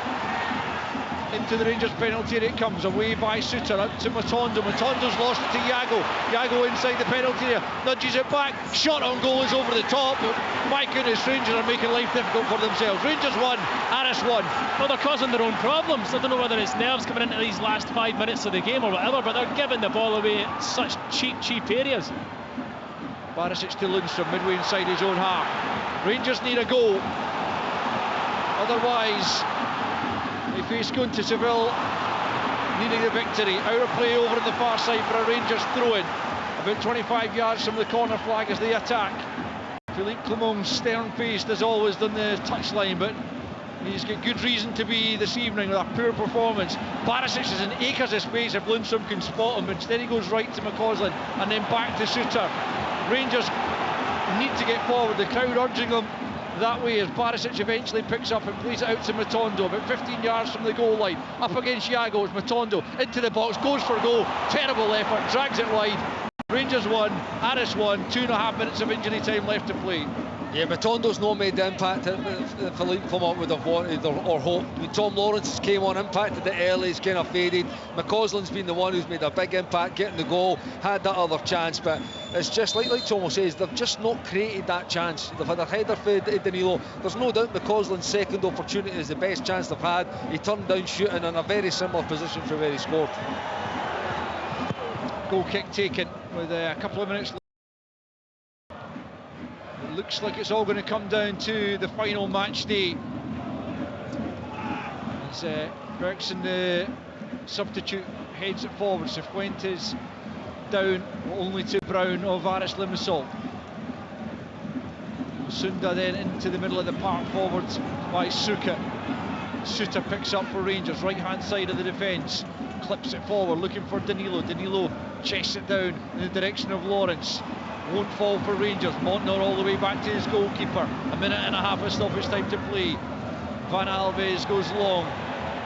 Into the Rangers penalty area it comes, away by Suter, up to Matondo. Matondo's lost it to Yago. Yago inside the penalty area, nudges it back, shot on goal is over the top, but my goodness, Rangers are making life difficult for themselves. Rangers won, Aris won.
Well, they're causing their own problems. I don't know whether it's nerves coming into these last 5 minutes of the game or whatever, but they're giving the ball away in such cheap areas.
Barisic to Lundstrom, midway inside his own half. Rangers need a goal, otherwise they face going to Seville, needing the victory. Out of play over on the far side for a Rangers throw-in, about 25 yards from the corner flag as they attack. Philippe Clement, stern-faced as always on the touchline, but he's got good reason to be this evening with a poor performance. Barisic is in acres of space if Lundstrom can spot him, but instead he goes right to McCausland and then back to Suter. Rangers need to get forward, the crowd urging them that way as Barisic eventually picks up and plays it out to Matondo, about 15 yards from the goal line. Up against Yago is Matondo, into the box, goes for goal, terrible effort, drags it wide. Rangers won, Aris won, 2.5 minutes of injury time left to play.
Yeah, Matondo's not made the impact that Philippe Clement would have wanted or hoped. I mean, Tom Lawrence came on, impacted it early, he's kind of faded. McCausland's been the one who's made a big impact, getting the goal, had that other chance, but it's just like Tomo says, they've just not created that chance. They've had a header for Danilo. There's no doubt McCausland's second opportunity is the best chance they've had. He turned down shooting in a very similar position from where he scored.
Goal kick taken with a couple of minutes left. Looks like it's all going to come down to the final match day. As Bergson, the substitute, heads it forward. Cifuentes down only to Brown of Aris Limassol. Sunda then into the middle of the park, forwards by Suka. Suter picks up for Rangers, right hand side of the defence, clips it forward, looking for Danilo. Danilo chests it down in the direction of Lawrence. Won't fall for Rangers. Montnor all the way back to his goalkeeper. A minute and a half of stoppage time to play. Van Alves goes long.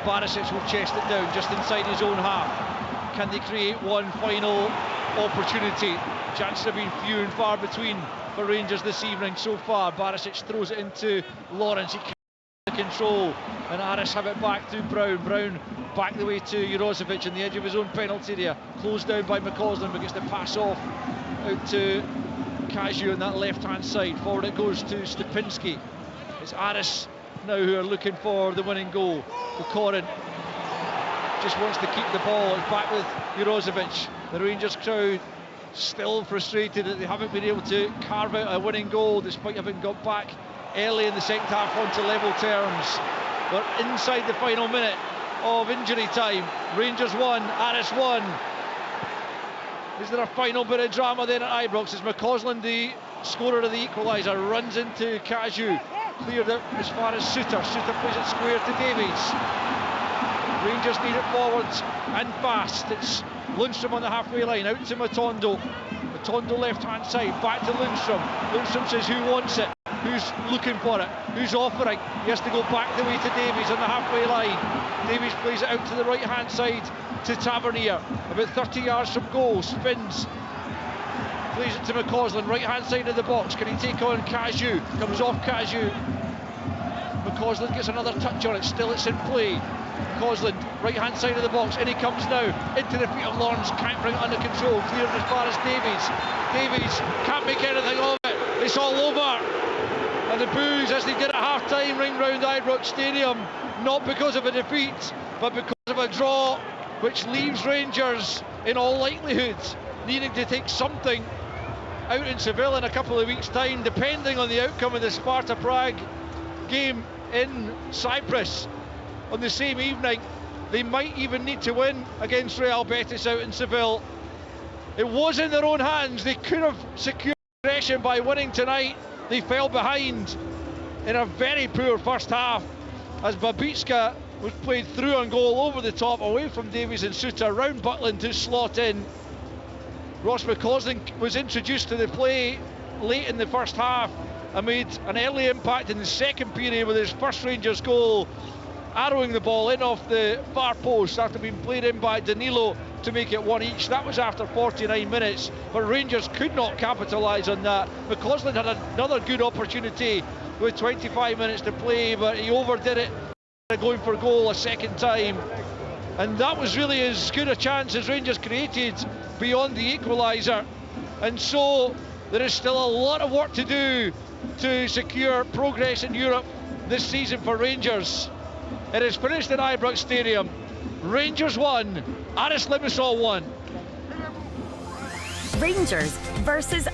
Barisic will chest it down just inside his own half. Can they create one final opportunity? Chances have been few and far between for Rangers this evening so far. Barisic throws it into Lawrence. He can't control, and Aris have it back through Brown. Brown back the way to Jurozovic on the edge of his own penalty area. Closed down by McCausland, but gets the pass off out to Kaju on that left-hand side. Forward it goes to Stupinski. It's Aris now who are looking for the winning goal. Kilcorrin just wants to keep the ball. It's back with Jurozovic. The Rangers crowd still frustrated that they haven't been able to carve out a winning goal despite having got back early in the second half onto level terms. But inside the final minute of injury time, Rangers won, Aris won. Is there a final bit of drama then at Ibrox as McCausland, the scorer of the equaliser, runs into Kaju, cleared out as far as Suter. Suter plays it square to Davies. Rangers need it forwards and fast. It's Lundstrom on the halfway line, out to Matondo. Matondo left hand side, back to Lundstrom. Lundstrom says who wants it, who's looking for it, who's offering. He has to go back the way to Davies on the halfway line. Davies plays it out to the right hand side to Tavernier, about 30 yards from goal, spins, plays it to McCausland, right hand side of the box. Can he take on Kaju? Comes off Kaju. McCausland gets another touch on it, still it's in play. McCausland, right hand side of the box, in he comes now, into the feet of Lawrence, can't bring it under control, cleared as far as Davies. Davies can't make anything of it, it's all over. And the boos, as they did at half time, ring round Ibrox Stadium, not because of a defeat, but because of a draw, which leaves Rangers, in all likelihood, needing to take something out in Seville in a couple of weeks' time, depending on the outcome of the Sparta Prague game in Cyprus on the same evening. They might even need to win against Real Betis out in Seville. It was in their own hands. They could have secured progression by winning tonight. They fell behind in a very poor first half as Babicka was played through on goal over the top, away from Davies and Suter, round Butland to slot in. Ross McCausland was introduced to the play late in the first half and made an early impact in the second period with his first Rangers goal, arrowing the ball in off the far post after being played in by Danilo to make it one each. That was after 49 minutes, but Rangers could not capitalise on that. McCausland had another good opportunity with 25 minutes to play, but he overdid it, going for goal a second time. And that was really as good a chance as Rangers created beyond the equaliser. And so there is still a lot of work to do to secure progress in Europe this season for Rangers. It is finished at Ibrox Stadium. Rangers 1, Aris Limassol 1.
Rangers versus